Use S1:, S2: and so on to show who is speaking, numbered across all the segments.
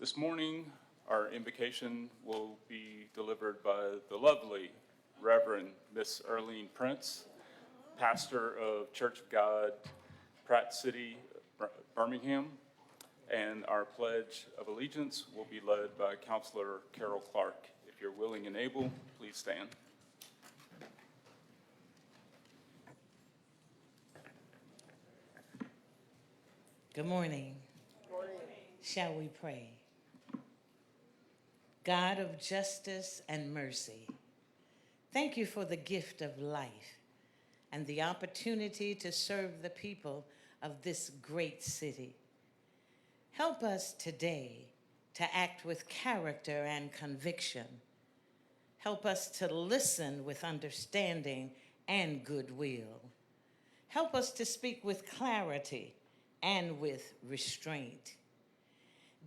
S1: This morning, our invocation will be delivered by the lovely Reverend Miss Earlene Prince, pastor of Church of God, Pratt City, Birmingham, and our Pledge of Allegiance will be led by Counselor Carol Clark. If you're willing and able, please stand.
S2: Good morning.
S3: Good morning.
S2: Shall we pray? God of justice and mercy, thank you for the gift of life and the opportunity to serve the people of this great city. Help us today to act with character and conviction. Help us to listen with understanding and goodwill. Help us to speak with clarity and with restraint.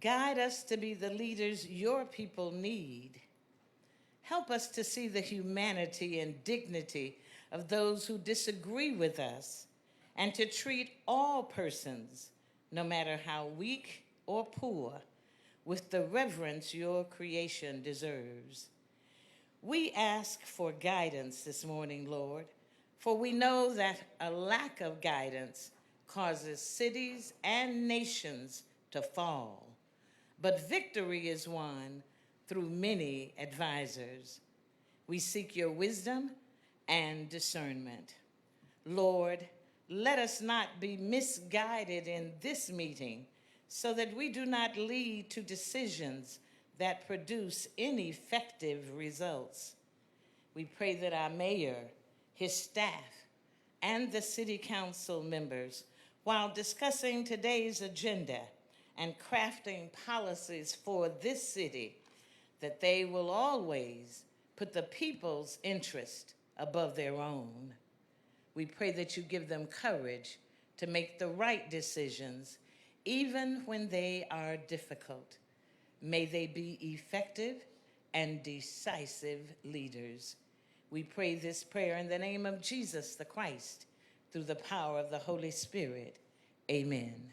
S2: Guide us to be the leaders your people need. Help us to see the humanity and dignity of those who disagree with us and to treat all persons, no matter how weak or poor, with the reverence your creation deserves. We ask for guidance this morning, Lord, for we know that a lack of guidance causes cities and nations to fall. But victory is won through many advisors. We seek your wisdom and discernment. Lord, let us not be misguided in this meeting so that we do not lead to decisions that produce ineffective results. We pray that our mayor, his staff, and the city council members, while discussing today's agenda and crafting policies for this city, that they will always put the people's interest above their own. We pray that you give them courage to make the right decisions, even when they are difficult. May they be effective and decisive leaders. We pray this prayer in the name of Jesus the Christ, through the power of the Holy Spirit. Amen.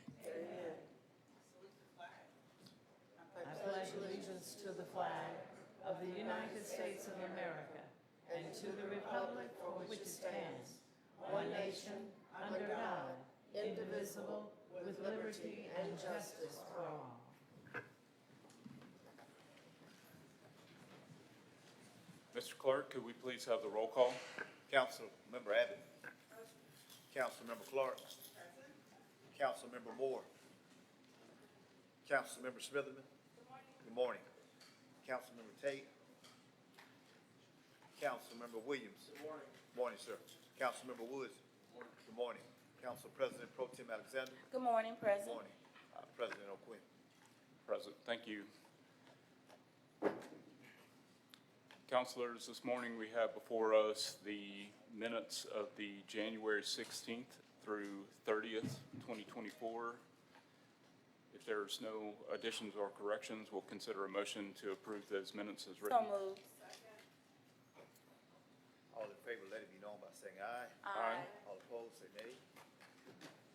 S2: I pledge allegiance to the flag of the United States of America and to the republic for which it stands, one nation, under God, indivisible, with liberty and justice for all.
S1: Mr. Clerk, could we please have the roll call?
S3: Councilmember Abbott. Councilmember Clark. Councilmember Moore. Councilmember Smitherman. Good morning. Councilmember Tate. Councilmember Williams. Good morning. Good morning, sir. Councilmember Woods. Good morning. Council President Pro Tem Alexander.
S4: Good morning, President.
S3: Good morning. President O'Quinn.
S1: Present. Thank you. Councilors, this morning we have before us the minutes of the January 16th through 30th, 2024. If there's no additions or corrections, we'll consider a motion to approve those minutes as written.
S4: So moved.
S3: All in favor, let it be known by saying aye.
S4: Aye.
S3: All opposed, say nay.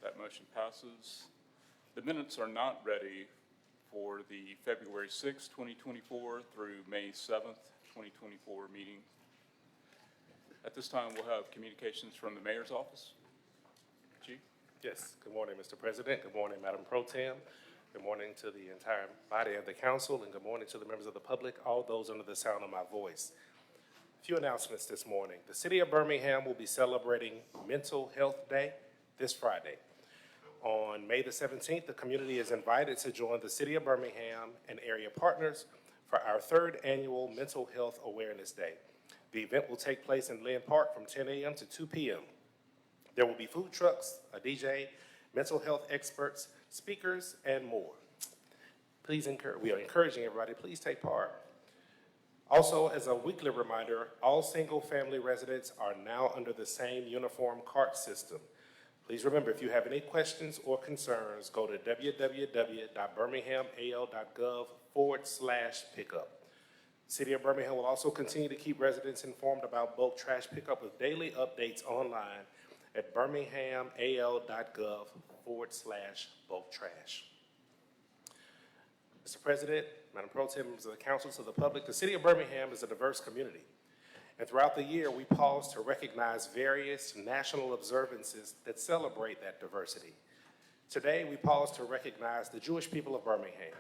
S1: That motion passes. The minutes are not ready for the February 6th, 2024 through May 7th, 2024 meeting. At this time, we'll have communications from the mayor's office. Chief?
S5: Yes, good morning, Mr. President. Good morning, Madam Pro Tem. Good morning to the entire body of the council, and good morning to the members of the public, all those under the sound of my voice. A few announcements this morning. The city of Birmingham will be celebrating Mental Health Day this Friday. On May the 17th, the community is invited to join the city of Birmingham and area partners for our third annual Mental Health Awareness Day. The event will take place in Lynn Park from 10 a.m. to 2 p.m. There will be food trucks, a DJ, mental health experts, speakers, and more. We are encouraging everybody, please take part. Also, as a weekly reminder, all single-family residents are now under the same uniform cart system. Please remember, if you have any questions or concerns, go to www.birminghamal.gov/pickup. The City of Birmingham will also continue to keep residents informed about bulk trash pickup with daily updates online at birminghamal.gov/bulk trash. Mr. President, Madam Pro Tem, members of the council, to the public, the city of Birmingham is a diverse community. And throughout the year, we pause to recognize various national observances that celebrate that diversity. Today, we pause to recognize the Jewish people of Birmingham,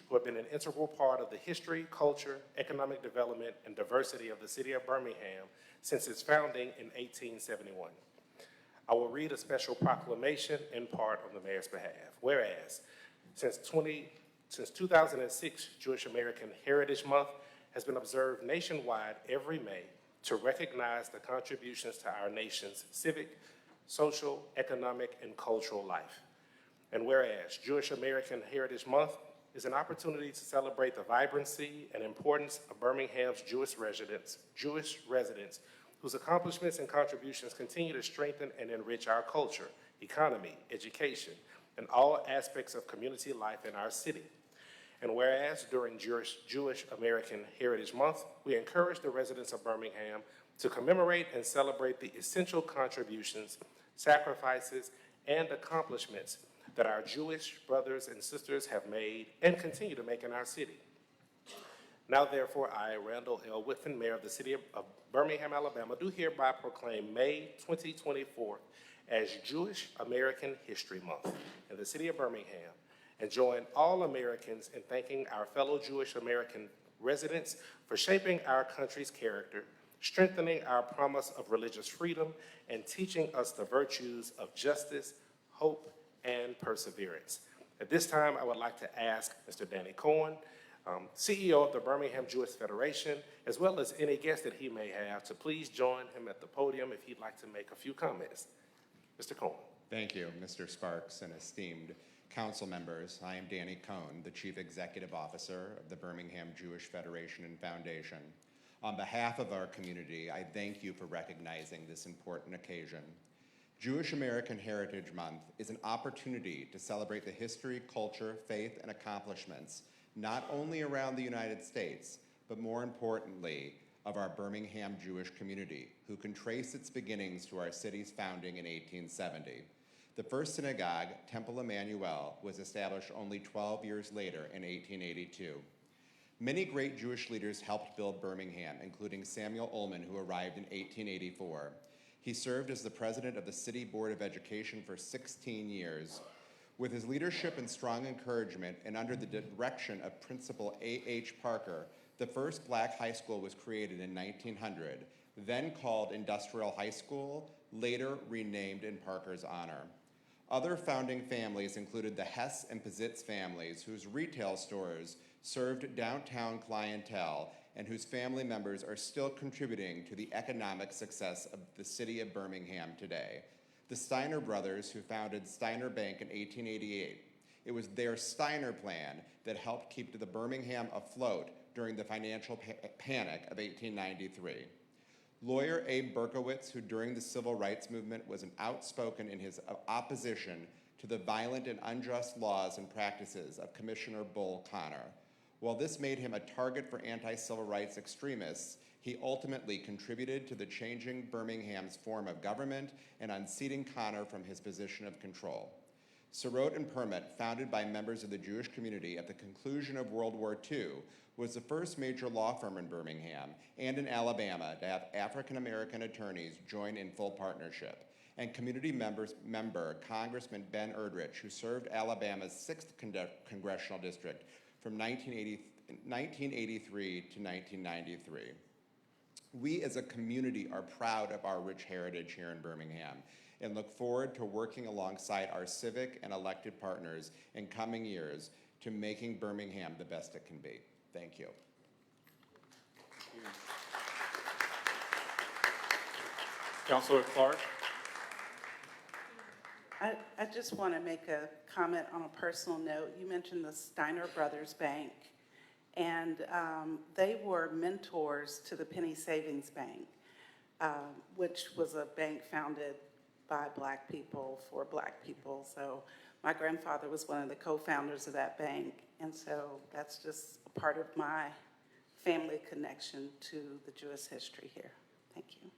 S5: who have been an integral part of the history, culture, economic development, and diversity of the city of Birmingham since its founding in 1871. I will read a special proclamation in part on the mayor's behalf. Whereas, since 2006, Jewish American Heritage Month has been observed nationwide every May to recognize the contributions to our nation's civic, social, economic, and cultural life. And whereas Jewish American Heritage Month is an opportunity to celebrate the vibrancy and importance of Birmingham's Jewish residents whose accomplishments and contributions continue to strengthen and enrich our culture, economy, education, and all aspects of community life in our city. And whereas during Jewish American Heritage Month, we encourage the residents of Birmingham to commemorate and celebrate the essential contributions, sacrifices, and accomplishments that our Jewish brothers and sisters have made and continue to make in our city. Now, therefore, I, Randall L. Whitman, Mayor of the City of Birmingham, Alabama, do hereby proclaim May 2024 as Jewish American History Month in the City of Birmingham, and join all Americans in thanking our fellow Jewish American residents for shaping our country's character, strengthening our promise of religious freedom, and teaching us the virtues of justice, hope, and perseverance. At this time, I would like to ask Mr. Danny Cohen, CEO of the Birmingham Jewish Federation, as well as any guest that he may have, to please join him at the podium if he'd like to make a few comments. Mr. Cohen.
S4: Thank you, Mr. Sparks, and esteemed council members. I am Danny Cohen, the Chief Executive Officer of the Birmingham Jewish Federation and Foundation. On behalf of our community, I thank you for recognizing this important occasion. Jewish American Heritage Month is an opportunity to celebrate the history, culture, faith, and accomplishments, not only around the United States, but more importantly, of our Birmingham Jewish community, who can trace its beginnings to our city's founding in 1870. The first synagogue, Temple Emmanuel, was established only 12 years later in 1882. Many great Jewish leaders helped build Birmingham, including Samuel Ullman, who arrived in 1884. He served as the president of the City Board of Education for 16 years. With his leadership and strong encouragement, and under the direction of Principal A.H. Parker, the first black high school was created in 1900, then called Industrial High School, later renamed in Parker's honor. Other founding families included the Hess and Pizitz families, whose retail stores served downtown clientele and whose family members are still contributing to the economic success of the city of Birmingham today. The Steiner brothers, who founded Steiner Bank in 1888. It was their Steiner plan that helped keep the Birmingham afloat during the financial panic of 1893. Lawyer Abe Berkowitz, who during the Civil Rights Movement was outspoken in his opposition to the violent and unjust laws and practices of Commissioner Bull Connor. While this made him a target for anti-civil rights extremists, he ultimately contributed to the changing Birmingham's form of government and unseating Connor from his position of control. Surratt and Permit, founded by members of the Jewish community at the conclusion of World War II, was the first major law firm in Birmingham and in Alabama to have African-American attorneys join in full partnership. And community member Congressman Ben Erdrich, who served Alabama's 6th congressional district from 1983 to 1993. We as a community are proud of our rich heritage here in Birmingham and look forward to working alongside our civic and elected partners in coming years to making Birmingham the best it can be. Thank you.
S1: Councilor Clark.
S6: I just want to make a comment on a personal note. You mentioned the Steiner Brothers Bank, and they were mentors to the Penny Savings Bank, which was a bank founded by Black people for Black people. So my grandfather was one of the co-founders of that bank, and so that's just a part of my family connection to the Jewish history here. Thank you.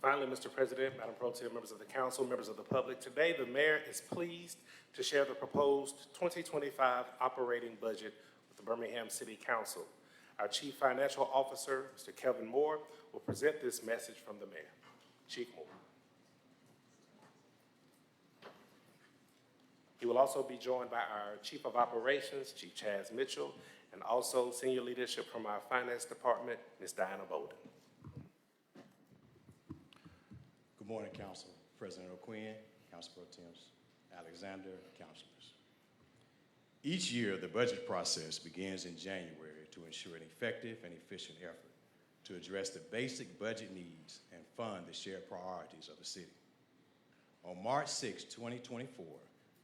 S5: Finally, Mr. President, Madam Pro Tem, members of the council, members of the public, today the mayor is pleased to share the proposed 2025 operating budget with the Birmingham City Council. Our Chief Financial Officer, Mr. Kevin Moore, will present this message from the mayor. Chief Moore. He will also be joined by our Chief of Operations, Chief Chaz Mitchell, and also senior leadership from our Finance Department, Ms. Diana Bolden.
S7: Good morning, Council. President O'Quinn, Council Pro Tems Alexander, councilors. Each year, the budget process begins in January to ensure an effective and efficient effort to address the basic budget needs and fund the shared priorities of the city. On March 6, 2024,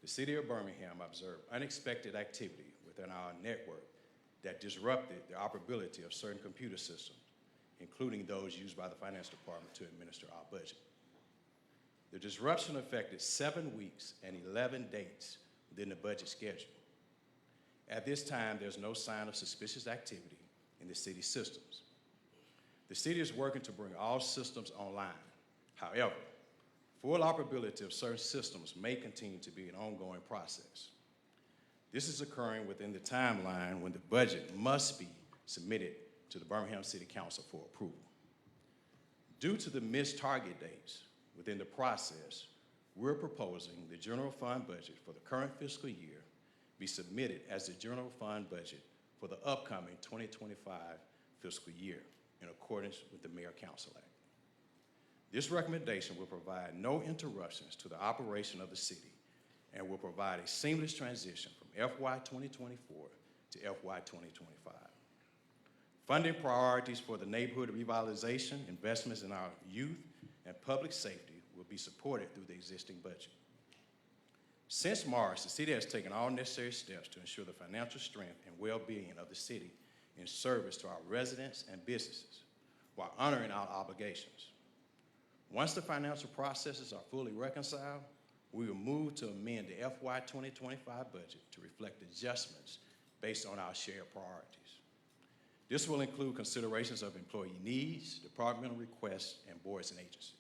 S7: the city of Birmingham observed unexpected activity within our network that disrupted the operability of certain computer systems, including those used by the Finance Department to administer our budget. The disruption affected 7 weeks and 11 dates within the budget schedule. At this time, there's no sign of suspicious activity in the city's systems. The city is working to bring all systems online. However, full operability of certain systems may continue to be an ongoing process. This is occurring within the timeline when the budget must be submitted to the Birmingham City Council for approval. Due to the missed target dates within the process, we're proposing the general fund budget for the current fiscal year be submitted as the general fund budget for the upcoming 2025 fiscal year in accordance with the Mayor Council Act. This recommendation will provide no interruptions to the operation of the city and will provide a seamless transition from FY 2024 to FY 2025. Funding priorities for the neighborhood revitalization, investments in our youth, and public safety will be supported through the existing budget. Since March, the city has taken all necessary steps to ensure the financial strength and well-being of the city in service to our residents and businesses while honoring our obligations. Once the financial processes are fully reconciled, we will move to amend the FY 2025 budget to reflect adjustments based on our shared priorities. This will include considerations of employee needs, departmental requests, and boards and agencies.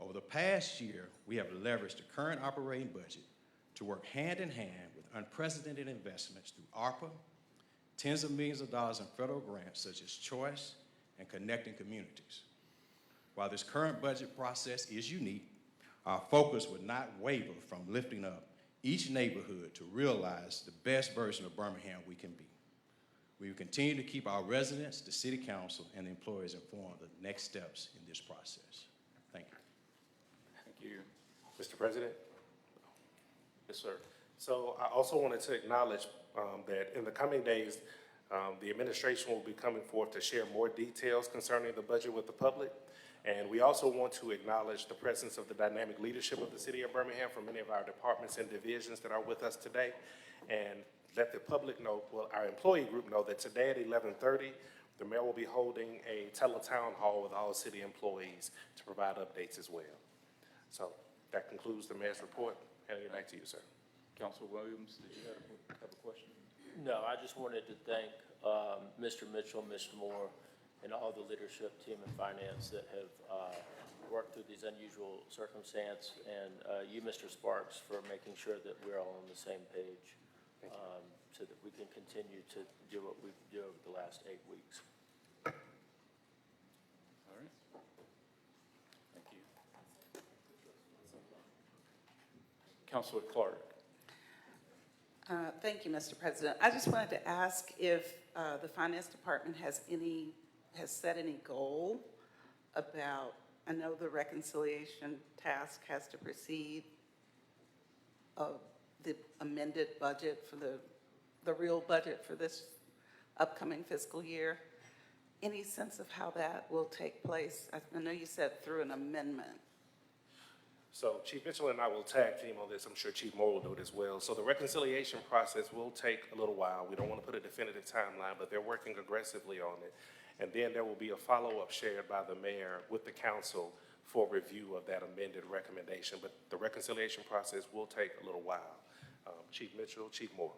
S7: Over the past year, we have leveraged the current operating budget to work hand in hand with unprecedented investments through ARPA, tens of millions of dollars in federal grants such as Choice and Connecting Communities. While this current budget process is unique, our focus would not waver from lifting up each neighborhood to realize the best version of Birmingham we can be. We will continue to keep our residents, the city council, and the employees informed of the next steps in this process. Thank you.
S1: Thank you.
S5: Mr. President?
S1: Yes, sir.
S5: So I also wanted to acknowledge that in the coming days, the administration will be coming forth to share more details concerning the budget with the public. And we also want to acknowledge the presence of the dynamic leadership of the city of Birmingham from many of our departments and divisions that are with us today. And let the public know, well, our employee group know that today at 11:30, the mayor will be holding a teletown hall with all city employees to provide updates as well. So that concludes the mayor's report. Handing it back to you, sir.
S1: Council Williams, did you have a question?
S8: No, I just wanted to thank Mr. Mitchell, Mr. Moore, and all the leadership team in finance that have worked through these unusual circumstances, and you, Mr. Sparks, for making sure that we're all on the same page so that we can continue to do what we've done over the last 8 weeks.
S1: All right. Thank you. Councilor Clark.
S6: Thank you, Mr. President. I just wanted to ask if the Finance Department has set any goal about, I know the reconciliation task has to precede the amended budget for the real budget for this upcoming fiscal year. Any sense of how that will take place? I know you said through an amendment.
S5: So Chief Mitchell and I will tag team on this. I'm sure Chief Moore will do it as well. So the reconciliation process will take a little while. We don't want to put a definitive timeline, but they're working aggressively on it. And then there will be a follow-up shared by the mayor with the council for review of that amended recommendation. But the reconciliation process will take a little while. Chief Mitchell, Chief Moore.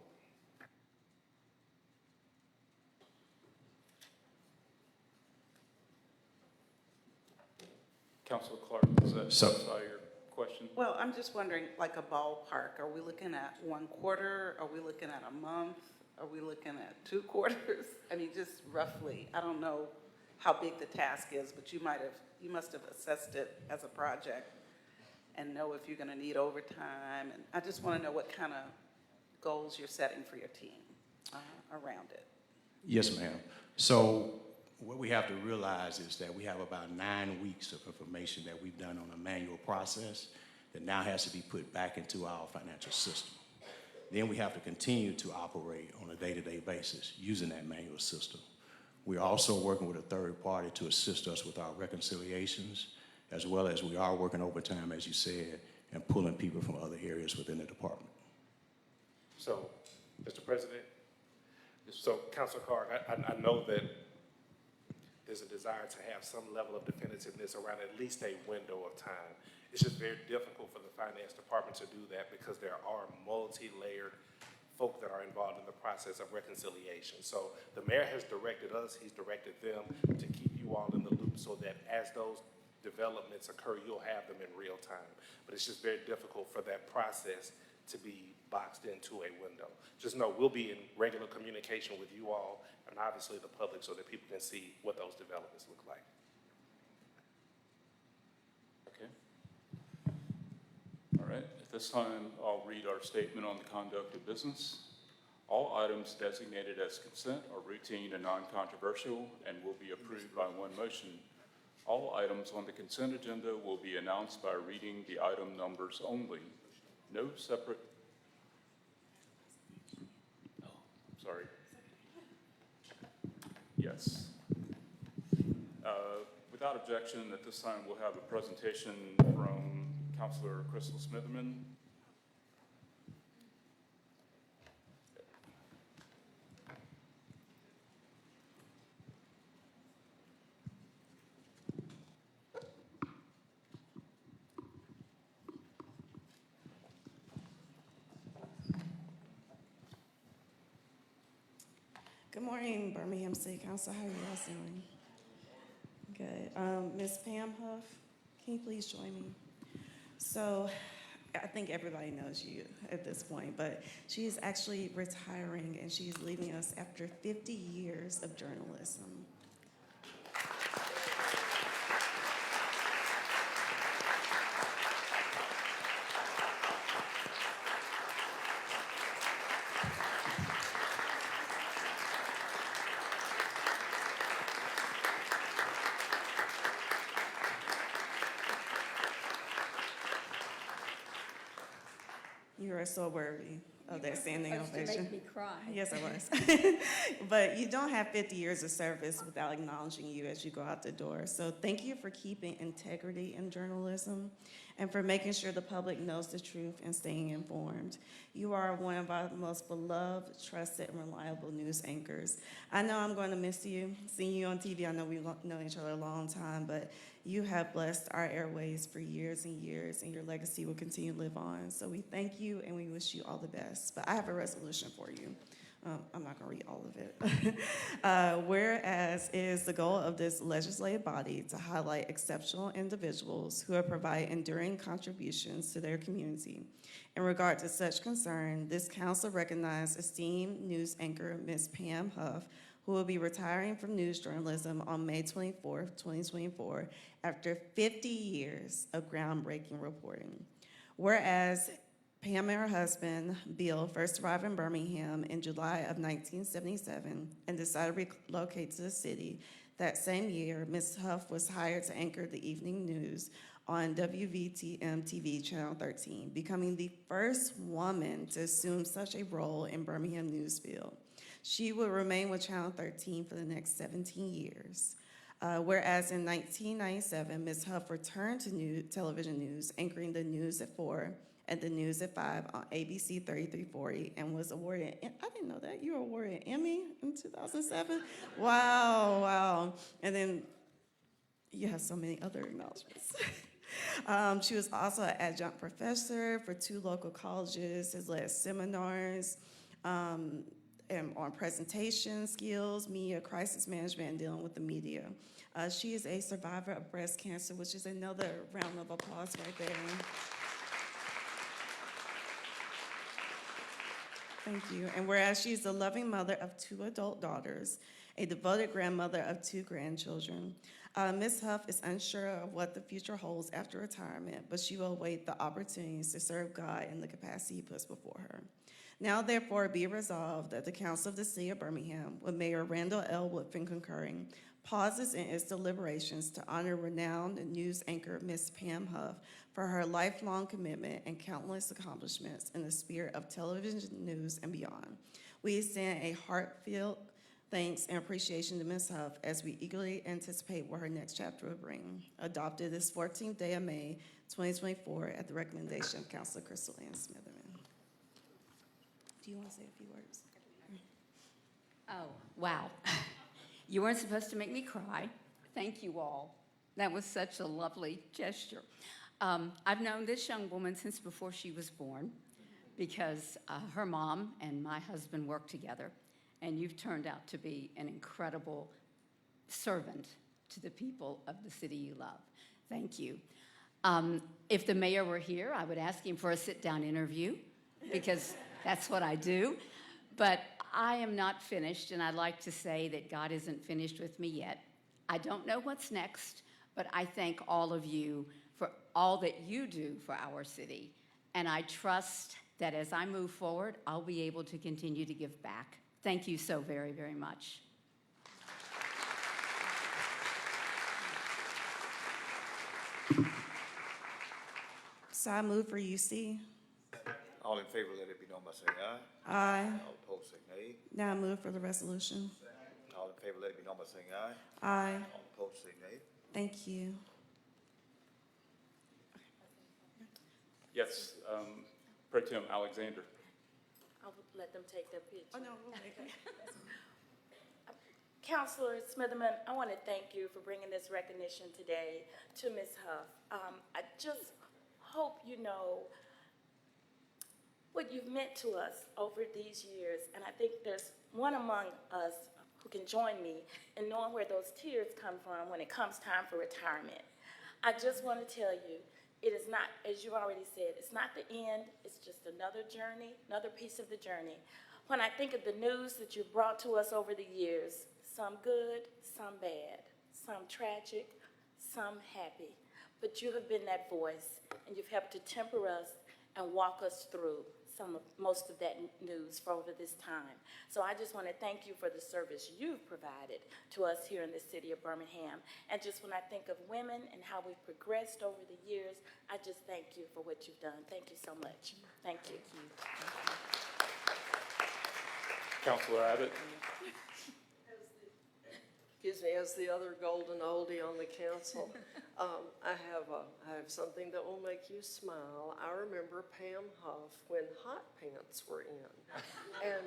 S1: Councilor Clark, does that
S7: So-
S1: satisfy your question?
S6: Well, I'm just wondering, like a ballpark, are we looking at 1 quarter? Are we looking at a month? Are we looking at 2 quarters? I mean, just roughly. I don't know how big the task is, but you must have assessed it as a project and know if you're gonna need overtime. And I just wanna know what kind of goals you're setting for your team around it.
S7: Yes, ma'am. So what we have to realize is that we have about 9 weeks of information that we've done on a manual process that now has to be put back into our financial system. Then we have to continue to operate on a day-to-day basis using that manual system. We're also working with a third party to assist us with our reconciliations, as well as we are working overtime, as you said, and pulling people from other areas within the department.
S5: So, Mr. President, so Councilor Clark, I know that there's a desire to have some level of definitiveness around at least a window of time. It's just very difficult for the finance department to do that because there are multi-layered folk that are involved in the process of reconciliation. So the mayor has directed us, he's directed them to keep you all in the loop so that as those developments occur, you'll have them in real time. But it's just very difficult for that process to be boxed into a window. Just know we'll be in regular communication with you all and obviously the public so that people can see what those developments look like.
S1: Okay. All right, at this time, I'll read our statement on the conduct of business. All items designated as consent are routine and non-controversial and will be approved by one motion. All items on the consent agenda will be announced by reading the item numbers only. No separate, sorry. Yes. Without objection, at this time, we'll have a presentation from Councilor Crystal Smitherman.
S9: Good morning, Birmingham City Council. How are you all doing? Good. Ms. Pam Huff, can you please join me? So I think everybody knows you at this point, but she is actually retiring and she's leaving us after 50 years of journalism. You are so worthy of that standing ovation.
S10: To make me cry.
S9: Yes, I was. But you don't have 50 years of service without acknowledging you as you go out the door. So thank you for keeping integrity in journalism and for making sure the public knows the truth and staying informed. You are one of our most beloved, trusted, and reliable news anchors. I know I'm going to miss you. Seeing you on TV, I know we've known each other a long time, but you have blessed our airways for years and years, and your legacy will continue to live on. So we thank you, and we wish you all the best. But I have a resolution for you. I'm not going to read all of it. Whereas it is the goal of this legislative body to highlight exceptional individuals who have provided enduring contributions to their community. In regard to such concern, this council recognized esteemed news anchor Ms. Pam Huff, who will be retiring from news journalism on May 24th, 2024, after 50 years of groundbreaking reporting. Whereas Pam and her husband, Bill, first arrived in Birmingham in July of 1977 and decided to relocate to the city. That same year, Ms. Huff was hired to anchor the evening news on WVTM TV Channel 13, becoming the first woman to assume such a role in Birmingham newsfield. She will remain with Channel 13 for the next 17 years. Whereas in 1997, Ms. Huff returned to television news, anchoring the news at 4 and the news at 5 on ABC 3340, and was awarded, I didn't know that, you were awarded an Emmy in 2007? Wow. And then you have so many other acknowledgments. She was also an adjunct professor for 2 local colleges, has led seminars, on presentation skills, media crisis management, and dealing with the media. She is a survivor of breast cancer, which is another round of applause right there. Thank you. And whereas she is the loving mother of 2 adult daughters, a devoted grandmother of 2 grandchildren, Ms. Huff is unsure of what the future holds after retirement, but she will await the opportunities to serve God in the capacity He puts before her. Now, therefore, be resolved that the Council of the City of Birmingham, with Mayor Randall L. Woodfin concurring, pauses in its deliberations to honor renowned news anchor Ms. Pam Huff for her lifelong commitment and countless accomplishments in the spirit of television news and beyond. We extend a heartfelt thanks and appreciation to Ms. Huff as we eagerly anticipate what her next chapter will bring. Adopted this 14th day of May, 2024, at the recommendation of Councilor Crystal Ann Smitherman. Do you want to say a few words?
S10: Oh, wow. You weren't supposed to make me cry. Thank you all. That was such a lovely gesture. I've known this young woman since before she was born because her mom and my husband worked together, and you've turned out to be an incredible servant to the people of the city you love. Thank you. If the mayor were here, I would ask him for a sit-down interview because that's what I do. But I am not finished, and I'd like to say that God isn't finished with me yet. I don't know what's next, but I thank all of you for all that you do for our city. And I trust that as I move forward, I'll be able to continue to give back. Thank you so very, very much.
S9: So I move for UC.
S3: All in favor, let it be known by saying aye.
S9: Aye.
S3: All opposed, say nay.
S9: Now I move for the resolution.
S3: All in favor, let it be known by saying aye.
S9: Aye.
S3: All opposed, say nay.
S9: Thank you.
S1: Yes, Pro Tem Alexander.
S11: I'll let them take their picture.
S9: Oh, no, we'll make it.
S11: Councilor Smitherman, I want to thank you for bringing this recognition today to Ms. Huff. I just hope you know what you've meant to us over these years, and I think there's one among us who can join me in knowing where those tears come from when it comes time for retirement. I just want to tell you, it is not, as you already said, it's not the end, it's just another journey, another piece of the journey. When I think of the news that you've brought to us over the years, some good, some bad, some tragic, some happy, but you have been that voice, and you've helped to temper us and walk us through most of that news for over this time. So I just want to thank you for the service you've provided to us here in the city of Birmingham. And just when I think of women and how we've progressed over the years, I just thank you for what you've done. Thank you so much. Thank you.
S1: Councilor Abbott.
S12: Excuse me, as the other golden oldie on the council, I have something that will make you smile. I remember Pam Huff when hot pants were in, and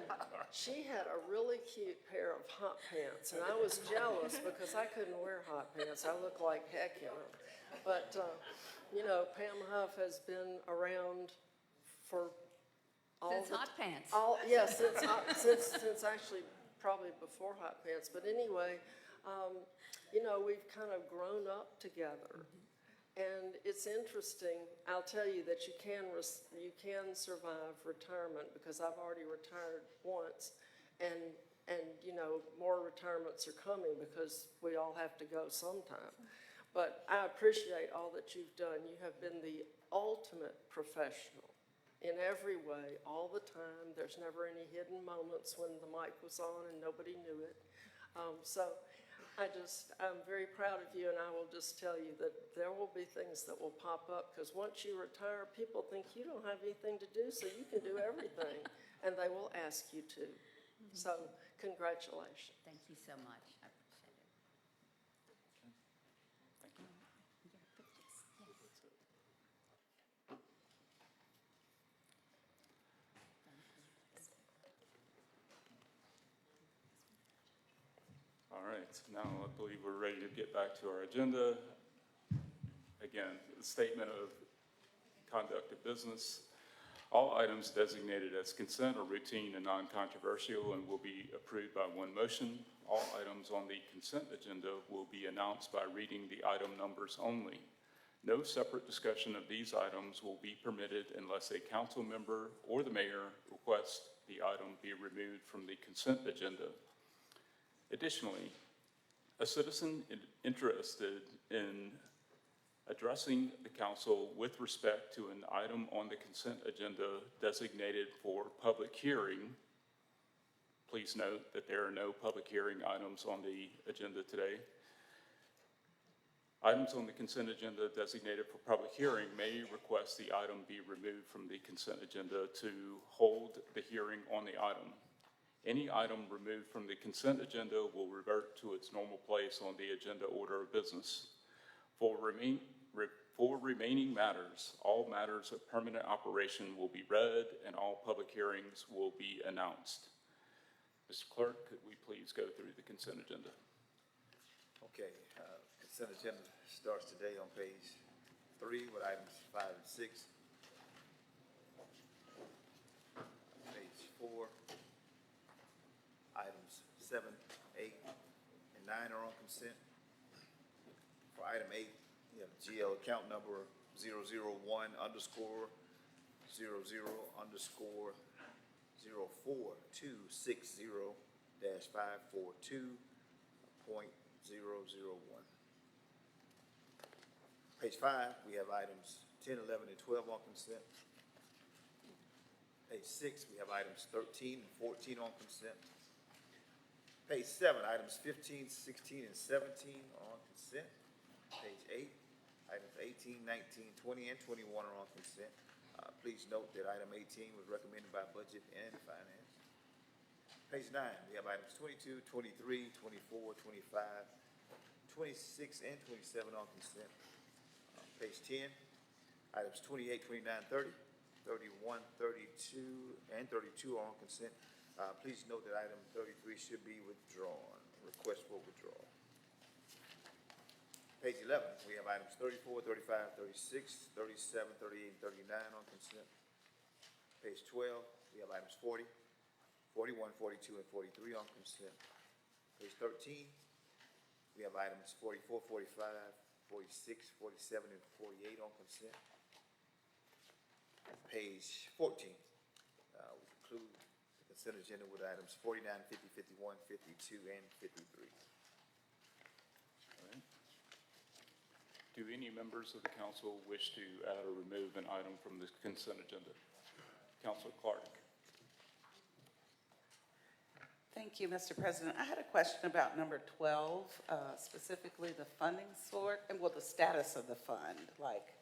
S12: she had a really cute pair of hot pants, and I was jealous because I couldn't wear hot pants. I look like heck in them. But, you know, Pam Huff has been around for all
S10: Since hot pants.
S12: Yes, since actually probably before hot pants. But anyway, you know, we've kind of grown up together, and it's interesting. I'll tell you that you can survive retirement because I've already retired once, and you know, more retirements are coming because we all have to go sometime. But I appreciate all that you've done. You have been the ultimate professional in every way, all the time. There's never any hidden moments when the mic was on and nobody knew it. So I'm very proud of you, and I will just tell you that there will be things that will pop up because once you retire, people think you don't have anything to do, so you can do everything, and they will ask you to. So congratulations.
S10: Thank you so much. I appreciate it.
S1: All right, now I believe we're ready to get back to our agenda. Again, the statement of conduct of business. All items designated as consent are routine and non-controversial and will be approved by one motion. All items on the consent agenda will be announced by reading the item numbers only. No separate discussion of these items will be permitted unless a council member or the mayor requests the item be removed from the consent agenda. Additionally, a citizen interested in addressing the council with respect to an item on the consent agenda designated for public hearing. Please note that there are no public hearing items on the agenda today. Items on the consent agenda designated for public hearing may request the item be removed from the consent agenda to hold the hearing on the item. Any item removed from the consent agenda will revert to its normal place on the agenda order of business. For remaining matters, all matters of permanent operation will be read and all public hearings will be announced. Mr. Clerk, could we please go through the consent agenda?
S3: Okay, consent agenda starts today on page 3 with items 5 and 6. Page 4, items 7, 8, and 9 are on consent. For item 8, you have GL account number 001-00260-542.001. Page 5, we have items 10, 11, and 12 on consent. Page 6, we have items 13 and 14 on consent. Page 7, items 15, 16, and 17 are on consent. Page 8, items 18, 19, 20, and 21 are on consent. Please note that item 18 was recommended by Budget and Finance. Page 9, we have items 22, 23, 24, 25, 26, and 27 on consent. Page 10, items 28, 29, 30, 31, 32, and 32 are on consent. Please note that item 33 should be withdrawn. Request for withdrawal. Page 11, we have items 34, 35, 36, 37, 38, and 39 on consent. Page 12, we have items 40, 41, 42, and 43 on consent. Page 13, we have items 44, 45, 46, 47, and 48 on consent. Page 14, we conclude the consent agenda with items 49, 50, 51, 52, and 53.
S1: All right. Do any members of the council wish to add or remove an item from the consent agenda? Councilor Clark.
S6: Thank you, Mr. President. I had a question about number 12, specifically the funding source, and well, the status of the fund. Like,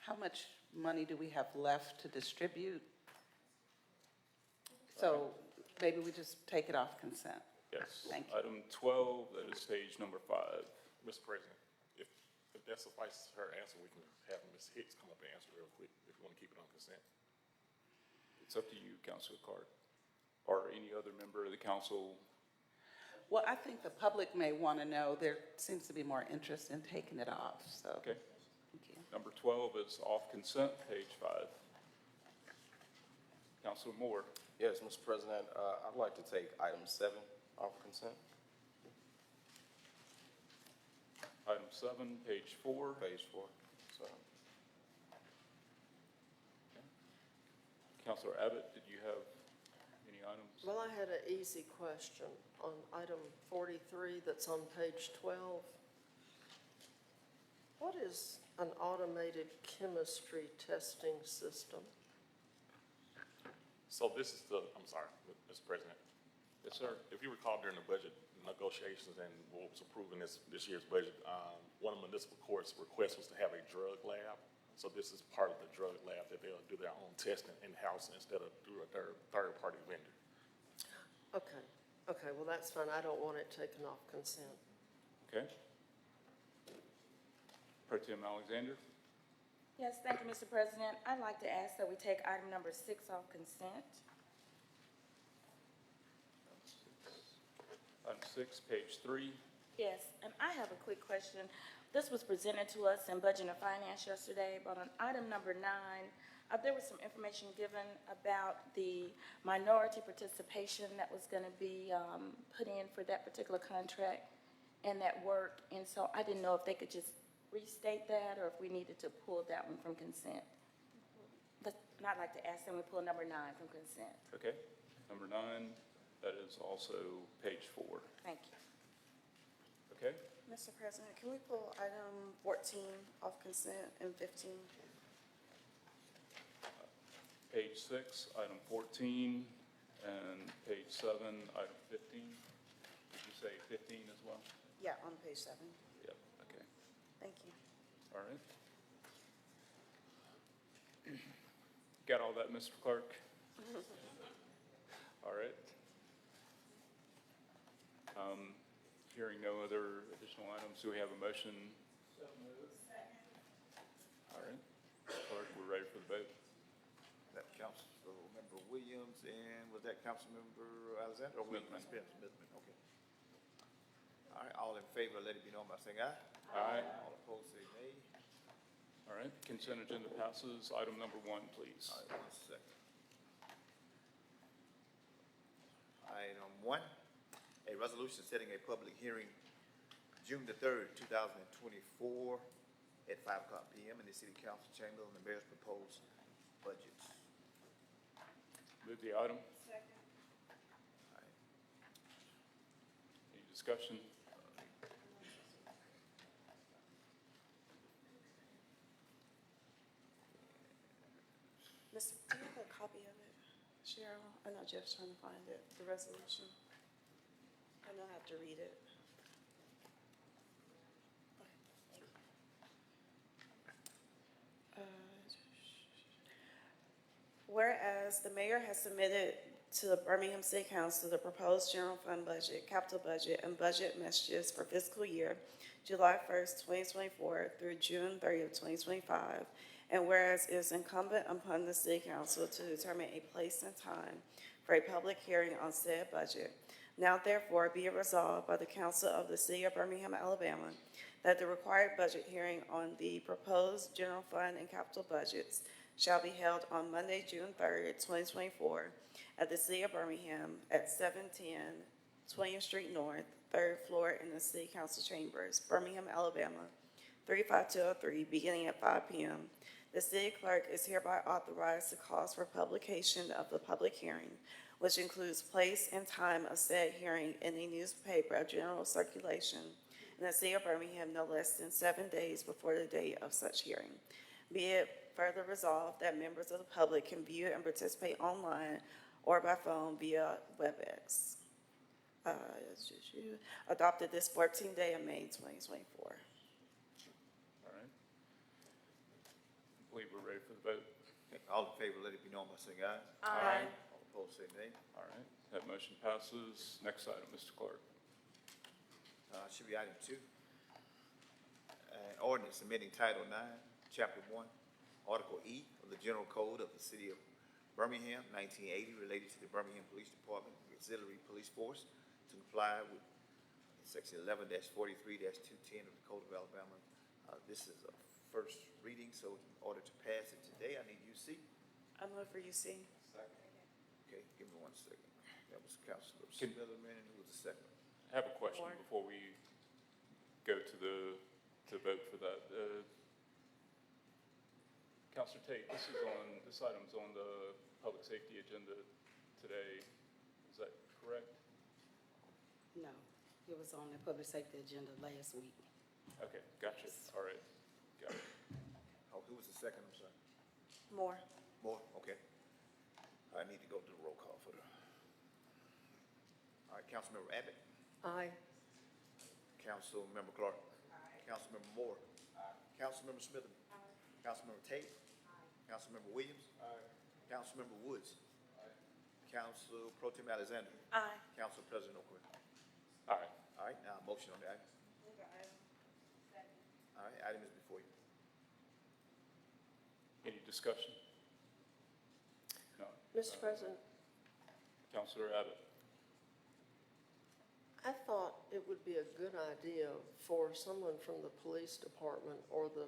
S6: how much money do we have left to distribute? So maybe we just take it off consent.
S1: Yes.
S6: Thank you.
S1: Item 12, that is page number 5.
S13: Mr. President, if that suffices her answer, we can have Ms. Hicks come up and answer real quick if you want to keep it on consent.
S1: It's up to you, Councilor Clark, or any other member of the council.
S6: Well, I think the public may want to know, there seems to be more interest in taking it off, so.
S1: Okay.
S6: Thank you.
S1: Number 12 is off consent, page 5. Councilor Moore.
S14: Yes, Mr. President, I'd like to take item 7 off consent.
S1: Item 7, page 4.
S14: Page 4. So,
S1: Councilor Abbott, did you have any items?
S12: Well, I had an easy question on item 43 that's on page 12. What is an automated chemistry testing system?
S13: So this is the, I'm sorry, Mr. President.
S1: Yes, sir.
S13: If you recall during the budget negotiations and what was approved in this year's budget, one of municipal court's requests was to have a drug lab. So this is part of the drug lab that they'll do their own testing in-house instead of through a third-party vendor.
S12: Okay, okay, well, that's fine. I don't want it taken off consent.
S1: Okay. Pro Tem Alexander.
S11: Yes, thank you, Mr. President. I'd like to ask that we take item number 6 off consent.
S1: Item 6, page 3.
S11: Yes, and I have a quick question. This was presented to us in Budget and Finance yesterday, but on item number 9, There was some information given about the minority participation that was going to be put in for that particular contract and that work. And so I didn't know if they could just restate that or if we needed to pull that one from consent. But I'd like to ask them to pull number 9 from consent.
S1: Okay, number 9, that is also page 4.
S11: Thank you.
S1: Okay,
S9: Mr. President, can we pull item 14 off consent and 15?
S1: page 6, item 14, and page 7, item 15. Did you say 15 as well?
S9: Yeah, on page 7.
S1: Yep, okay,
S9: Thank you.
S1: all right. Got all that, Mr. Clerk? All right. Hearing no other additional items, do we have a motion? So moved. All right, Clerk, we're ready for the vote.
S3: That Councilmember Williams and was that Councilmember Alexander? Or Williams? Smithman, okay. All right, all in favor, let it be known by saying aye.
S1: Aye.
S3: All opposed, say nay.
S1: All right, consent agenda passes. Item number 1, please.
S3: All right, 1 second. Item 1, a resolution setting a public hearing June the 3rd, 2024 at 5:00 p.m. in the City Council Chamber on the mayor's proposed budgets.
S1: Move the item.
S3: All right.
S1: Any discussion?
S9: Miss, do you have a copy of it, Cheryl? I know Jeff's trying to find it, the resolution. I know I have to read it. Whereas the mayor has submitted to the Birmingham City Council the proposed general fund budget, capital budget, and budget messages for fiscal year July 1st, 2024 through June 30th, 2025, and whereas it is incumbent upon the City Council to determine a place and time for a public hearing on said budget, now therefore be it resolved by the Council of the City of Birmingham, Alabama, that the required budget hearing on the proposed general fund and capital budgets shall be held on Monday, June 3rd, 2024, at the City of Birmingham at 710 20th Street North, 3rd floor in the City Council Chambers, Birmingham, Alabama, 35203, beginning at 5 p.m. The city clerk is hereby authorized to cause for publication of the public hearing, which includes place and time of said hearing in a newspaper of general circulation in the City of Birmingham no less than 7 days before the date of such hearing. Be it further resolved that members of the public can view and participate online or by phone via WebEx. Adopted this 14th day of May, 2024.
S1: All right. I believe we're ready for the vote.
S3: Okay, all in favor, let it be known by saying aye.
S11: Aye.
S3: All opposed, say nay.
S1: All right, that motion passes. Next item, Mr. Clerk.
S3: Should be item 2. An ordinance amending Title 9, Chapter 1, Article E of the General Code of the City of Birmingham, 1980, related to the Birmingham Police Department Auxiliary Police Force to comply with Section 11-43-210 of the Code of Alabama. This is a first reading, so in order to pass it today, I need UC.
S9: I move for UC.
S3: Okay, give me 1 second. That was Councilor
S1: Can-
S3: Smithman, and who was the second?
S1: I have a question
S9: Or-
S1: before we go to vote for that. Counselor Tate, this item's on the public safety agenda today. Is that correct?
S15: No, it was on the public safety agenda last week.
S1: Okay, gotcha. All right, got it.
S3: Oh, who was the second? I'm sorry.
S9: More.
S3: Moore, okay. I need to go to the roll call for the. All right, Councilmember Abbott.
S12: Aye.
S3: Councilmember Clark. Councilmember Moore. Councilmember Smithman. Councilmember Tate. Councilmember Williams. Councilmember Woods. Council Pro Tem Alexander.
S11: Aye.
S3: Council President O'Quinn.
S1: All right,
S3: All right, now a motion on the item. All right, item is before you.
S1: any discussion? No.
S12: Mr. President,
S1: Counselor Abbott.
S12: I thought it would be a good idea for someone from the police department or the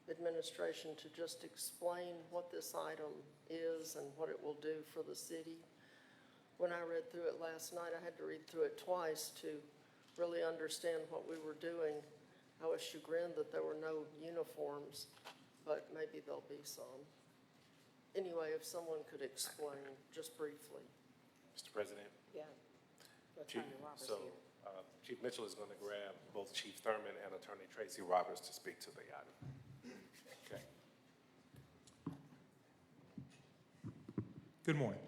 S12: administration to just explain what this item is and what it will do for the city. When I read through it last night, I had to read through it twice to really understand what we were doing. I was chagrined that there were no uniforms, but maybe there'll be some. Anyway, if someone could explain just briefly.
S5: Mr. President?
S15: Yeah.
S5: Chief,
S15: Attorney Roberts
S5: so,
S15: here.
S5: Chief Mitchell is going to grab both Chief Thurman and Attorney Tracy Roberts to speak to the item.
S1: Okay.
S16: Good morning.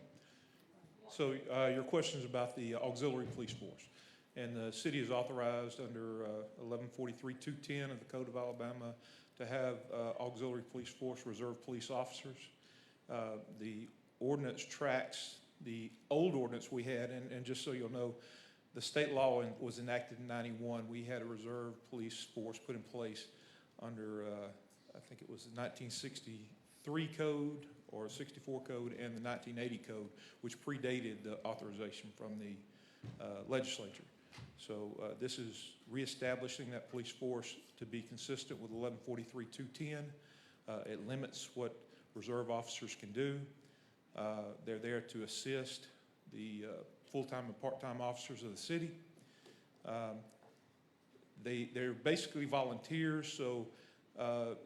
S16: So your question is about the auxiliary police force. And the city is authorized under 1143-210 of the Code of Alabama to have auxiliary police force, reserve police officers. The ordinance tracks the old ordinance we had, and just so you'll know, the state law was enacted in 91. We had a reserve police force put in place under, I think it was the 1963 code or 64 code and the 1980 code, which predated the authorization from the legislature. So this is reestablishing that police force to be consistent with 1143-210. It limits what reserve officers can do. They're there to assist the full-time and part-time officers of the city. They're basically volunteers, so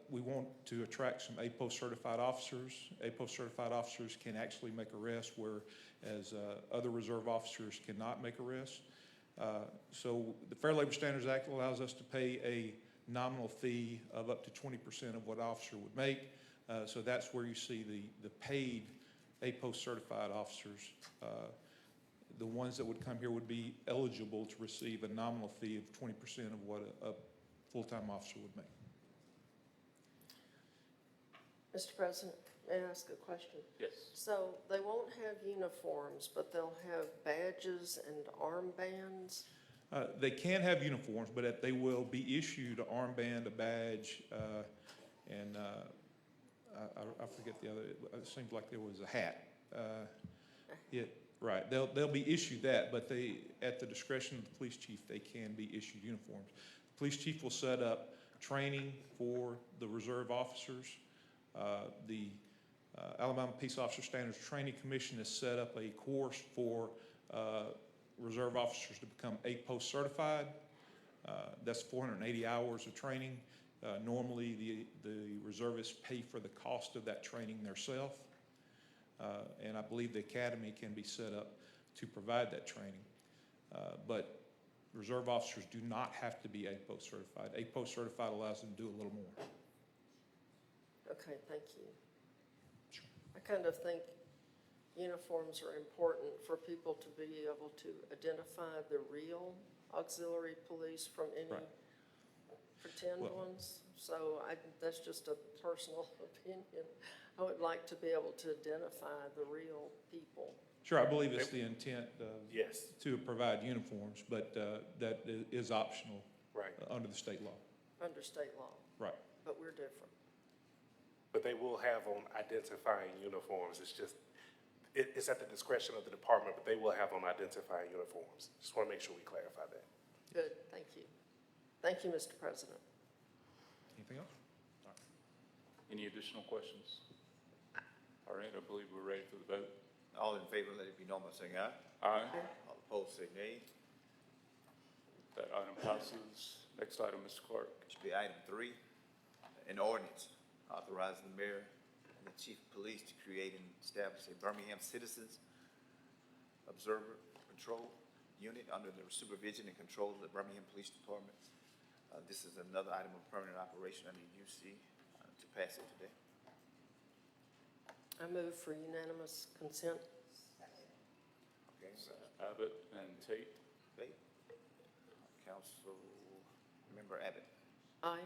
S16: we want to attract some APOS certified officers. APOS certified officers can actually make arrests, whereas other reserve officers cannot make arrests. So the Fair Labor Standards Act allows us to pay a nominal fee of up to 20% of what an officer would make. So that's where you see the paid APOS certified officers. The ones that would come here would be eligible to receive a nominal fee of 20% of what a full-time officer would make.
S12: Mr. President, may I ask a question?
S1: Yes.
S12: So they won't have uniforms, but they'll have badges and armbands?
S16: They can have uniforms, but they will be issued an armband, a badge, and I forget the other. It seems like there was a hat. Right. They'll be issued that, but at the discretion of the police chief, they can be issued uniforms. The police chief will set up training for the reserve officers. The Alabama Peace Officer Standards Training Commission has set up a course for reserve officers to become APOS certified. That's 480 hours of training. Normally, the reservists pay for the cost of that training themselves. And I believe the academy can be set up to provide that training. But reserve officers do not have to be APOS certified. APOS certified allows them to do a little more.
S12: Okay, thank you. I kind of think uniforms are important for people to be able to identify the real auxiliary police from any
S16: Right.
S12: pretend ones. So that's just a personal opinion. I would like to be able to identify the real people.
S16: Sure, I believe it's the intent
S5: Yes.
S16: to provide uniforms, but that is optional
S5: Right.
S16: Under the state law.
S12: Under state law.
S16: Right.
S12: But we're different.
S5: But they will have on identifying uniforms. It's just, it's at the discretion of the department, but they will have on identifying uniforms. Just want to make sure we clarify that.
S12: Good, thank you. Thank you, Mr. President.
S16: Anything else? All right.
S1: Any additional questions? All right, I believe we're ready for the vote.
S3: All in favor, let it be known by saying aye.
S1: Aye.
S3: All opposed, say nay.
S1: That item passes. Next item, Mr. Clark.
S3: Should be item 3, an ordinance authorizing the mayor and the chief of police to create and establish a Birmingham Citizens Observer Control Unit under the supervision and control of the Birmingham Police Department. This is another item of permanent operation under UC to pass it today.
S12: I move for unanimous consent.
S3: Okay,
S1: Abbott and Tate.
S3: okay. Council Member Abbott.
S12: Aye.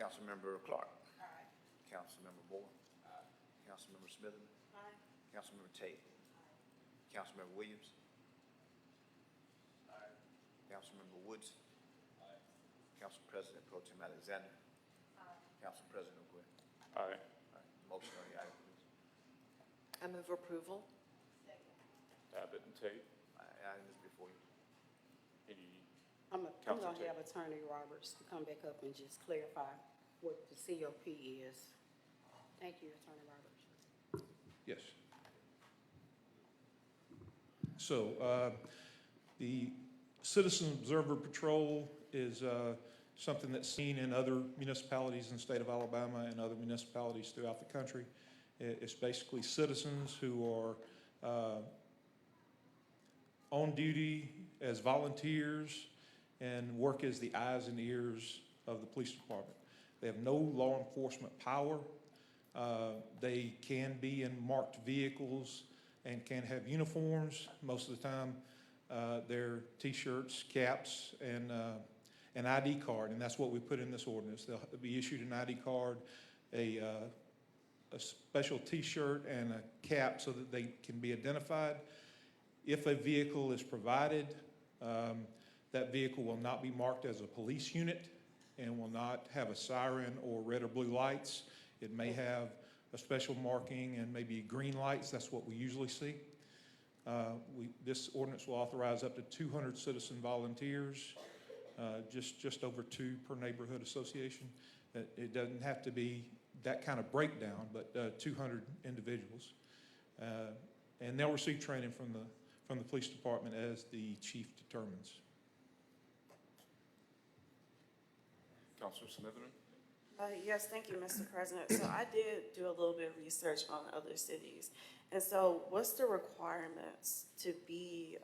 S3: Councilmember Clark. Aye. Councilmember Moore. Aye. Councilmember Smitherman.
S15: Aye.
S3: Councilmember Tate. Councilmember Williams. Aye. Councilmember Woods. Aye. Council President Pro Tem Alexander. Aye. Council President O'Quinn.
S1: Aye.
S3: All right, motion on the item, please.
S12: I move approval.
S1: Abbott and Tate.
S3: Item is before you.
S1: Any,
S15: I'm
S1: Council
S15: gonna
S1: Tate.
S15: have Attorney Roberts to come back up and just clarify what the COP is. Thank you, Attorney Roberts.
S16: Yes. So, the Citizen Observer Patrol is something that's seen in other municipalities in the state of Alabama and other municipalities throughout the country. It's basically citizens who are on duty as volunteers and work as the eyes and ears of the police department. They have no law enforcement power. They can be in marked vehicles and can have uniforms. Most of the time, they're T-shirts, caps, and an ID card, and that's what we put in this ordinance. They'll be issued an ID card, a special T-shirt, and a cap so that they can be identified. If a vehicle is provided, that vehicle will not be marked as a police unit and will not have a siren or red or blue lights. It may have a special marking and maybe green lights. That's what we usually see. This ordinance will authorize up to 200 citizen volunteers, just over 2 per neighborhood association. It doesn't have to be that kind of breakdown, but 200 individuals. And they'll receive training from the police department as the chief determines.
S1: Councilor Smitherman?
S9: Yes, thank you, Mr. President. So I did do a little bit of research on other cities. And so what's the requirements to be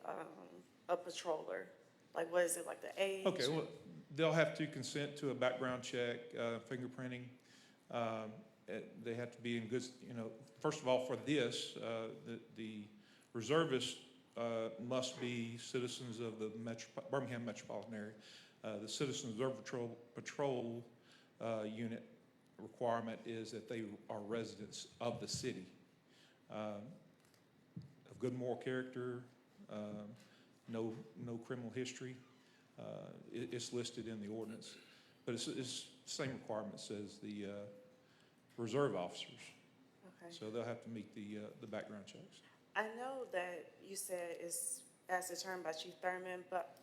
S9: a patroller? Like, what is it, like the age?
S16: Okay, well, they'll have to consent to a background check, fingerprinting. They have to be in good, first of all, for this, the reservists must be citizens of the Birmingham metropolitan area. The Citizen Observer Patrol unit requirement is that they are residents of the city, of good moral character, no criminal history. It's listed in the ordinance, but it's the same requirements as the reserve officers.
S9: Okay.
S16: So they'll have to meet the background checks.
S9: I know that you said it's as determined by Chief Thurman, but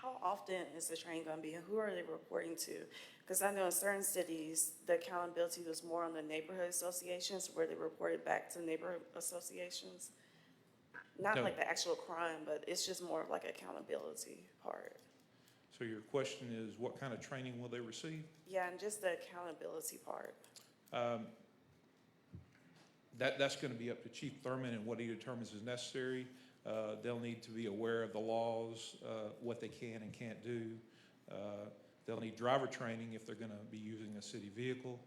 S9: how often is the training going to be, and who are they reporting to? Because I know in certain cities, the accountability was more on the neighborhood associations, where they reported back to neighborhood associations. Not
S16: No.
S9: like the actual crime, but it's just more of like accountability part.
S16: So your question is, what kind of training will they receive?
S9: Yeah, and just the accountability part.
S16: That's going to be up to Chief Thurman and what he determines is necessary. They'll need to be aware of the laws, what they can and can't do. They'll need driver training if they're going to be using a city vehicle.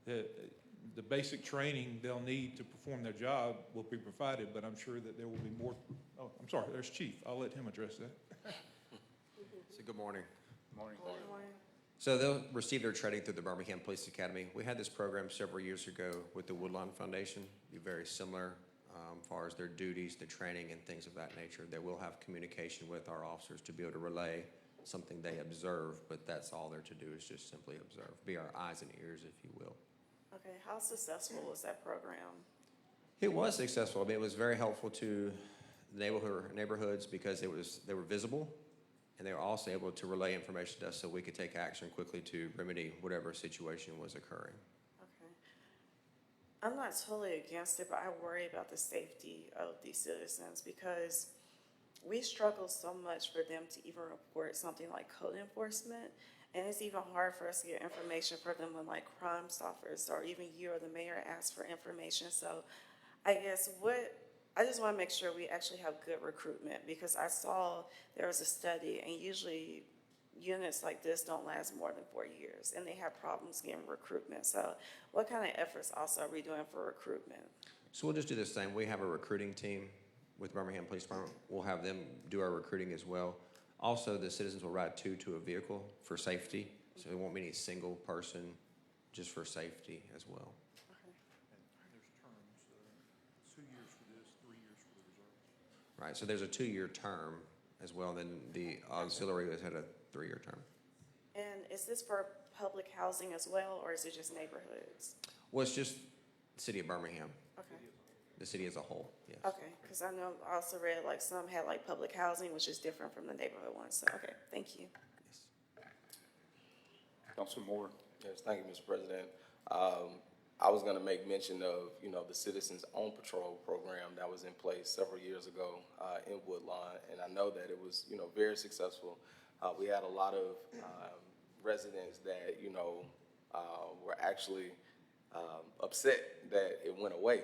S16: The basic training they'll need to perform their job will be provided, but I'm sure that there will be more. Oh, I'm sorry, there's Chief. I'll let him address that.
S17: So good morning.
S1: Morning.
S9: Good morning.
S17: So they'll receive their training through the Birmingham Police Academy. We had this program several years ago with the Woodlawn Foundation. Be very similar as far as their duties, the training, and things of that nature. They will have communication with our officers to be able to relay something they observe, but that's all they're to do is just simply observe, be our eyes and ears, if you will.
S9: Okay, how successful was that program?
S17: It was successful. I mean, it was very helpful to neighborhoods because they were visible, and they were also able to relay information to us so we could take action quickly to remedy whatever situation was occurring.
S9: Okay. I'm not totally against it, but I worry about the safety of these citizens because we struggle so much for them to even report something like code enforcement. And it's even hard for us to get information for them when like Crime Stoppers or even you or the mayor ask for information. So I guess I just want to make sure we actually have good recruitment, because I saw there was a study and usually units like this don't last more than 4 years and they have problems getting recruitment. So what kind of efforts also are we doing for recruitment?
S17: So we'll just do the same. We have a recruiting team with Birmingham Police Department. We'll have them do our recruiting as well. Also, the citizens will ride two to a vehicle for safety, so it won't be any single person, just for safety as well.
S9: Okay.
S16: And there's terms, 2 years for this, 3 years for the reserve.
S17: Right, so there's a 2-year term as well, and then the auxiliary has had a 3-year term.
S9: And is this for public housing as well, or is it just neighborhoods?
S17: Well, it's just the city of Birmingham,
S9: Okay.
S17: the city as a whole, yes.
S9: Okay, because I know I also read like some had like public housing, which is different from the neighborhood ones. So, okay, thank you.
S17: Yes.
S1: Councilman Moore.
S14: Yes, thank you, Mr. President. I was gonna make mention of, the Citizens on Patrol program that was in place several years ago, in Woodlawn, and I know that it was, very successful. We had a lot of, residents that, were actually, upset that it went away,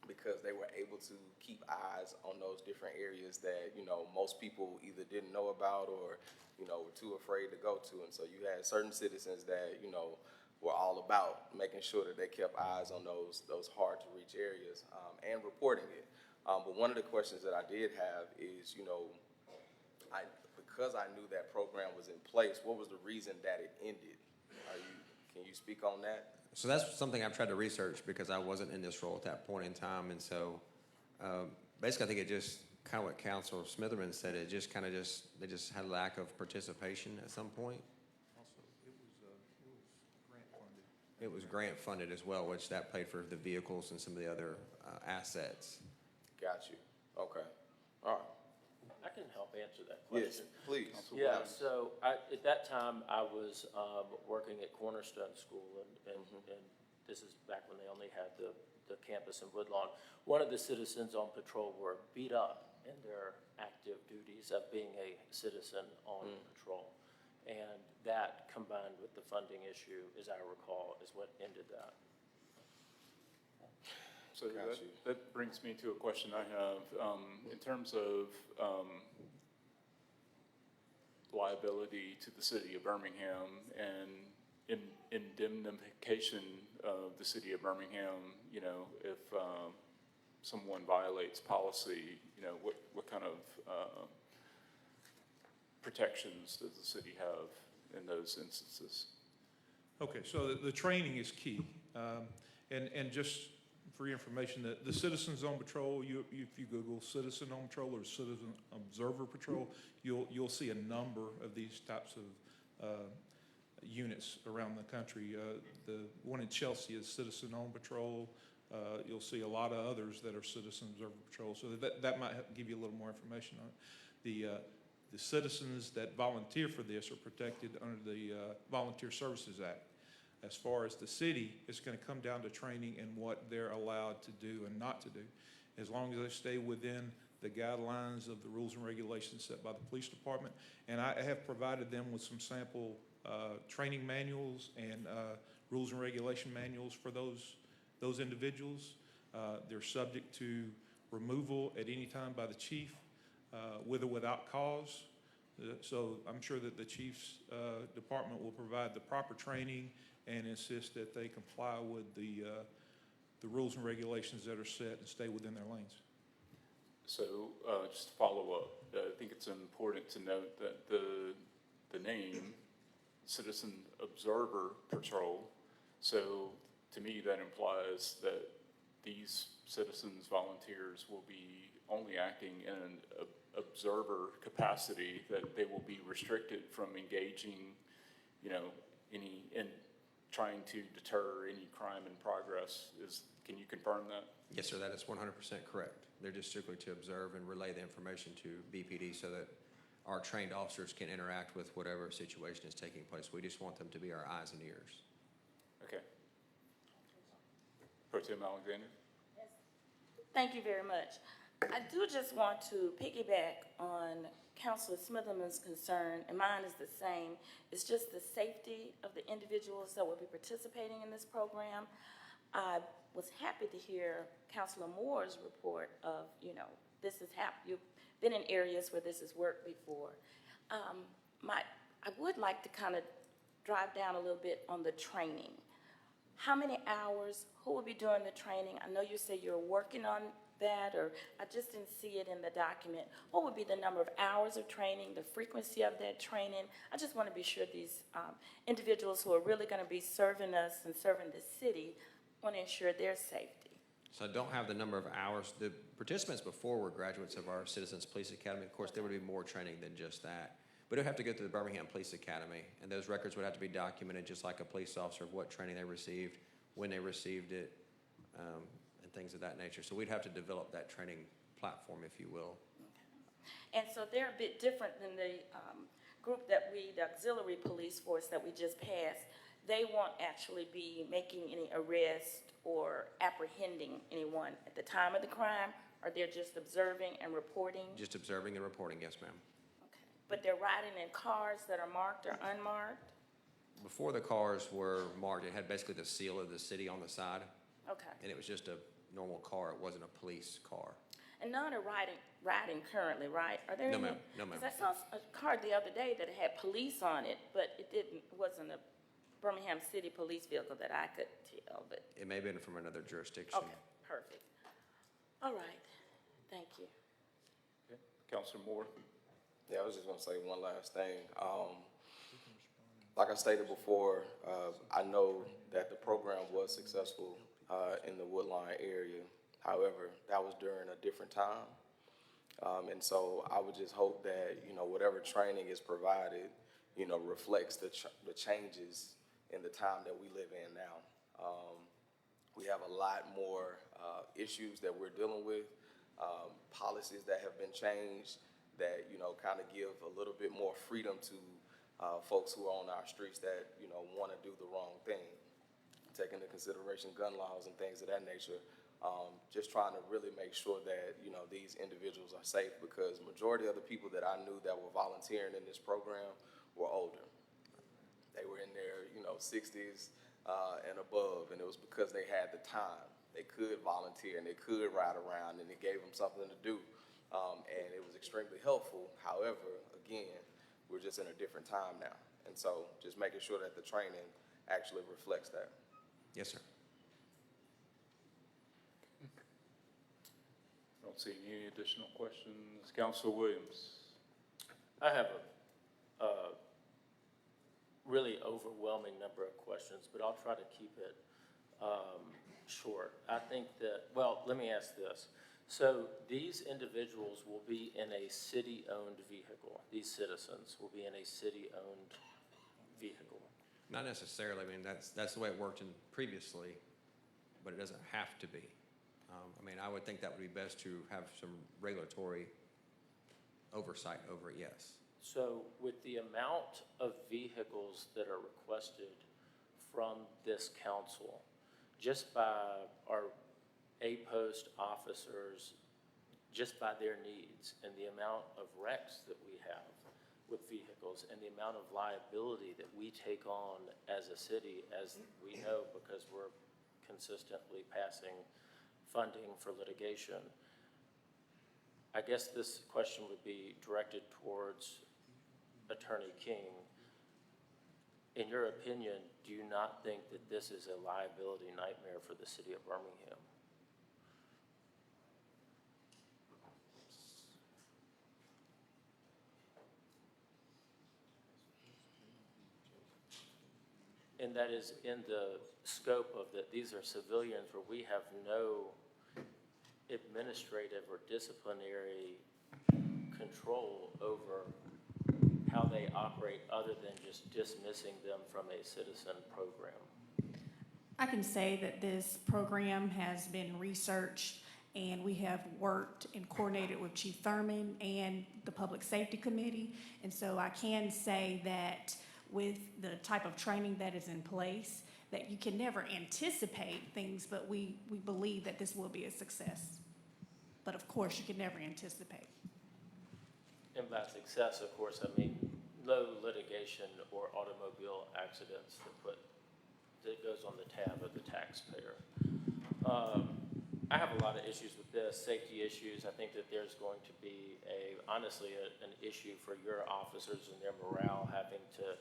S14: because they were able to keep eyes on those different areas that, most people either didn't know about or, were too afraid to go to. And so you had certain citizens that, were all about making sure that they kept eyes on those hard to reach areas, and reporting it. But one of the questions that I did have is, because I knew that program was in place, what was the reason that it ended? Can you speak on that?
S17: So that's something I've tried to research because I wasn't in this role at that point in time. And so basically I think it just kind of what Councilor Smitherman said, they just had a lack of participation at some point.
S16: Also, it was grant funded.
S17: It was grant funded as well, which that paid for the vehicles and some of the other assets.
S14: Got you. Okay. All right.
S8: I can help answer that question.
S14: Yes, please.
S8: Yeah, so at that time, I was working at Cornerstone School, and this is back when they only had the campus in Woodlawn. One of the citizens on patrol were beat up in their active duties of being a citizen on patrol. And that, combined with the funding issue, as I recall, is what ended that.
S1: So that brings me to a question I have. In terms of liability to the city of Birmingham and indemnification of the city of Birmingham, if someone violates policy, what kind of protections does the city have in those instances?
S16: Okay, so the training is key. And just for your information, the Citizens on Patrol, if you Google Citizen on Patrol or Citizen Observer Patrol, you'll see a number of these types of units around the country. The one in Chelsea is Citizen on Patrol. You'll see a lot of others that are Citizen Observer Patrol. So that might give you a little more information on it. The citizens that volunteer for this are protected under the Volunteer Services Act. As far as the city, it's going to come down to training and what they're allowed to do and not to do. As long as they stay within the guidelines of the rules and regulations set by the police department. And I have provided them with some sample training manuals and rules and regulation manuals for those individuals. They're subject to removal at any time by the chief, with or without cause. So I'm sure that the chief's department will provide the proper training and insist that they comply with the rules and regulations that are set and stay within their lanes.
S1: So just to follow up, I think it's important to note that the name Citizen Observer Patrol, so to me that implies that these citizens, volunteers will be only acting in an observer capacity, that they will be restricted from engaging, in trying to deter any crime in progress. Can you confirm that?
S17: Yes, sir, that is 100% correct. They're just strictly to observe and relay the information to BPD so that our trained officers can interact with whatever situation is taking place. We just want them to be our eyes and ears.
S1: Okay. Pro Tem Alexander?
S11: Yes. Thank you very much. I do just want to piggyback on Councilor Smitherman's concern, and mine is the same. It's just the safety of the individuals that will be participating in this program. I was happy to hear Councilor Moore's report of, this has happened. You've been in areas where this has worked before. I would like to kind of drive down a little bit on the training. How many hours? Who will be doing the training? I know you say you're working on that, or I just didn't see it in the document. What would be the number of hours of training, the frequency of that training? I just want to be sure these individuals who are really going to be serving us and serving the city want to ensure their safety.
S17: So I don't have the number of hours. The participants before were graduates of our Citizens Police Academy. Of course, there would be more training than just that. But it would have to go through the Birmingham Police Academy, and those records would have to be documented just like a police officer of what training they received, when they received it, and things of that nature. So we'd have to develop that training platform, if you will.
S11: Okay. And so they're a bit different than the group that the auxiliary police force that we just passed, they won't actually be making any arrest or apprehending anyone at the time of the crime, or they're just observing and reporting?
S17: Just observing and reporting, yes, ma'am.
S11: But they're riding in cars that are marked or unmarked?
S17: Before the cars were marked, it had basically the seal of the city on the side,
S11: Okay.
S17: and it was just a normal car. It wasn't a police car.
S11: And none are riding currently, right? Are there
S17: No,
S11: any?
S17: ma'am. No, ma'am.
S11: 'Cause I saw a car the other day that had police on it, but it wasn't a Birmingham City police vehicle that I could tell, but,
S17: It may have been from another jurisdiction.
S11: okay, perfect. All right, thank you.
S1: Okay. Councilor Moore?
S14: Yeah, I was just gonna say one last thing. Like I stated before, I know that the program was successful in the Woodline area. However, that was during a different time. And so I would just hope that, whatever training is provided, reflects the changes in the time that we live in now. We have a lot more issues that we're dealing with, policies that have been changed that, kind of give a little bit more freedom to folks who are on our streets that, want to do the wrong thing, taking into consideration gun laws and things of that nature. Just trying to really make sure that, these individuals are safe, because majority of the people that I knew that were volunteering in this program were older. They were in their, 60s and above, and it was because they had the time. They could volunteer and they could ride around, and it gave them something to do. And it was extremely helpful. However, again, we're just in a different time now. And so just making sure that the training actually reflects that.
S17: Yes, sir.
S1: Don't see any additional questions. Councilor Williams?
S8: I have a really overwhelming number of questions, but I'll try to keep it short. I think that, well, let me ask this. So these individuals will be in a city-owned vehicle. These citizens will be in a city-owned vehicle.
S17: Not necessarily. I mean, that's the way it worked previously, but it doesn't have to be. I would think that would be best to have some regulatory oversight over it, yes.
S8: So with the amount of vehicles that are requested from this council, just by our A-post officers, just by their needs, and the amount of wrecks that we have with vehicles, and the amount of liability that we take on as a city, as we know, because we're consistently passing funding for litigation. I guess this question would be directed towards Attorney King. In your opinion, do you not think that this is a liability nightmare for the city of Birmingham? And that is in the scope of that these are civilians where we have no administrative or disciplinary control over how they operate other than just dismissing them from a citizen program.
S18: I can say that this program has been researched, and we have worked and coordinated with Chief Thurman and the Public Safety Committee. And so I can say that with the type of training that is in place, that you can never anticipate things, but we believe that this will be a success. But of course, you can never anticipate.
S8: And by success, of course, I mean no litigation or automobile accidents that goes on the tab of the taxpayer. I have a lot of issues with this, safety issues. I think that there's going to be honestly an issue for your officers and their morale having to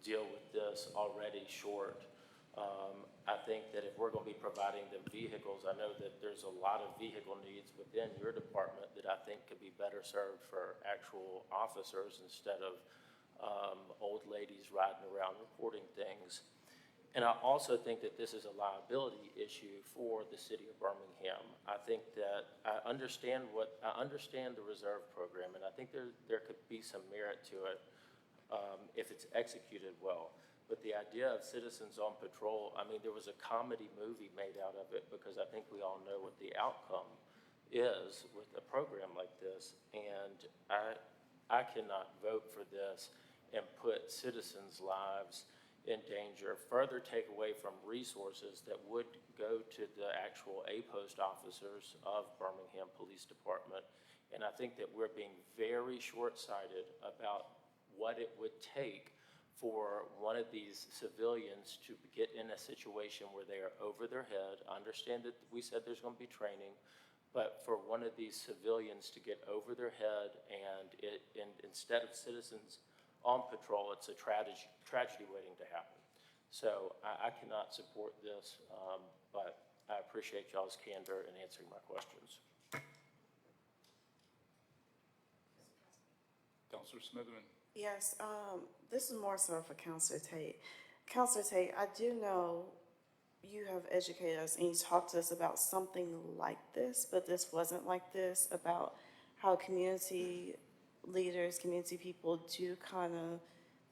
S8: deal with this already short. I think that if we're going to be providing them vehicles, I know that there's a lot of vehicle needs within your department that I think could be better served for actual officers instead of old ladies riding around reporting things. And I also think that this is a liability issue for the city of Birmingham. I think that I understand the reserve program, and I think there could be some merit to it if it's executed well. But the idea of citizens on patrol, I mean, there was a comedy movie made out of it because I think we all know what the outcome is with a program like this. And I cannot vote for this and put citizens' lives in danger, further take away from resources that would go to the actual A-post officers of Birmingham Police Department. And I think that we're being very short-sighted about what it would take for one of these civilians to get in a situation where they are over their head. I understand that we said there's going to be training, but for one of these civilians to get over their head and instead of citizens on patrol, it's a tragedy waiting to happen. So I cannot support this, but I appreciate y'all's candor in answering my questions.
S1: Councilor Smitherman.
S9: Yes, this is more so for Counselor Tate. Counselor Tate, I do know you have educated us and you talked to us about something like this, but this wasn't like this, about how community leaders, community people do kind of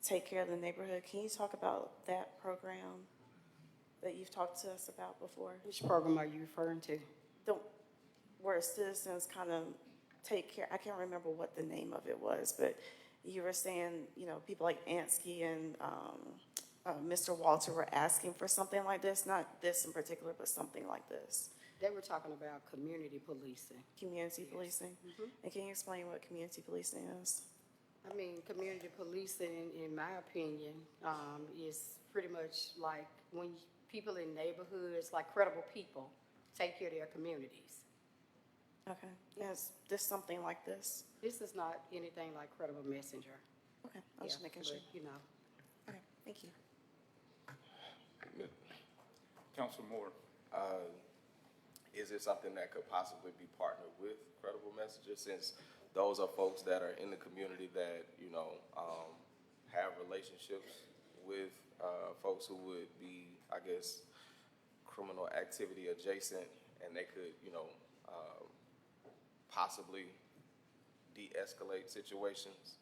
S9: take care of the neighborhood. Can you talk about that program that you've talked to us about before?
S15: Which program are you referring to?
S9: Where citizens kind of take care, I can't remember what the name of it was, but you were saying, you know, people like Ansky and Mr. Walter were asking for something like this, not this in particular, but something like this.
S15: They were talking about community policing.
S9: Community policing? And can you explain what community policing is?
S15: I mean, community policing, in my opinion, is pretty much like when people in neighborhoods, like credible people, take care of their communities.
S9: Okay. Is this something like this?
S15: This is not anything like Credible Messenger.
S9: Okay, I was just making sure.
S15: But, you know.
S9: Okay, thank you.
S1: Councilor Moore.
S14: Is it something that could possibly be partnered with Credible Messenger, since those are folks that are in the community that, you know, have relationships with folks who would be, I guess, criminal activity adjacent, and they could, you know, possibly de-escalate situations?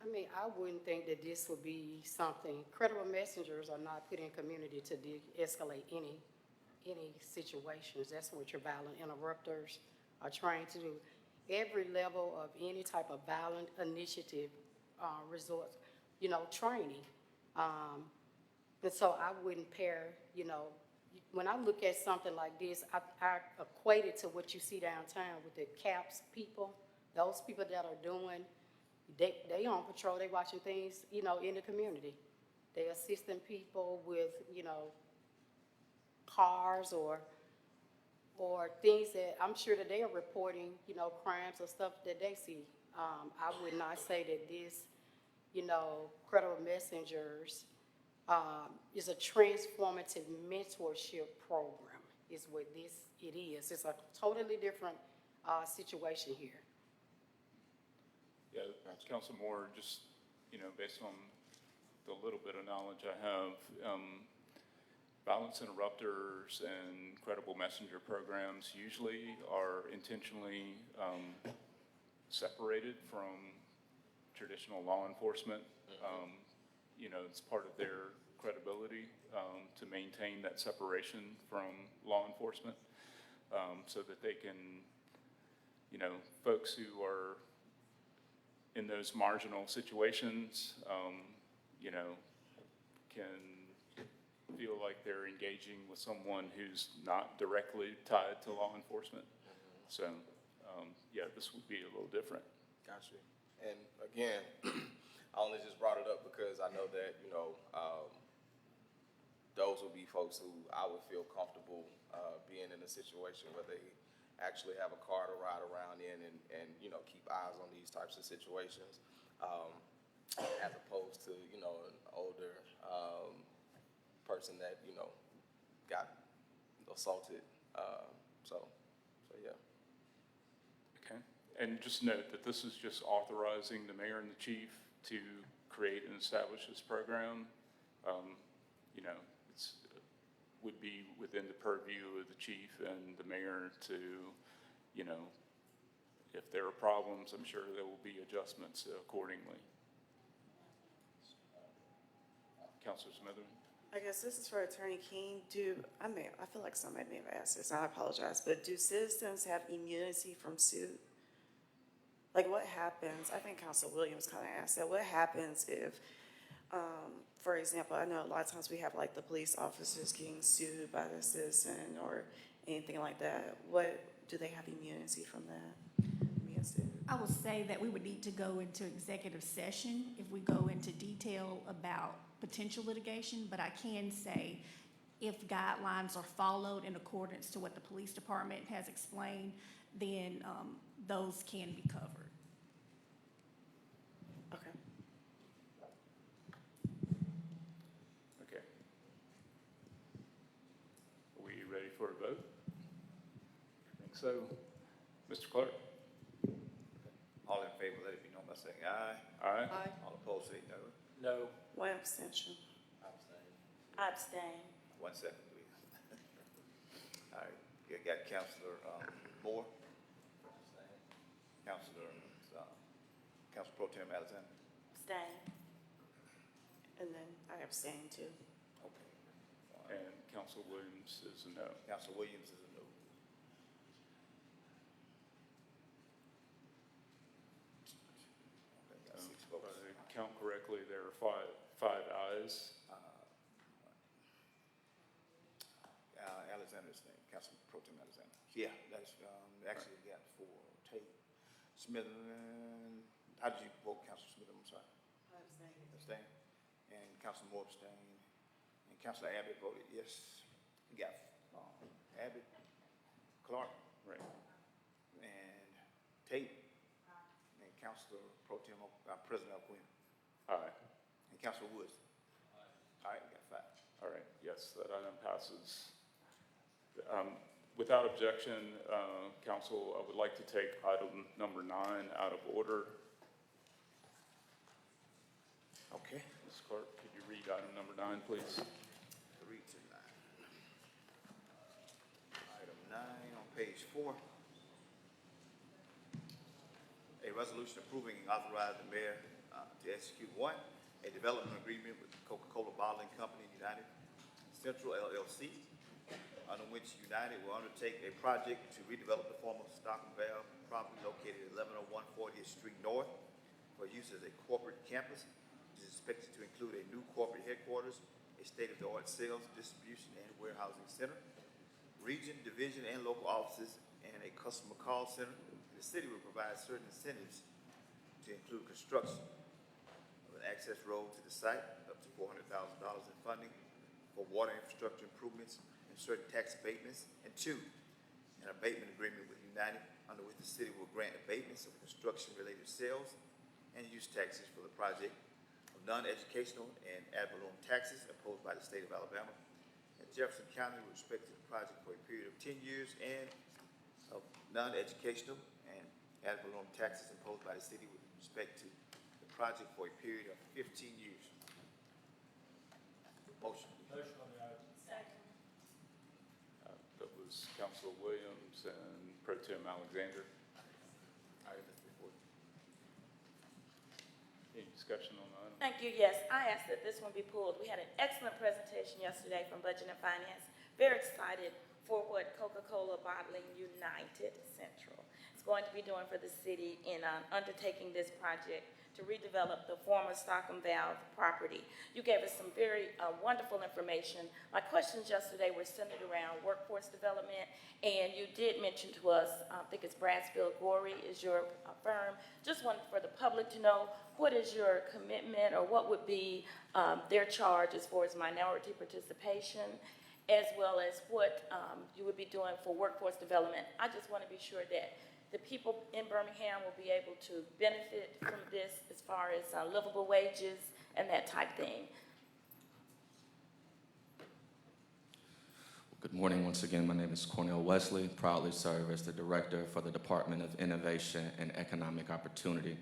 S15: I mean, I wouldn't think that this would be something, credible messengers are not put in community to de-escalate any situations. That's what your violent interrupters are trying to do. Every level of any type of violent initiative resorts, you know, training. And so I wouldn't pair, you know, when I look at something like this, I equate it to what you see downtown with the CAPS people, those people that are doing, they on patrol, they watching things, you know, in the community. They assisting people with, you know, cars or things that I'm sure that they are reporting, you know, crimes or stuff that they see. I would not say that this, you know, credible messengers is a transformative mentorship program, is what it is. It's a totally different situation here.
S1: Yeah, Councilor Moore, just, you know, based on the little bit of knowledge I have, violence interrupters and credible messenger programs usually are intentionally separated from traditional law enforcement. You know, it's part of their credibility to maintain that separation from law enforcement so that they can, you know, folks who are in those marginal situations, you know, can feel like they're engaging with someone who's not directly tied to law enforcement. So, yeah, this would be a little different.
S14: Gotcha. And again, I only just brought it up because I know that, you know, those would be folks who I would feel comfortable being in a situation where they actually have a car to ride around in and you know, keep eyes on these types of situations, as opposed to, you know, an older person that, you know, got assaulted. So yeah.
S1: Okay. And just note that this is just authorizing the mayor and the chief to create and establish this program. You know, it's would be within the purview of the chief and the mayor to, you know, if there are problems, I'm sure there will be adjustments accordingly. Councilor Smitherman.
S9: I guess this is for Attorney King. I feel like somebody may have asked this, and I apologize, but do citizens have immunity from suit?
S19: like what happens, I think Council Williams kind of asked that, what happens if, for example, I know a lot of times we have like the police officers getting sued by the citizen or anything like that. What, do they have immunity from that?
S18: I will say that we would need to go into executive session if we go into detail about potential litigation, but I can say if guidelines are followed in accordance to what the police department has explained, then those can be covered.
S19: Okay.
S1: Okay. Are we ready for a vote? I think so. Mr. Clerk?
S3: All in favor, let it be known by saying aye.
S1: Aye.
S12: Aye.
S3: All opposed, say no.
S8: No.
S19: One abstention.
S11: I abstain.
S3: 1 second, please. All right, you got Councilor Moore. Councilor Pro Tem Alexander.
S11: Abstain.
S19: And then I abstain too.
S3: Okay.
S1: And Council Williams is a no.
S3: Councilor Williams is a no. Okay, got 6
S1: If
S3: votes.
S1: I count correctly, there are five ayes.
S3: Alexander's name, Council Pro Tem Alexander. Yeah, that's, actually got 4. Tate, Smith, how did you vote, Councilor Smith? I'm sorry. Abstain. And Councilor Moore abstained. And Councilor Abbott voted yes. You got Abbott, Clark,
S1: Right.
S3: and Tate, and Councilor Pro Tem, President O'Quinn,
S1: Aye.
S3: and Councilor Woods. All right, you got 5.
S1: All right, yes, that item passes. Without objection, Council, I would like to take item number 9 out of order.
S3: Okay.
S1: Ms. Clerk, could you read item number 9, please?
S3: 3 to 9. Item 9 on page 4. A resolution approving and authorizing the mayor to execute 1, a development agreement with Coca-Cola Bottling Company United Central LLC, under which United will undertake a project to redevelop the former Stock and Barrel property located at 1101 40th Street North for use as a corporate campus. It is expected to include a new corporate headquarters, a state-of-the-art sales, distribution, and warehousing center, region, division, and local offices, and a customer call center. The city will provide certain incentives to include construction of an access road to the site, up to $400,000 in funding for water infrastructure improvements and certain tax abatements. And 2, an abatement agreement with United, under which the city will grant abatements of construction-related sales and use taxes for the project of non-educational and ad valorem taxes imposed by the state of Alabama and Jefferson County with respect to the project for a period of 10 years, and of non-educational and ad valorem taxes imposed by the city with respect to the project for a period of 15 years. Motion.
S8: Motion on the item.
S11: Second.
S1: That was Councilor Williams and Pro Tem Alexander.
S3: Item is before you.
S1: Any discussion on the item?
S11: Thank you. Yes, I asked that this one be pulled. We had an excellent presentation yesterday from Budget and Finance. Very excited for what Coca-Cola Bottling United Central is going to be doing for the city in undertaking this project to redevelop the former Stock and Valve property. You gave us some very wonderful information. My questions yesterday were centered around workforce development, and you did mention to us, I think it's Bradsfield Gorey is your firm. Just wanted for the public to know, what is your commitment, or what would be their charge as far as minority participation, as well as what you would be doing for workforce development? I just want to be sure that the people in Birmingham will be able to benefit from this as far as livable wages and that type thing.
S14: Good morning once again. My name is Cornell Wesley, proudly serve as the Director for the Department of Innovation and Economic Opportunity.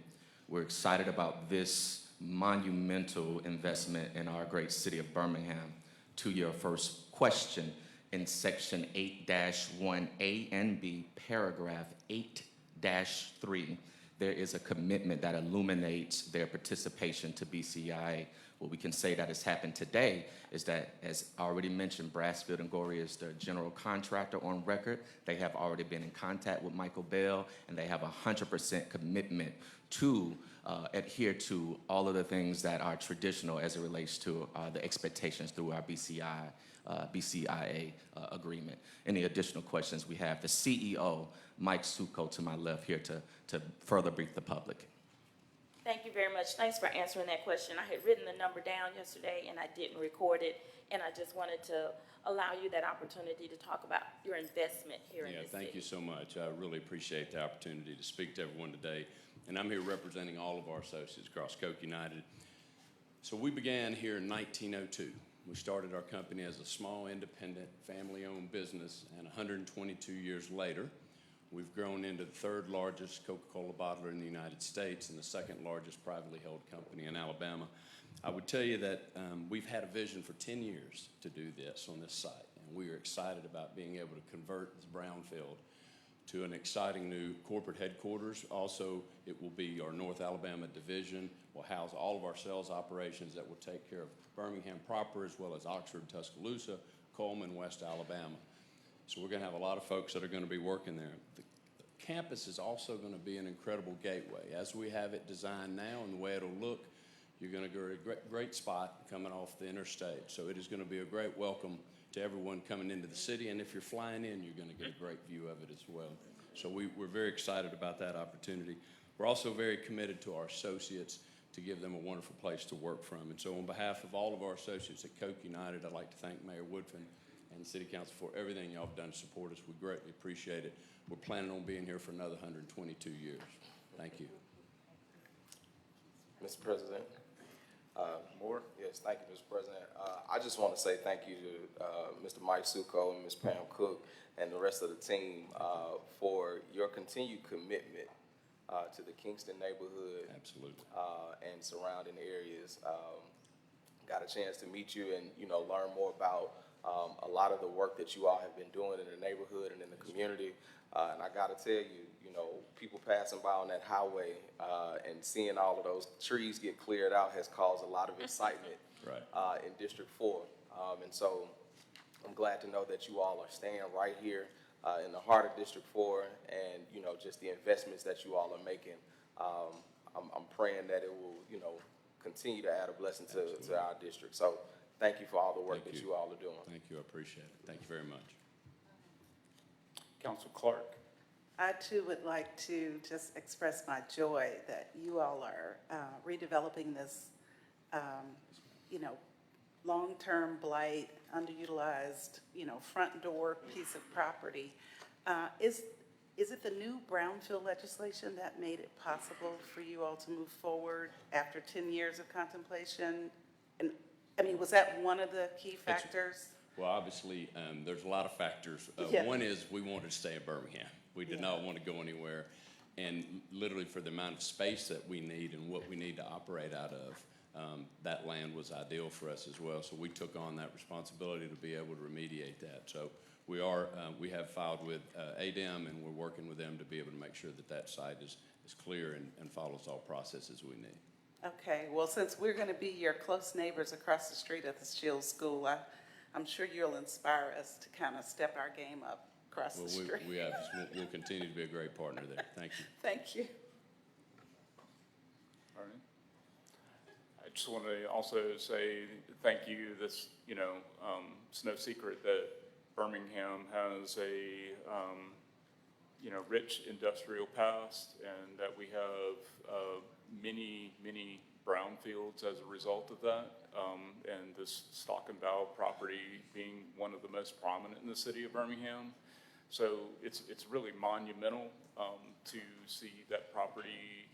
S14: We're excited about this monumental investment in our great city of Birmingham. To your first question, in section 8-1A and B, paragraph 8-3, there is a commitment that illuminates their participation to BCI
S20: What we can say that has happened today is that, as already mentioned, Brassfield and Gorey is the general contractor on record. They have already been in contact with Michael Bell, and they have 100% commitment to adhere to all of the things that are traditional as it relates to the expectations through our BCIA agreement. Any additional questions we have? The CEO, Mike Suko, to my left here to further brief the public.
S11: Thank you very much. Thanks for answering that question. I had written the number down yesterday and I didn't record it, and I just wanted to allow you that opportunity to talk about your investment here in this city.
S21: Thank you so much. I really appreciate the opportunity to speak to everyone today. And I'm here representing all of our associates across Coke United. So we began here in 1902. We started our company as a small, independent, family-owned business, and 122 years later, we've grown into the third largest Coca-Cola bottler in the United States and the second largest privately held company in Alabama. I would tell you that we've had a vision for 10 years to do this on this site, and we are excited about being able to convert this brownfield to an exciting new corporate headquarters. Also, it will be our North Alabama division. We'll house all of our sales operations that will take care of Birmingham proper, as well as Oxford, Tuscaloosa, Coleman, West Alabama. So we're going to have a lot of folks that are going to be working there. The campus is also going to be an incredible gateway. As we have it designed now and the way it'll look, you're going to go to a great spot coming off the interstate. So it is going to be a great welcome to everyone coming into the city. And if you're flying in, you're going to get a great view of it as well. So we're very excited about that opportunity. We're also very committed to our associates to give them a wonderful place to work from. And so on behalf of all of our associates at Coke United, I'd like to thank Mayor Woodfin and the City Council for everything y'all have done to support us. We greatly appreciate it. We're planning on being here for another 122 years. Thank you.
S14: Mr. President. Moore? Yes, thank you, Mr. President. I just want to say thank you to Mr. Mike Suko and Ms. Pam Cook and the rest of the team for your continued commitment to the Kingston neighborhood.
S21: Absolutely.
S14: And surrounding areas. Got a chance to meet you and, learn more about a lot of the work that you all have been doing in the neighborhood and in the community. And I got to tell you, people passing by on that highway and seeing all of those trees get cleared out has caused a lot of excitement in District 4. And so I'm glad to know that you all are staying right here in the heart of District 4 and, just the investments that you all are making. I'm praying that it will, continue to add a blessing to our district. So thank you for all the work that you all are doing.
S21: Thank you. I appreciate it. Thank you very much.
S1: Council Clark.
S6: I too would like to just express my joy that you all are redeveloping this, long-term blight, underutilized, front door piece of property. Is it the new brownfield legislation that made it possible for you all to move forward after 10 years of contemplation? And was that one of the key factors?
S21: Well, obviously, there's a lot of factors. One is we wanted to stay in Birmingham. We did not want to go anywhere. And literally for the amount of space that we need and what we need to operate out of, that land was ideal for us as well. So we took on that responsibility to be able to remediate that. So we have filed with ADEM, and we're working with them to be able to make sure that that site is clear and follows all processes we need.
S6: Okay, well, since we're going to be your close neighbors across the street at the Shields School, I'm sure you'll inspire us to kind of step our game up across the street.
S21: We'll continue to be a great partner there. Thank you.
S6: Thank you.
S1: All right. I just want to also say thank you. It's no secret that Birmingham has a rich industrial past, and that we have many brownfields as a result of that, and this stock and barrel property being one of the most prominent in the city of Birmingham. So it's really monumental to see that property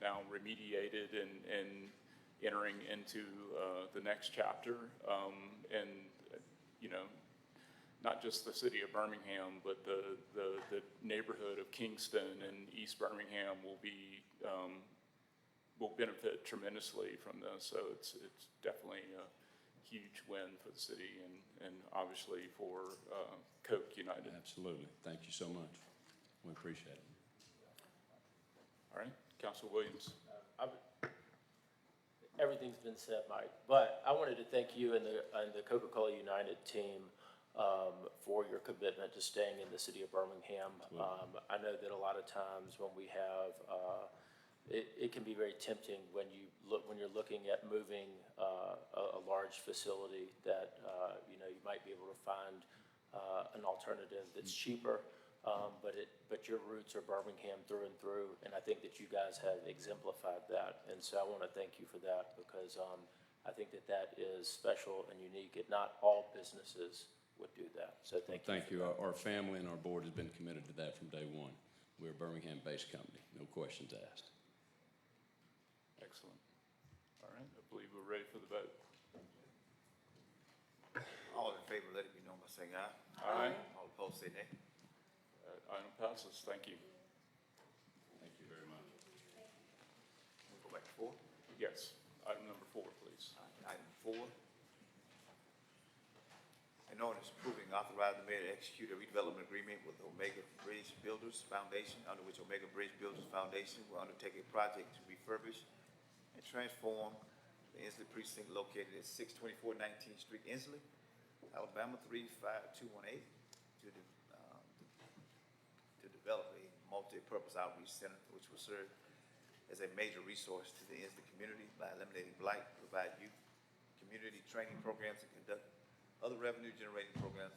S1: now remediated and entering into the next chapter, and not just the city of Birmingham, but the neighborhood of Kingston and East Birmingham will benefit tremendously from this. So it's definitely a huge win for the city and obviously for Coke United.
S21: Absolutely. Thank you so much. We appreciate it.
S1: All right, Councilor Williams.
S8: Everything's been said, Mike, but I wanted to thank you and the Coca-Cola United team for your commitment to staying in the city of Birmingham. I know that a lot of times when we have, it can be very tempting when you're looking at moving a large facility that, you know, you might be able to find an alternative that's cheaper. But your roots are Birmingham through and through, and I think that you guys have exemplified that. And so I want to thank you for that because I think that that is special and unique, and not all businesses would do that. So thank you.
S21: Thank you. Our family and our board has been committed to that from day one. We're a Birmingham-based company, no questions asked.
S1: Excellent. All right, I believe we're ready for the vote.
S3: All in favor, let it be known by saying aye.
S1: Aye.
S3: All opposed, say nay.
S1: Item passes. Thank you.
S21: Thank you very much.
S3: We'll go back to 4.
S1: Yes, item number 4, please.
S3: Item 4. An ordinance approving authorizing the mayor to execute a redevelopment agreement with Omega Bridge Builders Foundation, under which Omega Bridge Builders Foundation will undertake a project to refurbish and transform the Inslee precinct located at 624 19th Street, Inslee, Alabama 35218, to develop a multi-purpose outreach center which will serve as a major resource to the Inslee community by eliminating blight, provide youth community training programs, and conduct other revenue-generating programs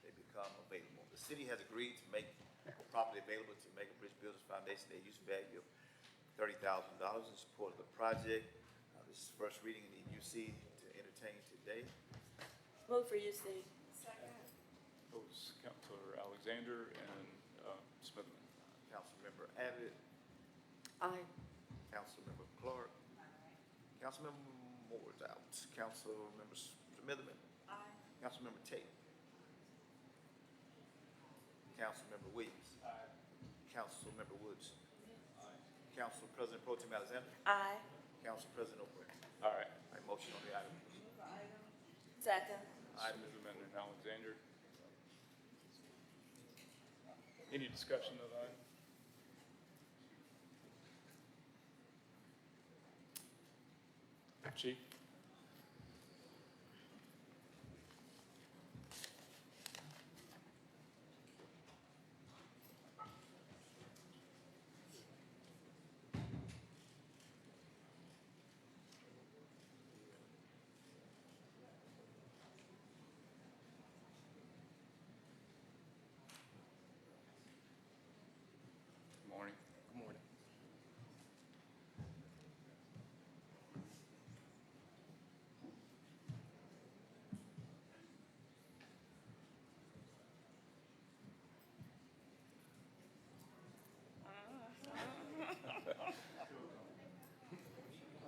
S3: they become available. The city has agreed to make property available to Mega Bridge Builders Foundation at a use value of $30,000 in support of the project. This is first reading in the UC to entertain today.
S11: Move for UC.
S1: Those Councilor Alexander and Smithman.
S3: Councilmember Abbott.
S12: Aye.
S3: Councilmember Clark. Councilmember Moore is out. Councilmember Smithman.
S11: Aye.
S3: Councilmember Tate. Councilmember Williams.
S12: Aye.
S3: Councilmember Woods. Aye. Council President Pro Tem Alexander.
S11: Aye.
S3: Council President O'Brien.
S1: All right.
S3: Motion on the item.
S11: Second.
S1: Item is amended. Alexander. Any discussion of the item? Chief? Good morning.
S7: Good morning.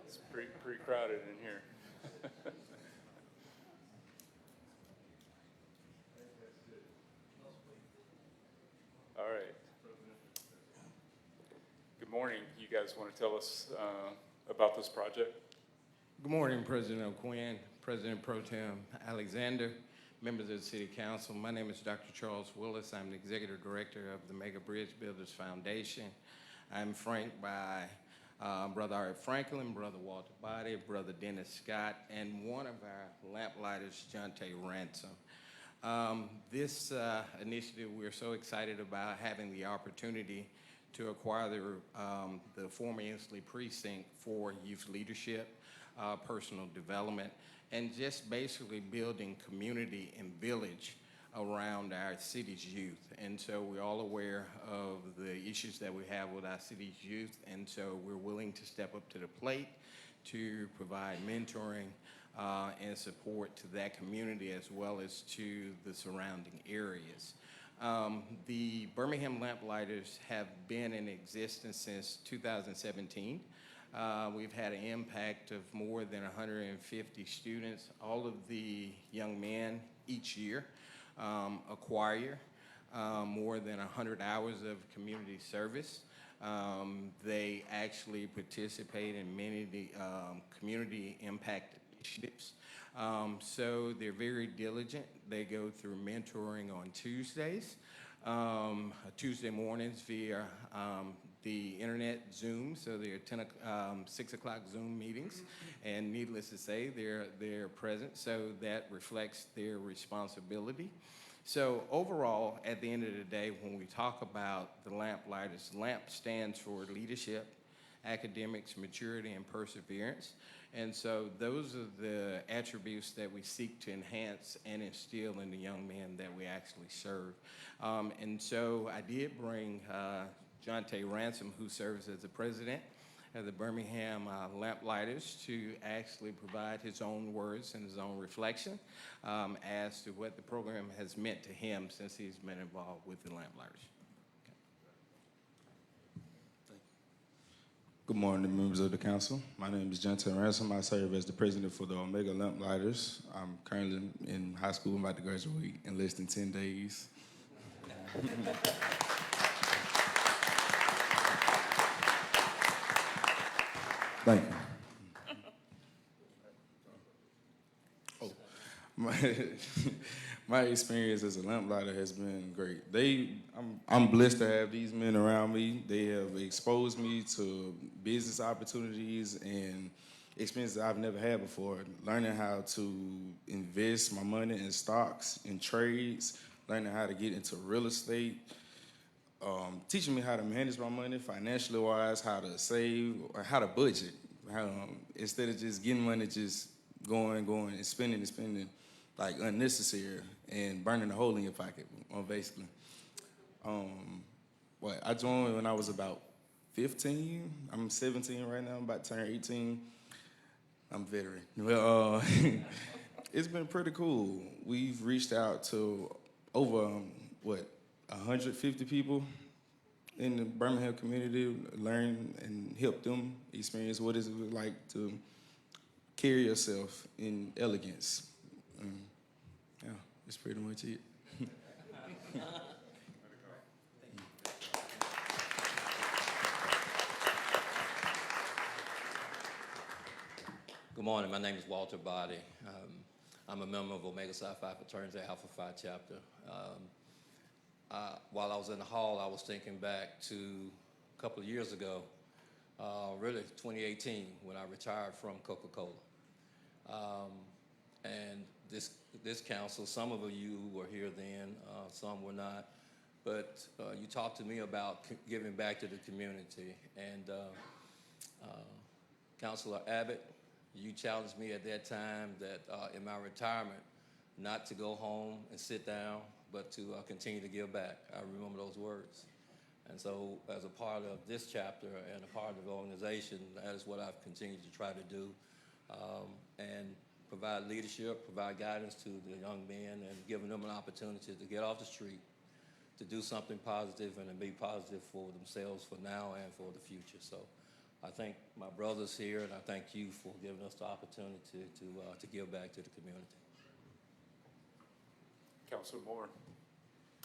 S1: It's pretty crowded in here. All right. Good morning. You guys want to tell us about this project?
S2: Good morning, President O'Quinn, President Pro Tem Alexander, members of the City Council. My name is Dr. Charles Willis. I'm the Executive Director of the Mega Bridge Builders Foundation. I'm franked by Brother Art Franklin, Brother Walter Body, Brother Dennis Scott, and one of our lamplighters, Jonte Ransom. This initiative, we're so excited about having the opportunity to acquire the former Inslee precinct for youth leadership, personal development, and just basically building community and village around our city's youth. And so we're all aware of the issues that we have with our city's youth, and so we're willing to step up to the plate to provide mentoring and support to that community as well as to the surrounding areas. The Birmingham Lamplighters have been in existence since 2017. We've had an impact of more than 150 students. All of the young men each year acquire more than 100 hours of community service. They actually participate in many of the community impact initiatives. So they're very diligent. They go through mentoring on Tuesdays, Tuesday mornings via the internet Zoom, so they're 6 o'clock Zoom meetings, and needless to say, they're present, so that reflects their responsibility. So overall, at the end of the day, when we talk about the Lamplighters, LAMP stands for leadership, academics, maturity, and perseverance. And so those are the attributes that we seek to enhance and instill in the young men that we actually serve. And so I did bring John Tay Ransom, who serves as the president of the Birmingham Lamplighters, to actually provide his own words and his own reflection as to what the program has meant to him since he's been involved with the Lamplighters.
S4: Good morning, members of the council. My name is John Tay Ransom. I serve as the president for the Omega Lamplighters. I'm currently in high school. I'm about to graduate in less than 10 days. Thank you. My experience as a lamplighter has been great. I'm blessed to have these men around me. They have exposed me to business opportunities and experiences I've never had before. Learning how to invest my money in stocks, in trades, learning how to get into real estate, teaching me how to manage my money financially wise, how to save, or how to budget. Instead of just getting money, just going and spending like unnecessary and burning a hole in your pocket, basically. I joined when I was about 15. I'm 17 right now. I'm about to turn 18. I'm a veteran. Well, it's been pretty cool. We've reached out to over 150 people in the Birmingham community, learn and help them experience what it's like to carry yourself in elegance. Yeah, that's pretty much it.
S22: Good morning. My name is Walter Body. I'm a member of Omega Psi Phi Fraternity Alpha Phi chapter. While I was in the hall, I was thinking back to a couple of years ago, really 2018, when I retired from Coca-Cola. And this council, some of you were here then, some were not, but you talked to me about giving back to the community. And Councilor Abbott, you challenged me at that time that in my retirement, not to go home and sit down, but to continue to give back. I remember those words. And so as a part of this chapter and a part of the organization, that is what I've continued to try to do. And provide leadership, provide guidance to the young men, and giving them an opportunity to get off the street, to do something positive and to be positive for themselves for now and for the future. So I thank my brothers here, and I thank you for giving us the opportunity to give back to the community.
S1: Councilor Moore.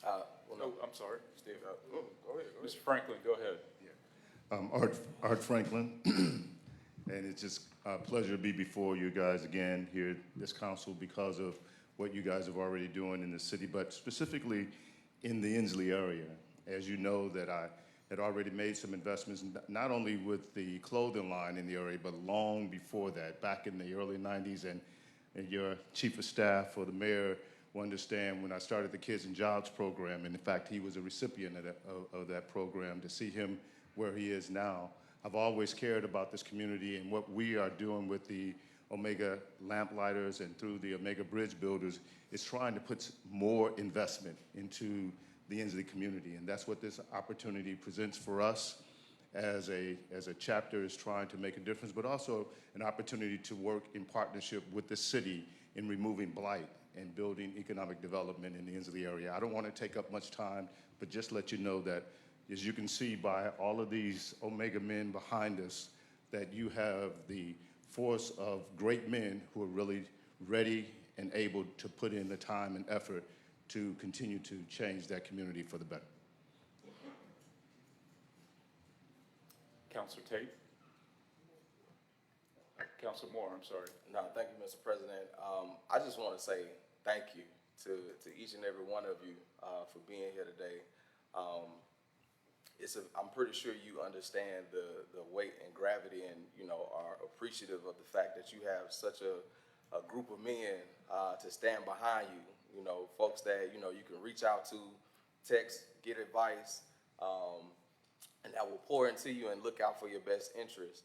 S14: No.
S1: I'm sorry, Steve.
S14: Go ahead.
S1: Mr. Franklin, go ahead.
S23: Art Franklin, and it's just a pleasure to be before you guys again here at this council because of what you guys are already doing in the city, but specifically in the Inslee area. As you know, that I had already made some investments, not only with the clothing line in the area, but long before that, back in the early 90s, and your chief of staff or the mayor will understand when I started the Kids and Jobs program, and in fact, he was a recipient of that program. To see him where he is now, I've always cared about this community and what we are doing with the Omega Lamplighters and through the Omega Bridge Builders is trying to put more investment into the Inslee community. And that's what this opportunity presents for us as a chapter, is trying to make a difference, but also an opportunity to work in partnership with the city in removing blight and building economic development in the Inslee area. I don't want to take up much time, but just let you know that, as you can see by all of these Omega men behind us, that you have the force of great men who are really ready and able to put in the time and effort to continue to change that community for the better.
S1: Councilor Tate. Councilor Moore, I'm sorry.
S14: No, thank you, Mr. President. I just want to say thank you to each and every one of you for being here today. I'm pretty sure you understand the weight and gravity and, you know, are appreciative of the fact that you have such a group of men to stand behind you, you know, folks that, you know, you can reach out to, text, get advice, and that will pour into you and look out for your best interest.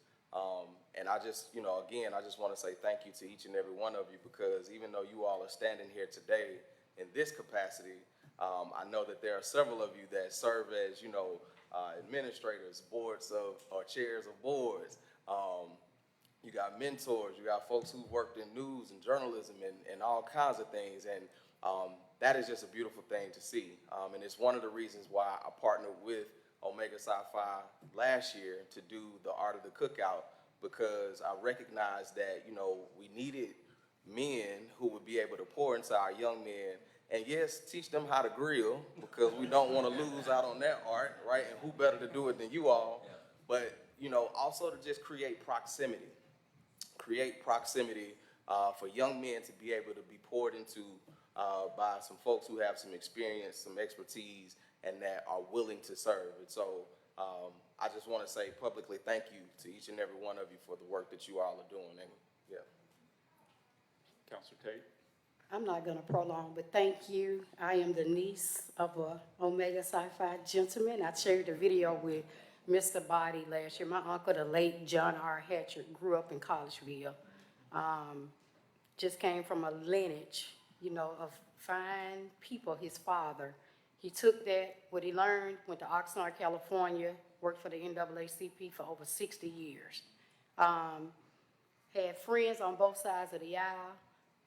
S14: And I just, you know, again, I just want to say thank you to each and every one of you, because even though you all are standing here today in this capacity, I know that there are several of you that serve as, you know, administrators, boards of, or chairs of boards. You got mentors, you got folks who've worked in news and journalism and all kinds of things. And that is just a beautiful thing to see. And it's one of the reasons why I partnered with Omega Psi-Phi last year to do the Art of the Cookout, because I recognized that, you know, we needed men who would be able to pour into our young men and, yes, teach them how to grill, because we don't want to lose out on that art, right? And who better to do it than you all? But, you know, also to just create proximity for young men to be able to be poured into by some folks who have some experience, some expertise, and that are willing to serve. And so I just want to say publicly thank you to each and every one of you for the work that you all are doing. And yeah.
S1: Councilor Tate.
S15: I'm not going to prolong, but thank you. I am the niece of a Omega Psi-Phi gentleman. I shared a video with Mr. Body last year. My uncle, the late John R. Hatcher, grew up in Collegeville. Just came from a lineage, you know, of fine people, his father. He took that, what he learned, went to Oxnard, California, worked for the NAACP for over 60 years. Had friends on both sides of the aisle.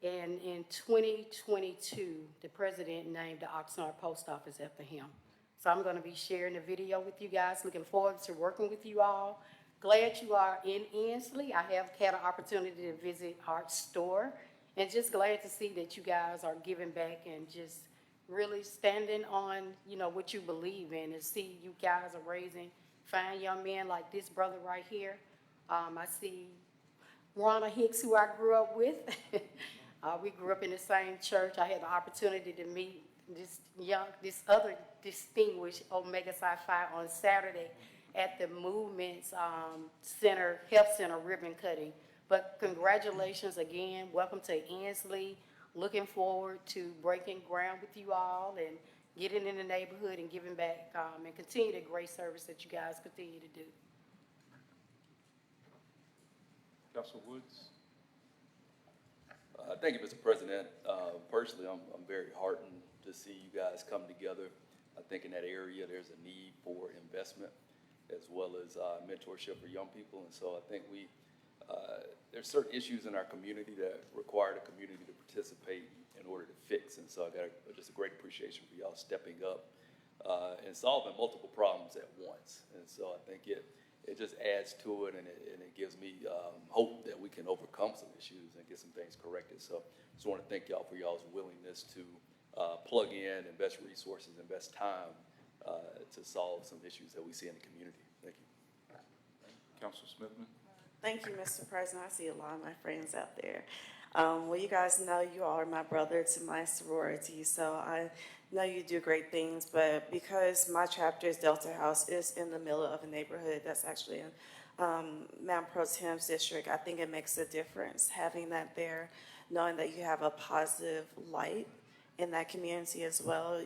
S15: And in 2022, the president named the Oxnard Post Office after him. So I'm going to be sharing the video with you guys. Looking forward to working with you all. Glad you are in Ensley. I have had an opportunity to visit Art's store, and just glad to see that you guys are giving back and just really standing on, you know, what you believe in, and see you guys are raising fine young men like this brother right here. I see Ronald Hicks, who I grew up with. We grew up in the same church. I had the opportunity to meet this other distinguished Omega Psi-Phi on Saturday at the Movements Center, Health Center ribbon cutting. But congratulations again. Welcome to Ensley. Looking forward to breaking ground with you all and getting in the neighborhood and giving back and continue the great service that you guys continue to do.
S1: Councilor Woods.
S5: Thank you, Mr. President. Personally, I'm very heartened to see you guys come together. I think in that area there's a need for investment as well as mentorship for young people. And so I think there's certain issues in our community that require the community to participate in order to fix. And so I got just a great appreciation for y'all stepping up and solving multiple problems at once. And so I think it just adds to it, and it gives me hope that we can overcome some issues and get some things corrected. So I just want to thank y'all for y'all's willingness to plug in, invest resources, invest time to solve some issues that we see in the community. Thank you.
S1: Councilor Smithman.
S19: Thank you, Mr. President. I see a lot of my friends out there. Well, you guys know you all are my brother to my sorority, so I know you do great things, but because my chapter is Delta House, is in the middle of a neighborhood that's actually in Mount Pro Tem's district, I think it makes a difference having that there, knowing that you have a positive light in that community as well.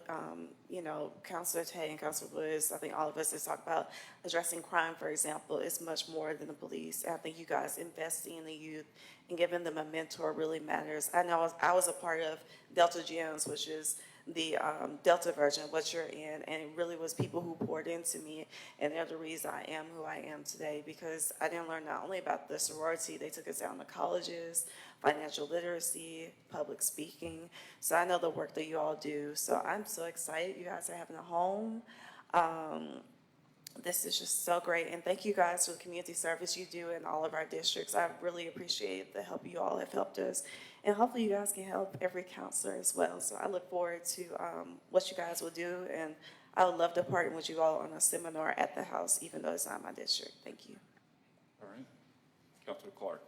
S19: You know, Councilor Tay and Councilor Woods, I think all of us have talked about addressing crime, for example, is much more than the police. And I think you guys investing in the youth and giving them a mentor really matters. I know I was a part of Delta Gems, which is the Delta version of what you're in, and it really was people who poured into me, and they're the reason I am who I am today, because I didn't learn not only about the sorority, they took us down to colleges, financial literacy, public speaking, so I know the work that you all do, so I'm so excited you guys are having a home. This is just so great, and thank you guys for the community service you do in all of our districts. I really appreciate the help you all have helped us, and hopefully you guys can help every counselor as well. So I look forward to what you guys will do, and I would love to partner with you all on a seminar at the house, even though it's not my district. Thank you.
S1: All right. Councilor Clark.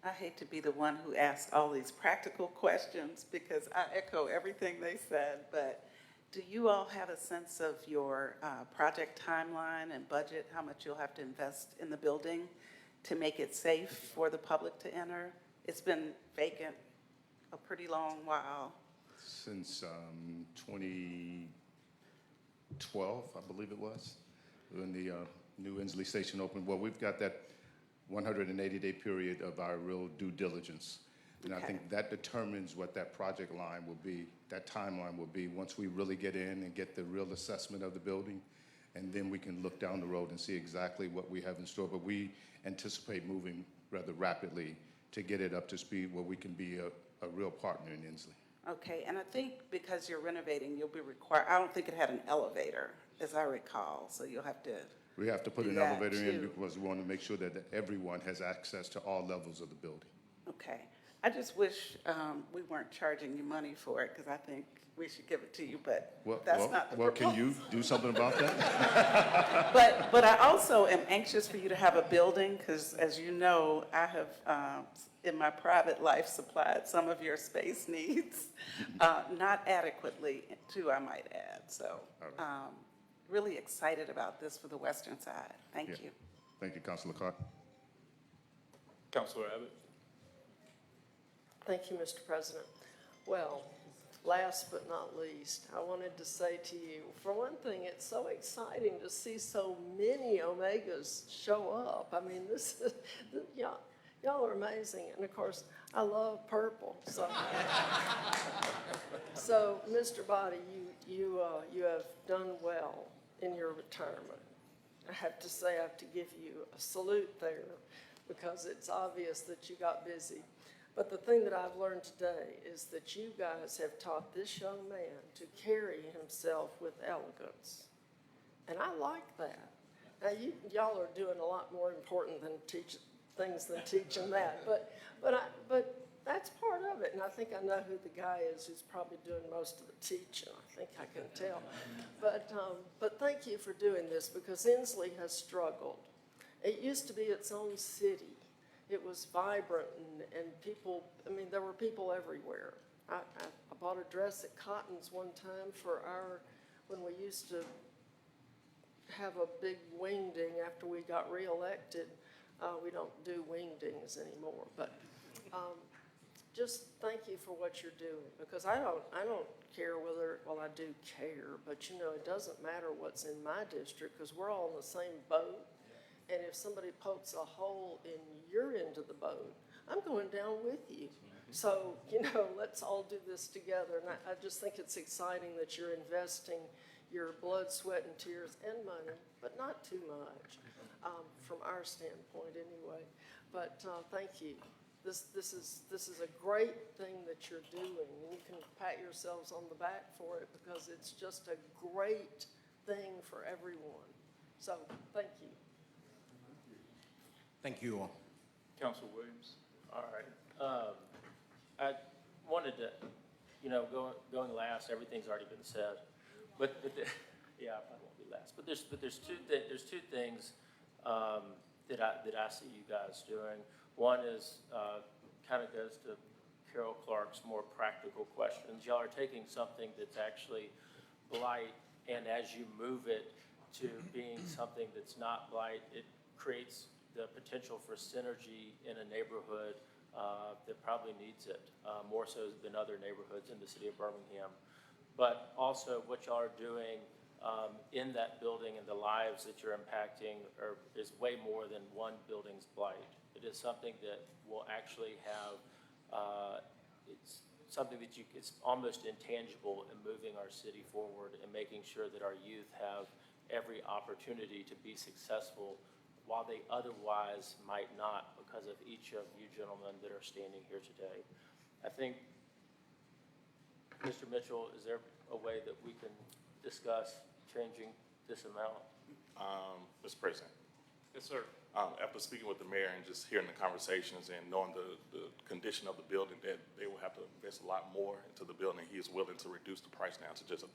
S6: I hate to be the one who asked all these practical questions because I echo everything they said, but Do you all have a sense of your project timeline and budget, how much you'll have to invest in the building to make it safe for the public to enter? It's been vacant a pretty long while.
S23: Since 2012, I believe it was, when the new Inslee Station opened. Well, we've got that 180-day period of our real due diligence. And I think that determines what that project line will be, that timeline will be, once we really get in and get the real assessment of the building. And then we can look down the road and see exactly what we have in store. But we anticipate moving rather rapidly to get it up to speed where we can be a real partner in Inslee.
S6: Okay, and I think because you're renovating, you'll be required, I don't think it had an elevator, as I recall, so you'll have to.
S23: We have to put
S6: do
S23: an
S6: that
S23: elevator in
S6: too.
S23: because we want to make sure that everyone has access to all levels of the building.
S6: Okay. I just wish we weren't charging you money for it, because I think we should give it to you, but that's not the
S23: Can you do something about that?
S6: But I also am anxious for you to have a building, because as you know, I have, in my private life, supplied some of your space needs, not adequately too, I might add. So really excited about this for the western side. Thank you.
S23: Thank you, Councilor Carr.
S1: Councilor Abbott?
S12: Thank you, Mr. President. Well, last but not least, I wanted to say to you, for one thing, it's so exciting to see so many Omegas show up. I mean, this is, y'all are amazing. And of course, I love purple. So, so Mr. Body, you have done well in your retirement. I have to say, I have to give you a salute there, because it's obvious that you got busy. But the thing that I've learned today is that you guys have taught this young man to carry himself with elegance. And I like that. Now, y'all are doing a lot more important than things than teaching that. But that's part of it. And I think I know who the guy is who's probably doing most of the teaching. I think I can tell. But thank you for doing this, because Inslee has struggled. It used to be its own city. It was vibrant and people, I mean, there were people everywhere. I bought a dress at Cotton's one time when we used to have a big wingding after we got reelected. We don't do wingdings anymore, but just thank you for what you're doing, because I don't care well, I do care, but you know, it doesn't matter what's in my district, because we're all in the same boat. And if somebody pokes a hole in your end of the boat, I'm going down with you. So, you know, let's all do this together. And I just think it's exciting that you're investing your blood, sweat, and tears and money, but not too much, from our standpoint anyway. But thank you. This is a great thing that you're doing. And you can pat yourselves on the back for it, because it's just a great thing for everyone. So, thank you.
S2: Thank you all.
S1: Councilor Williams?
S8: All right. I wanted to, you know, going last, everything's already been said. But yeah, I probably won't be last. But there's two things that I see you guys doing. One is kind of goes to Carol Clark's more practical questions. Y'all are taking something that's actually blight, and as you move it to being something that's not blight, it creates the potential for synergy in a neighborhood that probably needs it, more so than other neighborhoods in the city of Birmingham. But also what y'all are doing in that building and the lives that you're impacting is way more than one building's blight. It is something that will actually have, it's something that it's almost intangible in moving our city forward and making sure that our youth have every opportunity to be successful, while they otherwise might not, because of each of you gentlemen that are standing here today. I think, Mr. Mitchell, is there a way that we can discuss changing this amount?
S10: Mr. President.
S1: Yes, sir.
S10: After speaking with the mayor and just hearing the conversations and knowing the condition of the building, that they will have to invest a lot more into the building, he is willing to reduce the price down to just $1,000.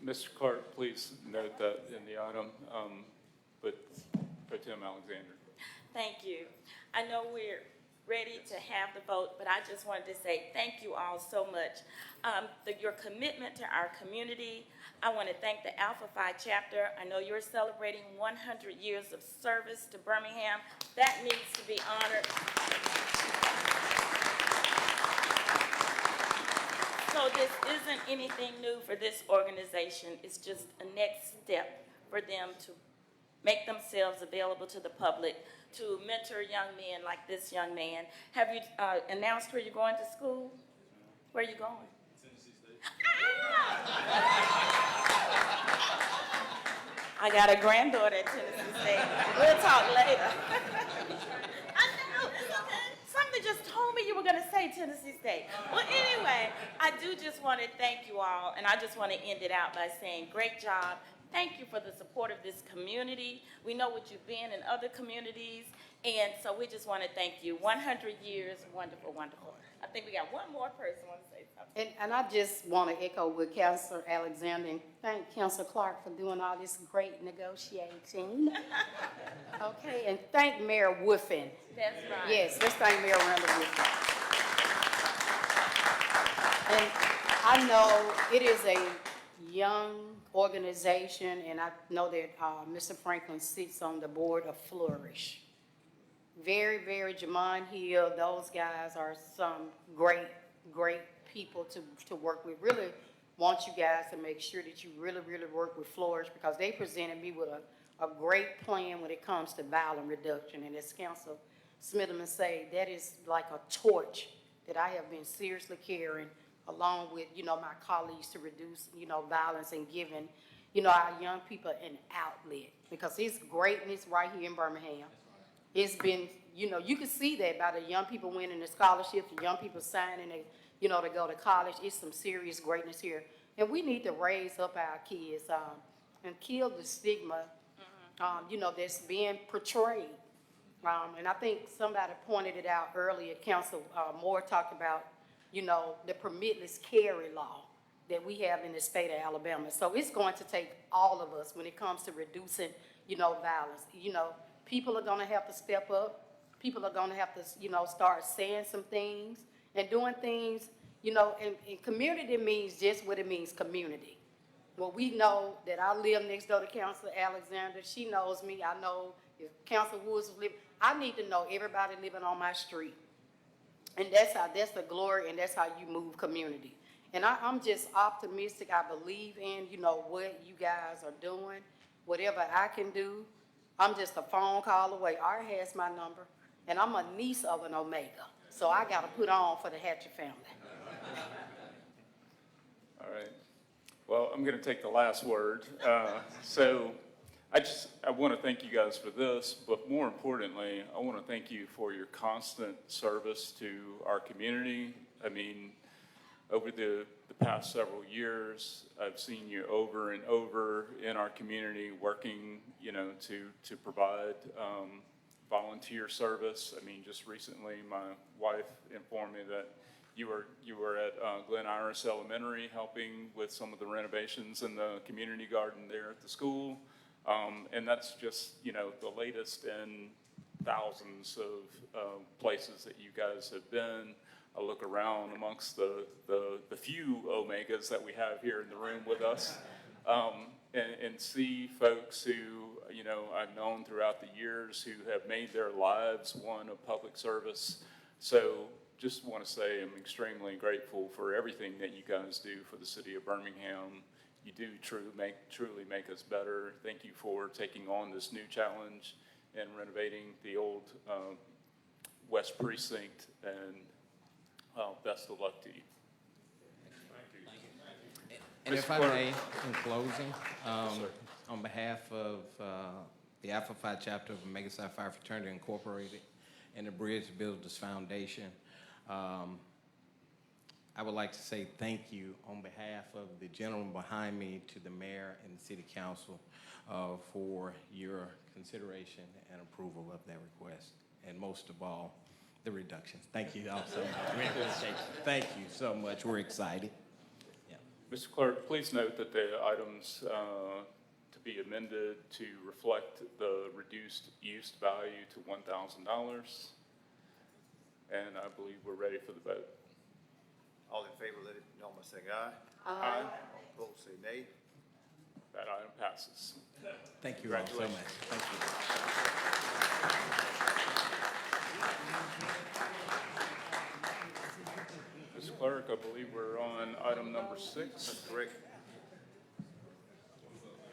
S1: Mr. Clark, please note that in the item, but Pro Tem Alexander.
S11: Thank you. I know we're ready to have the vote, but I just wanted to say thank you all so much. Your commitment to our community. I want to thank the Alpha Phi chapter. I know you're celebrating 100 years of service to Birmingham. That needs to be honored. So this isn't anything new for this organization. It's just a next step for them to make themselves available to the public, to mentor young men like this young man. Have you announced where you're going to school? Where are you going? Tennessee State. I got a granddaughter at Tennessee State. We'll talk later. I know, it's okay. Something just told me you were going to say Tennessee State. Well, anyway, I do just want to thank you all, and I just want to end it out by saying great job. Thank you for the support of this community. We know what you've been in other communities, and so we just want to thank you. 100 years, wonderful, wonderful. I think we got one more person want to say something.
S15: And I just want to echo with Councilor Alexander and thank Councilor Clark for doing all this great negotiating. Okay, and thank Mayor Woofin.
S11: That's right.
S15: Yes, let's thank Mayor Randall Woofin. And I know it is a young organization, and I know that Mr. Franklin sits on the board of Flourish. Very, very, Jamon Hill, those guys are some great, great people to work with. Really want you guys to make sure that you really, really work with Flourish, because they presented me with a great plan when it comes to violence reduction. And as Council Smitherman say, that is like a torch that I have been seriously carrying along with, my colleagues to reduce, violence and giving, our young people an outlet, because it's greatness right here in Birmingham. It's been, you can see that by the young people winning the scholarships, the young people signing, to go to college. It's some serious greatness here. And we need to raise up our kids and kill the stigma, that's being portrayed. And I think somebody pointed it out earlier. Council Moore talked about, the permitless carry law that we have in the state of Alabama. So it's going to take all of us when it comes to reducing, violence. People are gonna have to step up. People are gonna have to, start saying some things and doing things, and community means just what it means, community. Well, we know that I live next door to Councilor Alexander. She knows me. I know if Councilor Woods was living, I need to know everybody living on my street. And that's the glory, and that's how you move community. And I'm just optimistic. I believe in, what you guys are doing, whatever I can do. I'm just a phone call away. Art has my number, and I'm a niece of an Omega. So I got to put on for the Hatcher family.
S1: All right. Well, I'm going to take the last word. So I want to thank you guys for this, but more importantly, I want to thank you for your constant service to our community. I mean, over the past several years, I've seen you over and over in our community working, to provide volunteer service. I mean, just recently, my wife informed me that you were at Glen Iris Elementary helping with some of the renovations in the community garden there at the school. And that's just, the latest in thousands of places that you guys have been. I look around amongst the few Omegas that we have here in the room with us, and see folks who, I've known throughout the years who have made their lives one of public service. So just want to say I'm extremely grateful for everything that you guys do for the city of Birmingham. You do truly make us better. Thank you for taking on this new challenge and renovating the old West Precinct, and best of luck to you.
S2: And if I may, in closing, on behalf of the Alpha Phi chapter of Omega Psi Phi Fraternity Incorporated and the Bridge Builders Foundation, I would like to say thank you on behalf of the gentleman behind me to the mayor and the city council for your consideration and approval of that request, and most of all, the reductions. Thank you all so much. Thank you so much. We're excited. Yeah.
S1: Mr. Clerk, please note that the items to be amended to reflect the reduced use value to $1,000. And I believe we're ready for the vote.
S3: All in favor, let it be known by saying aye.
S1: Aye.
S3: All opposed, say nay.
S1: That item passes.
S2: Thank you all so much. Thank you.
S1: Mr. Clerk, I believe we're on item number 6.
S3: That's correct.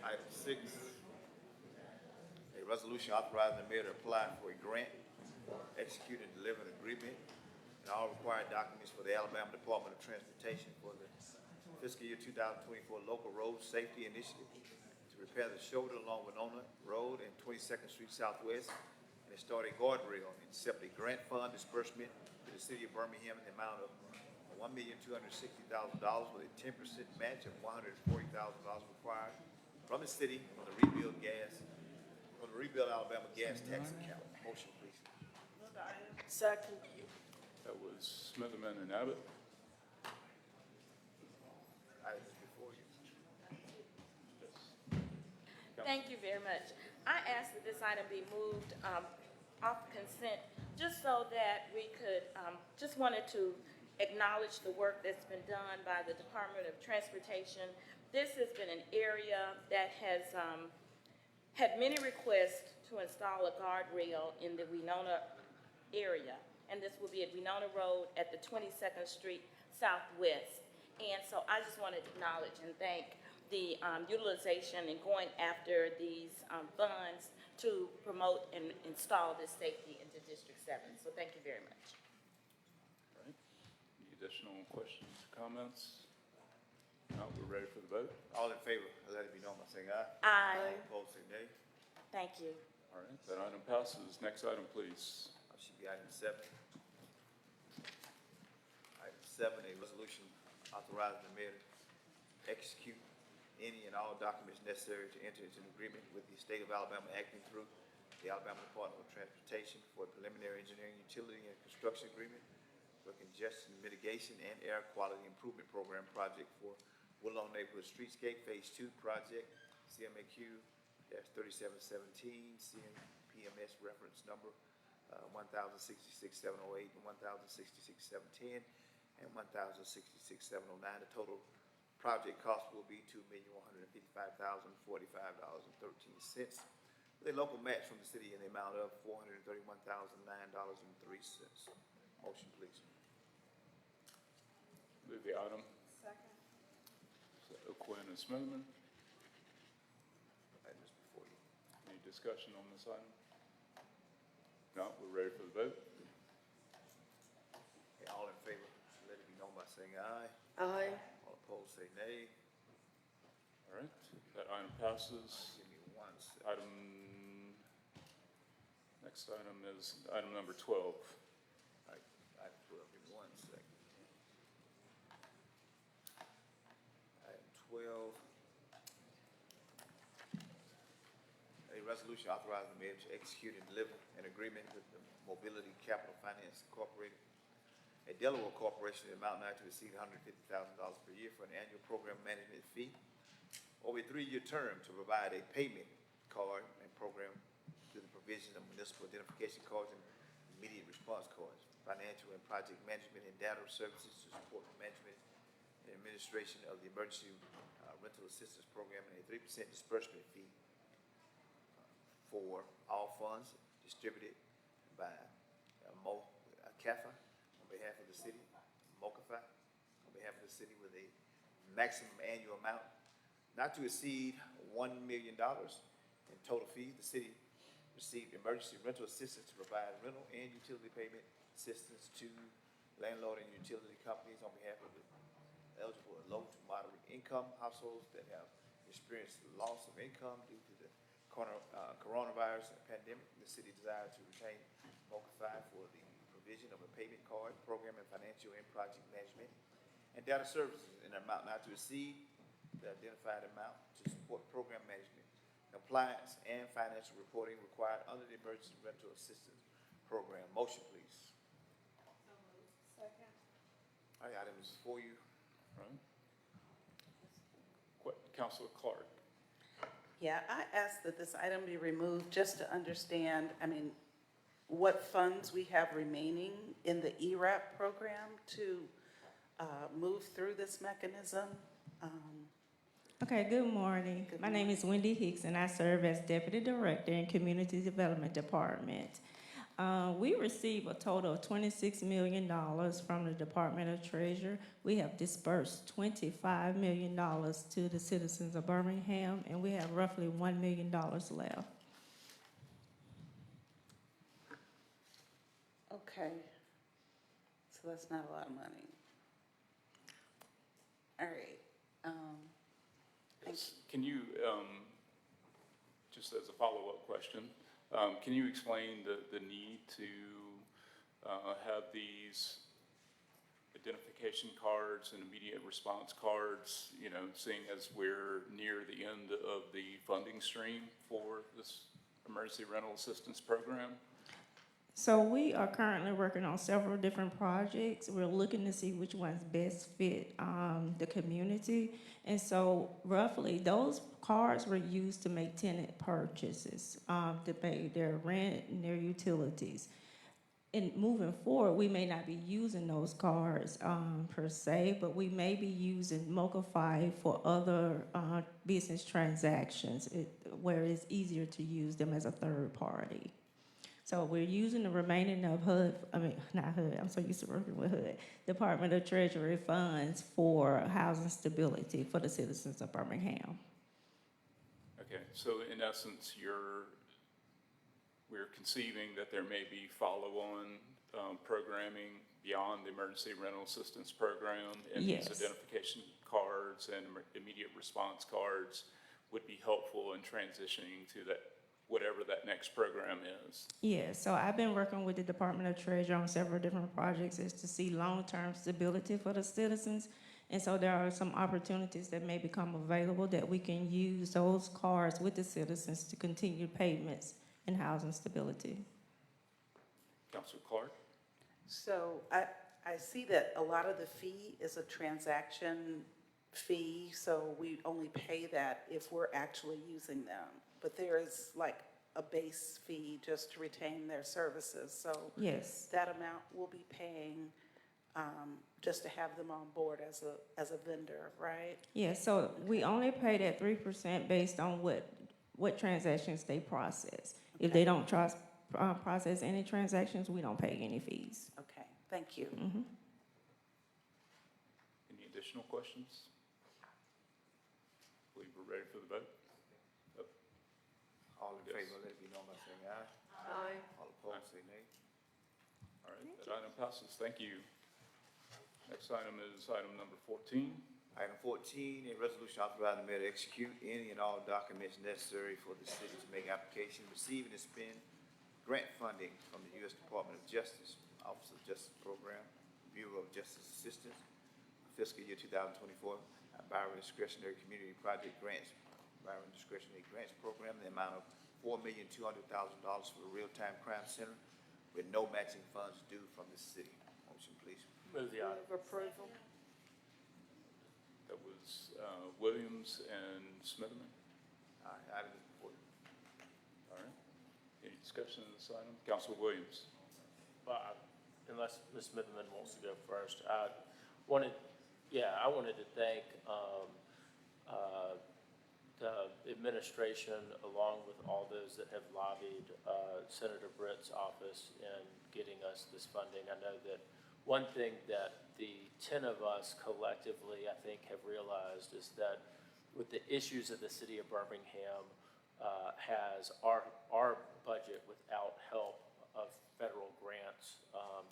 S3: Item 6, a resolution authorizing the mayor to apply for a grant, execute and deliver an agreement, and all required documents for the Alabama Department of Transportation for the fiscal year 2024 Local Road Safety Initiative to repair the shoulder along Winona Road and 22nd Street Southwest, and install a guardrail and accept a grant fund disbursement to the city of Birmingham in the amount of $1,260,000 with a 10% match of $140,000 required from the city on the Rebuild Alabama gas tax account. Motion, please.
S12: Second.
S1: That was Smitherman and Abbott.
S3: Items before you.
S11: Thank you very much. I ask that this item be moved off consent, just so that we could, just wanted to acknowledge the work that's been done by the Department of Transportation. This has been an area that has had many requests to install a guardrail in the Winona area. And this will be at Winona Road at the 22nd Street Southwest. And so I just want to acknowledge and thank the utilization and going after these funds to promote and install this safety into District 7. So thank you very much.
S1: All right. Any additional questions, comments? No, we're ready for the vote.
S3: All in favor, let it be known by saying aye.
S11: Aye.
S3: Opposed, say nay.
S11: Thank you.
S1: All right, that item passes. Next item, please.
S3: Should be item 7. Item 7, a resolution authorizing the mayor to execute any and all documents necessary to enter into an agreement with the state of Alabama acting through the Alabama Department of Transportation for a preliminary engineering, utility, and construction agreement for congestion mitigation and air quality improvement program project for Woodlawn Neighborhood Streetscape Phase 2 project, CMAQ-3717, CMPMS reference number 1,066,708 and 1,066,710 and 1,066,709. The total project cost will be $2,155,045.13, with a local match from the city in the amount of $431,009.03. Motion, please.
S1: Move the item.
S15: Second.
S1: O'Quinn and Smitherman.
S3: Items before you.
S1: Any discussion on this item? No, we're ready for the vote.
S3: Okay, all in favor, let it be known by saying aye.
S12: Aye.
S3: All opposed, say nay.
S1: All right, that item passes.
S3: Give me 1 second.
S1: Next item is item number 12.
S3: Item 12, give me 1 second. Item 12. A resolution authorizing the mayor to execute and deliver an agreement with the Mobility Capital Finance Incorporated, a Delaware corporation, in the amount not to exceed $150,000 per year for an annual program management fee over a 3-year term to provide a payment card and program through the provision of municipal identification cards and immediate response cards, financial and project management and data services to support the management and administration of the emergency rental assistance program, and a 3% disbursement fee for all funds distributed by CAFA on behalf of the city, MOCAFI on behalf of the city, with a maximum annual amount not to exceed $1 million in total fees. The city received emergency rental assistance to provide rental and utility payment assistance to landlord and utility companies on behalf of the eligible and low to moderate income households that have experienced loss of income due to the coronavirus pandemic. The city desired to retain MOCAFI for the provision of a payment card program and financial and project management and data services in an amount not to exceed the identified amount to support program management, compliance, and financial reporting required under the Emergency Rental Assistance Program. Motion, please.
S15: So moved. Second.
S3: All right, items for you.
S1: All right. Councilor Clark.
S6: Yeah, I asked that this item be removed just to understand, what funds we have remaining in the ERAP program to move through this mechanism.
S9: Okay, good morning. My name is Wendy Hicks, and I serve as Deputy Director in Community Development Department. We receive a total of $26 million from the Department of Treasury. We have dispersed $25 million to the citizens of Birmingham, and we have roughly $1 million left.
S6: Okay, so that's not a lot of money. All right.
S1: Can you, just as a follow-up question, can you explain the need to have these identification cards and immediate response cards, seeing as we're near the end of the funding stream for this emergency rental assistance program?
S9: So we are currently working on several different projects. We're looking to see which ones best fit the community. And so roughly those cards were used to make tenant purchases, to pay their rent and their utilities. And moving forward, we may not be using those cards per se, but we may be using Mocafy for other business transactions where it's easier to use them as a third party. So we're using the remaining of I'm so used to working with HUD, Department of Treasury funds for housing stability for the citizens of Birmingham.
S1: Okay, so in essence, we're conceiving that there may be follow-on programming beyond the emergency rental assistance program, and
S9: Yes.
S1: these identification cards and immediate response cards would be helpful in transitioning to that, whatever that next program is.
S9: Yeah, so I've been working with the Department of Treasury on several different projects is to see long-term stability for the citizens. And so there are some opportunities that may become available that we can use those cards with the citizens to continue payments and housing stability.
S1: Councilor Clark?
S6: So I see that a lot of the fee is a transaction fee, so we only pay that if we're actually using them. But there is like a base fee just to retain their services. So
S9: Yes.
S6: that amount we'll be paying just to have them on board as a vendor, right?
S9: Yeah, so we only pay that 3% based on what transactions they process. If they don't process any transactions, we don't pay any fees.
S6: Okay, thank you.
S9: Mm-hmm.
S1: Any additional questions? I believe we're ready for the vote.
S3: All in
S1: Yes.
S3: favor, let it be known by saying aye.
S12: Aye.
S3: All opposed, say nay.
S1: All right, that item passes. Thank you. Next item is item number 14.
S3: Item 14, a resolution authorizing the mayor to execute any and all documents necessary for the city to make application, receive, and spend grant funding from the U.S. Department of Justice, Office of Justice Program, Bureau of Justice Assistance, fiscal year 2024, Byron Discretionary Community Project Grants, Byron Discretionary Grants Program, in the amount of $4,200,000 for the Real-Time Crime Center, with no matching funds due from the city. Motion, please.
S8: Move the item.
S12: Move approval.
S1: That was Williams and Smitherman.
S3: All right, item is before you.
S1: All right. Any discussion on this item? Councilor Williams.
S8: Well, unless Ms. Smitherman wants to go first, I wanted to thank the administration, along with all those that have lobbied Senator Britt's office in getting us this funding. I know that one thing that the 10 of us collectively, I think, have realized is that with the issues of the city of Birmingham, has our budget without help of federal grants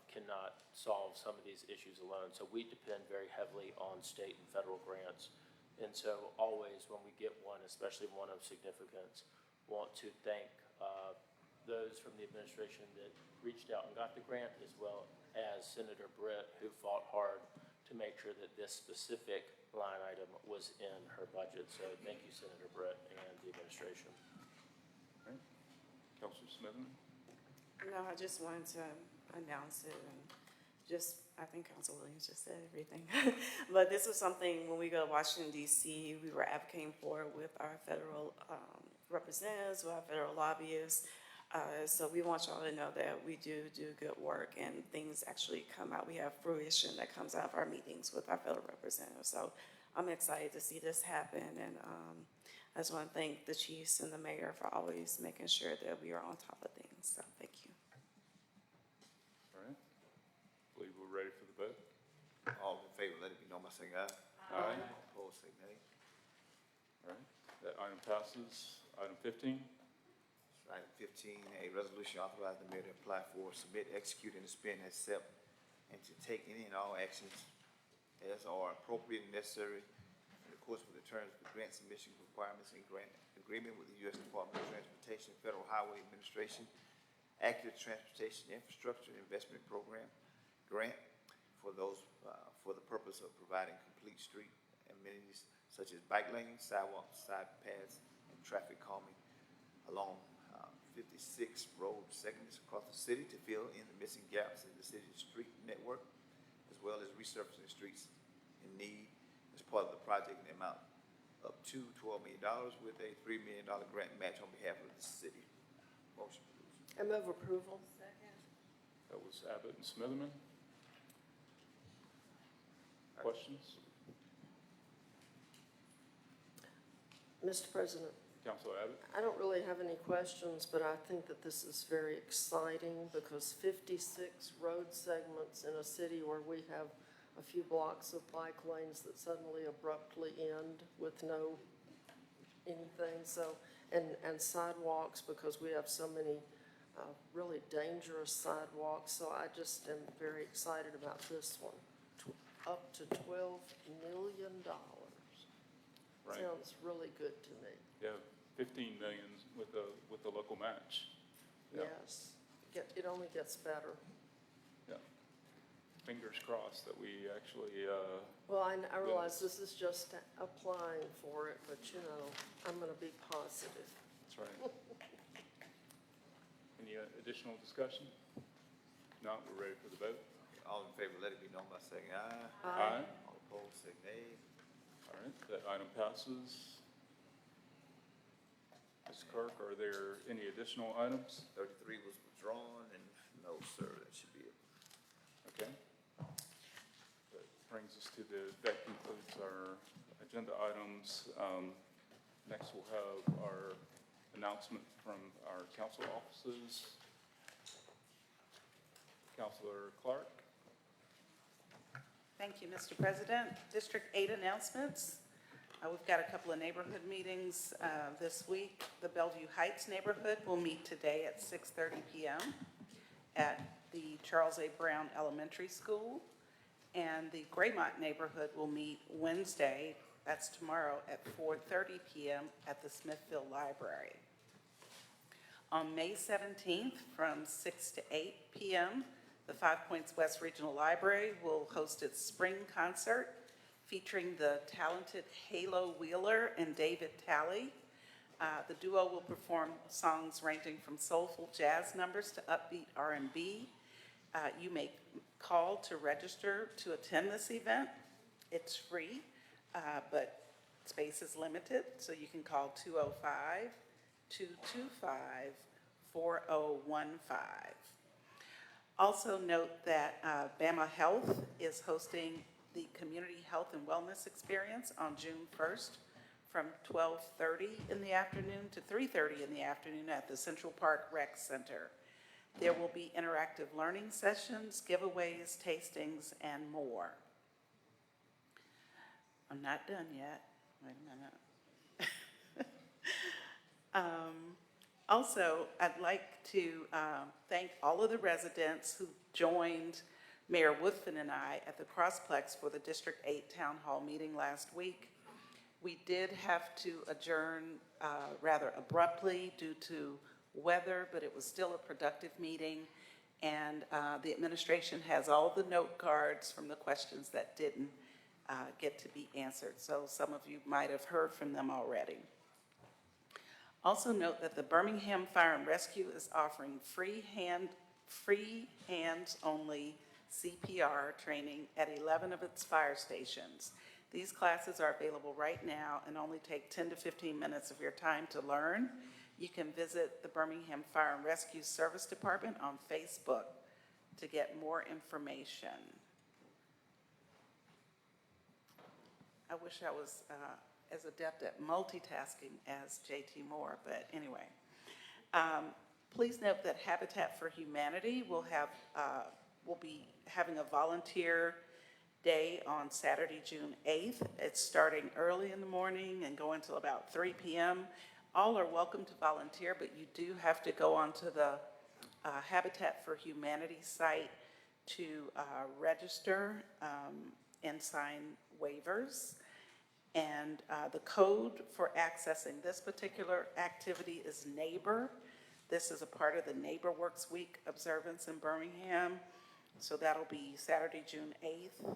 S8: cannot solve some of these issues alone. So we depend very heavily on state and federal grants. And so always when we get one, especially one of significance, want to thank those from the administration that reached out and got the grant, as well as Senator Britt, who fought hard to make sure that this specific line item was in her budget. So thank you, Senator Britt and the administration.
S1: All right. Councilor Smitherman.
S19: No, I just wanted to announce it and just I think Council Williams just said everything. But this was something, when we go to Washington DC, we were advocating for with our federal representatives, with our federal lobbyists. So we want y'all to know that we do good work and things actually come out. We have fruition that comes out of our meetings with our federal representatives. So I'm excited to see this happen, and I just want to thank the chiefs and the mayor for always making sure that we are on top of things. So thank you.
S1: All right. Believe we're ready for the vote.
S3: All in favor, let it be known by saying aye.
S1: Aye.
S3: Opposed, say nay.
S1: All right, that item passes. Item 15.
S3: Item 15, a resolution authorizing the mayor to apply for, submit, execute, and expend, accept, and to take any and all actions as are appropriate and necessary in accordance with the terms of the grant submission requirements and grant agreement with the U.S. Department of Transportation, Federal Highway Administration, Active Transportation Infrastructure Investment Program grant for those, for the purpose of providing complete street amenities such as bike lanes, sidewalks, side paths, and traffic calming along 56 road segments across the city to fill in the missing gaps in the city's street network, as well as resurfacing streets in need as part of the project in the amount up to $12 million with a $3 million grant match on behalf of the city. Motion, please.
S12: I move approval.
S1: That was Abbott and Smitherman. Questions?
S12: Mr. President,
S1: Councilor Abbott?
S12: I don't really have any questions, but I think that this is very exciting because 56 road segments in a city where we have a few blocks of bike lanes that suddenly abruptly end with no anything. So, and sidewalks, because we have so many really dangerous sidewalks. So I just am very excited about this one. Up to $12 million.
S1: Right.
S12: Sounds really good to me.
S1: Yeah, 15 million with the local match. Yeah.
S12: Yes, it only gets better.
S1: Yeah. Fingers crossed that we actually,
S12: Well, I realize this is just applying for it, but you know, I'm gonna be positive.
S1: that's right. Any additional discussion? If not, we're ready for the vote.
S3: All in favor, let it be known by saying aye.
S1: Aye.
S3: All opposed, say nay.
S1: All right, that item passes. Ms. Clerk, are there any additional items?
S3: 33 was withdrawn, and no, sir, that should be it.
S1: Okay. That brings us to that concludes our agenda items. Next, we'll have our announcement from our council offices. Councilor Clark.
S6: Thank you, Mr. President. District 8 announcements. We've got a couple of neighborhood meetings this week. The Bellevue Heights neighborhood will meet today at 6:30 p.m. at the Charles A. Brown Elementary School. And the Graymont neighborhood will meet Wednesday, that's tomorrow, at 4:30 p.m. at the Smithfield Library. On May 17th, from 6 to 8 p.m., the 5 Points West Regional Library will host its spring concert featuring the talented Halo Wheeler and David Talley. The duo will perform songs ranging from soulful jazz numbers to upbeat R&B. You may call to register to attend this event. It's free, but space is limited, so you can call 205-225-4015. Also note that Bama Health is hosting the Community Health and Wellness Experience on June 1st from 12:30 in the afternoon to 3:30 in the afternoon at the Central Park Rec Center. There will be interactive learning sessions, giveaways, tastings, and more. I'm not done yet. Wait a minute. Also, I'd like to thank all of the residents who joined Mayor Woodfin and I at the Crossplex for the District 8 Town Hall meeting last week. We did have to adjourn rather abruptly due to weather, but it was still a productive meeting. And the administration has all the note cards from the questions that didn't get to be answered. So some of you might have heard from them already. Also note that the Birmingham Fire and Rescue is offering free hands-only CPR training at 11 of its fire stations. These classes are available right now and only take 10 to 15 minutes of your time to learn. You can visit the Birmingham Fire and Rescue Service Department on Facebook to get more information. I wish I was as adept at multitasking as J.T. Moore, but anyway. Please note that Habitat for Humanity will be having a volunteer day on Saturday, June 8th. It's starting early in the morning and going till about 3 p.m. All are welcome to volunteer, but you do have to go onto the Habitat for Humanity site to register and sign waivers. And the code for accessing this particular activity is NEIGHBOR. This is a part of the NEIGHBOR Works Week observance in Birmingham. So that'll be Saturday, June 8th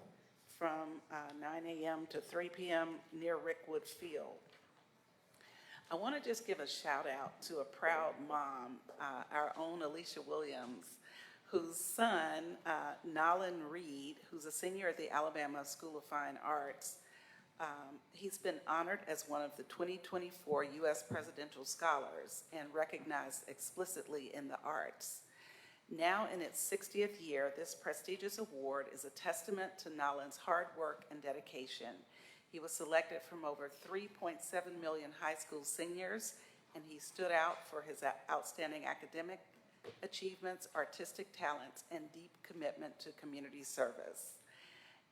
S6: from 9 a.m. to 3 p.m. near Rickwood Field. I want to just give a shout out to a proud mom, our own Alicia Williams, whose son, Nolan Reed, who's a senior at the Alabama School of Fine Arts, he's been honored as one of the 2024 U.S. Presidential Scholars and recognized explicitly in the arts. Now in its 60th year, this prestigious award is a testament to Nolan's hard work and dedication. He was selected from over 3.7 million high school seniors, and he stood out for his outstanding academic achievements, artistic talents, and deep commitment to community service.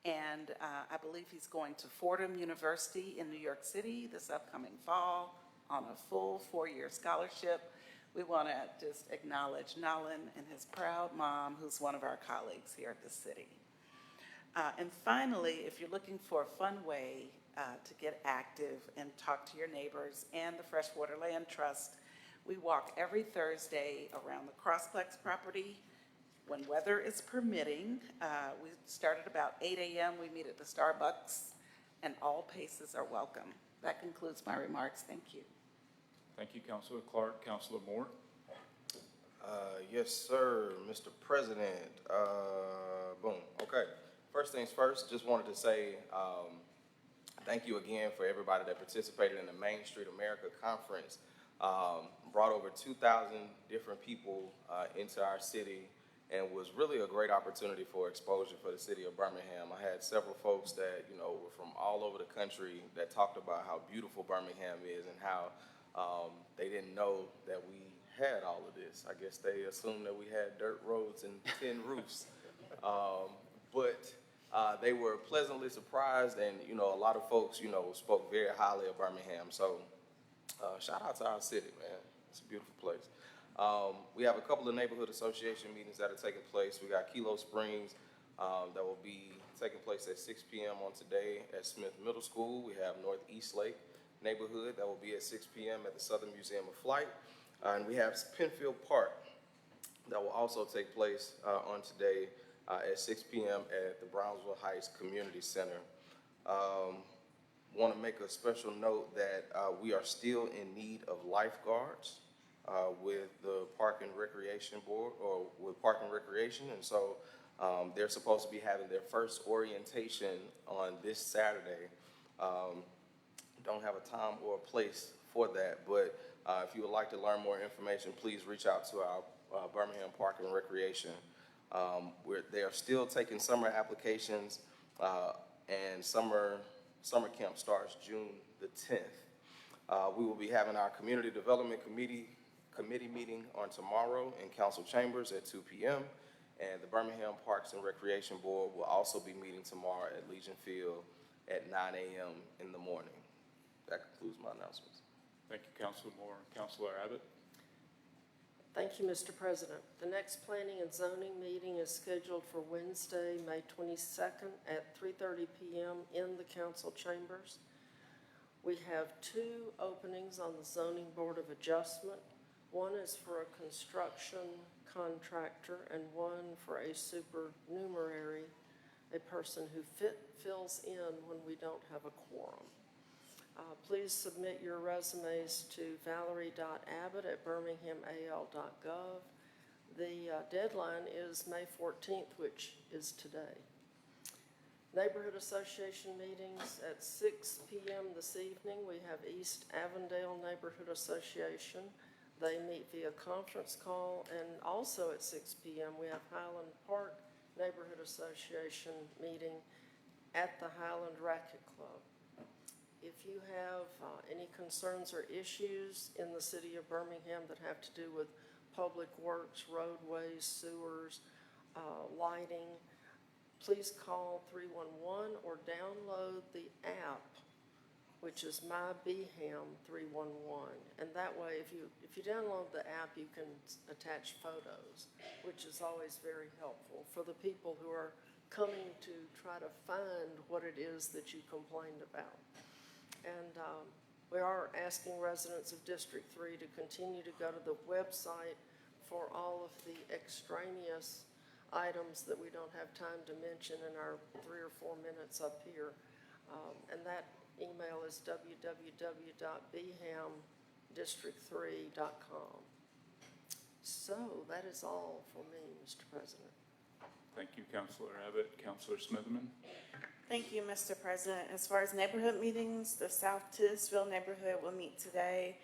S6: And I believe he's going to Fordham University in New York City this upcoming fall on a full 4-year scholarship. We want to just acknowledge Nolan and his proud mom, who's one of our colleagues here at the city. And finally, if you're looking for a fun way to get active and talk to your neighbors and the Freshwater Land Trust, we walk every Thursday around the Crossplex property when weather is permitting. We start at about 8 a.m. We meet at the Starbucks, and all paces are welcome. That concludes my remarks. Thank you.
S1: Thank you, Councilor Clark. Councilor Moore?
S14: Yes, sir, Mr. President. Boom. Okay. First things first, just wanted to say thank you again for everybody that participated in the Main Street America Conference. Brought over 2,000 different people into our city, and was really a great opportunity for exposure for the city of Birmingham. I had several folks that, were from all over the country that talked about how beautiful Birmingham is and how they didn't know that we had all of this. I guess they assumed that we had dirt roads and tin roofs. But they were pleasantly surprised, and, a lot of folks, spoke very highly of Birmingham. So shout out to our city, man. It's a beautiful place. We have a couple of neighborhood association meetings that are taking place. We got Kilo Springs that will be taking place at 6 p.m. on today at Smith Middle School. We have North Eastlake neighborhood that will be at 6 p.m. at the Southern Museum of Flight. And we have Penfield Park that will also take place on today at 6 p.m. at the Brownsville Heights Community Center. Want to make a special note that we are still in need of lifeguards with the Park and Recreation Board, or with Park and Recreation, and so they're supposed to be having their first orientation on this Saturday. Don't have a time or a place for that, but if you would like to learn more information, please reach out to our Birmingham Park and Recreation. They are still taking summer applications, and summer camp starts June the 10th. We will be having our Community Development Committee meeting on tomorrow in Council Chambers at 2 p.m. And the Birmingham Parks and Recreation Board will also be meeting tomorrow at Legion Field at 9 a.m. in the morning. That concludes my announcements.
S1: Thank you, Councilor Moore. Councilor Abbott?
S12: Thank you, Mr. President. The next Planning and Zoning meeting is scheduled for Wednesday, May 22nd at 3:30 p.m. in the council chambers. We have 2 openings on the Zoning Board of Adjustment. One is for a construction contractor and one for a supernumerary, a person who fills in when we don't have a quorum. Please submit your resumes to valerie.abbott@birminghamal.gov. The deadline is May 14th, which is today. Neighborhood Association meetings at 6 p.m. this evening. We have East Avondale Neighborhood Association. They meet via conference call, and also at 6 p.m. we have Highland Park Neighborhood Association meeting at the Highland Racket Club. If you have any concerns or issues in the city of Birmingham that have to do with public works, roadways, sewers, lighting, please call 311 or download the app, which is My BHAM 311. And that way, if you download the app, you can attach photos, which is always very helpful for the people who are coming to try to find what it is that you complained about. And we are asking residents of District 3 to continue to go to the website for all of the extraneous items that we don't have time to mention in our 3 or 4 minutes up here. And that email is www.bhamdistrict3.com. So that is all for me, Mr. President.
S1: Thank you, Councilor Abbott. Councilor Smitherman?
S19: Thank you, Mr. President. As far as neighborhood meetings, the South Titusville neighborhood will meet today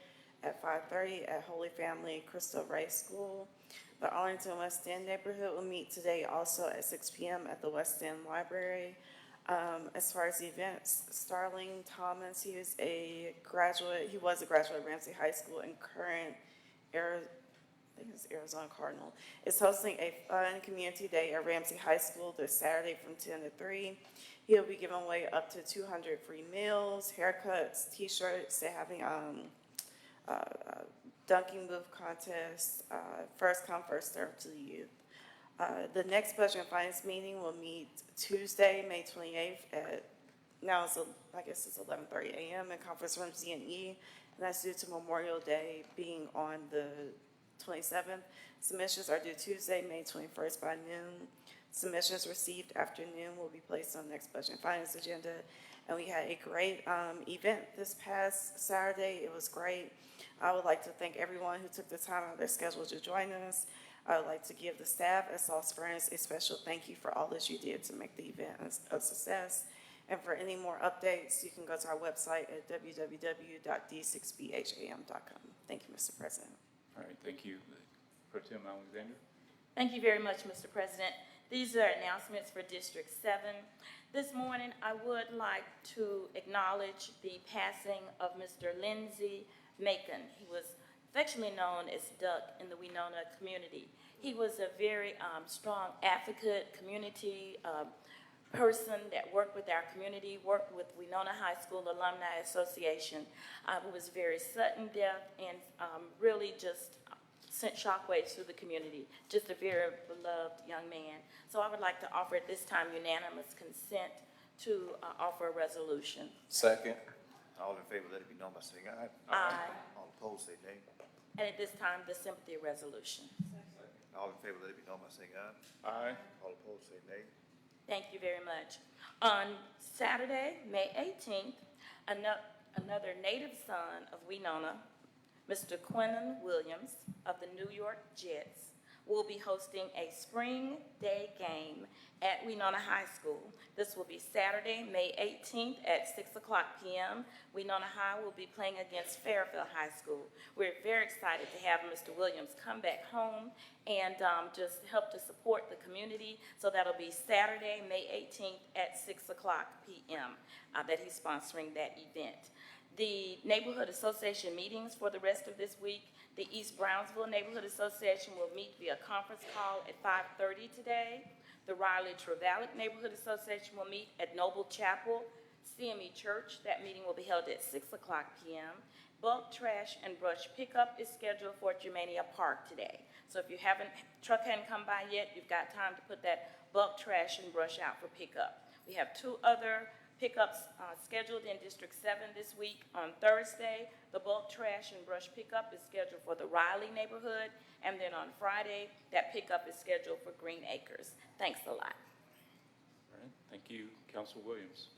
S19: at 5:30 at Holy Family Cristo Rey School. The Arlington West End neighborhood will meet today also at 6 p.m. at the West End Library. As far as events, Starling Thomas, he was a graduate of Ramsey High School and current I think it's Arizona Cardinal, is hosting a fun community day at Ramsey High School this Saturday from 10 to 3. He'll be giving away up to 200 free meals, haircuts, t-shirts. They're having dunking booth contest, first come, first serve to the youth. The next Budget and Finance meeting will meet Tuesday, May 28th at, I guess it's 11:30 a.m. in Conference Room Z&E, and that's due to Memorial Day being on the 27th. Submissions are due Tuesday, May 21st by noon. Submissions received after noon will be placed on the next Budget and Finance agenda. And we had a great event this past Saturday. It was great. I would like to thank everyone who took the time out of their schedule to join us. I would like to give the staff at Sauce Furnace a special thank you for all that you did to make the event a success. And for any more updates, you can go to our website at www.d6bham.com. Thank you, Mr. President.
S1: All right, thank you. Pro Tem Alexander?
S11: Thank you very much, Mr. President. These are announcements for District 7. This morning, I would like to acknowledge the passing of Mr. Lindsey Macon. He was affectionately known as Duck in the Winona community. He was a very strong advocate, community person that worked with our community, worked with Winona High School Alumni Association, who was very sudden death and really just sent shockwaves through the community. Just a very beloved young man. So I would like to offer at this time unanimous consent to offer a resolution.
S14: Second.
S3: All in favor, let it be known by saying aye.
S11: Aye.
S3: All opposed, say nay.
S11: And at this time, the sympathy resolution.
S3: All in favor, let it be known by saying aye.
S1: Aye.
S3: All opposed, say nay.
S11: Thank you very much. On Saturday, May 18th, another native son of Winona, Mr. Quinnen Williams of the New York Jets, will be hosting a spring day game at Winona High School. This will be Saturday, May 18th at 6 o'clock p.m. Winona High will be playing against Fairfield High School. We're very excited to have Mr. Williams come back home and just help to support the community. So that'll be Saturday, May 18th at 6 o'clock p.m. That he's sponsoring that event. The Neighborhood Association meetings for the rest of this week, the East Brownsville Neighborhood Association will meet via conference call at 5:30 today. The Raleigh-Trevalick Neighborhood Association will meet at Noble Chapel CME Church. That meeting will be held at 6 o'clock p.m. Bulk trash and brush pickup is scheduled for Germania Park today. So if truck hadn't come by yet, you've got time to put that bulk trash and brush out for pickup. We have 2 other pickups scheduled in District 7 this week. On Thursday, the bulk trash and brush pickup is scheduled for the Riley neighborhood, and then on Friday, that pickup is scheduled for Green Acres. Thanks a lot.
S1: All right, thank you. Councilor Williams?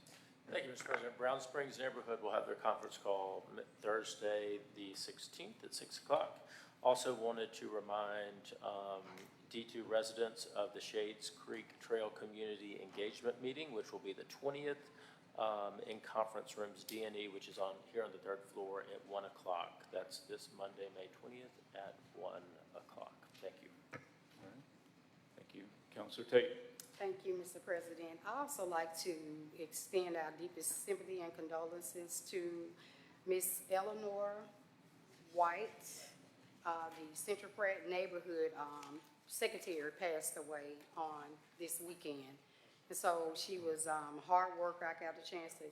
S8: Thank you, Mr. President. Brown Springs neighborhood will have their conference call Thursday, the 16th at 6 o'clock. Also wanted to remind D2 residents of the Shades Creek Trail Community Engagement Meeting, which will be the 20th in conference rooms D&E, which is here on the 3rd floor at 1 o'clock. That's this Monday, May 20th at 1 o'clock. Thank you.
S1: All right. Thank you. Councilor Tate.
S15: Thank you, Mr. President. I also like to extend our deepest sympathy and condolences to Miss Eleanor White, the Central Pratt neighborhood secretary passed away on this weekend. And so she was hard worker. I got the chance to,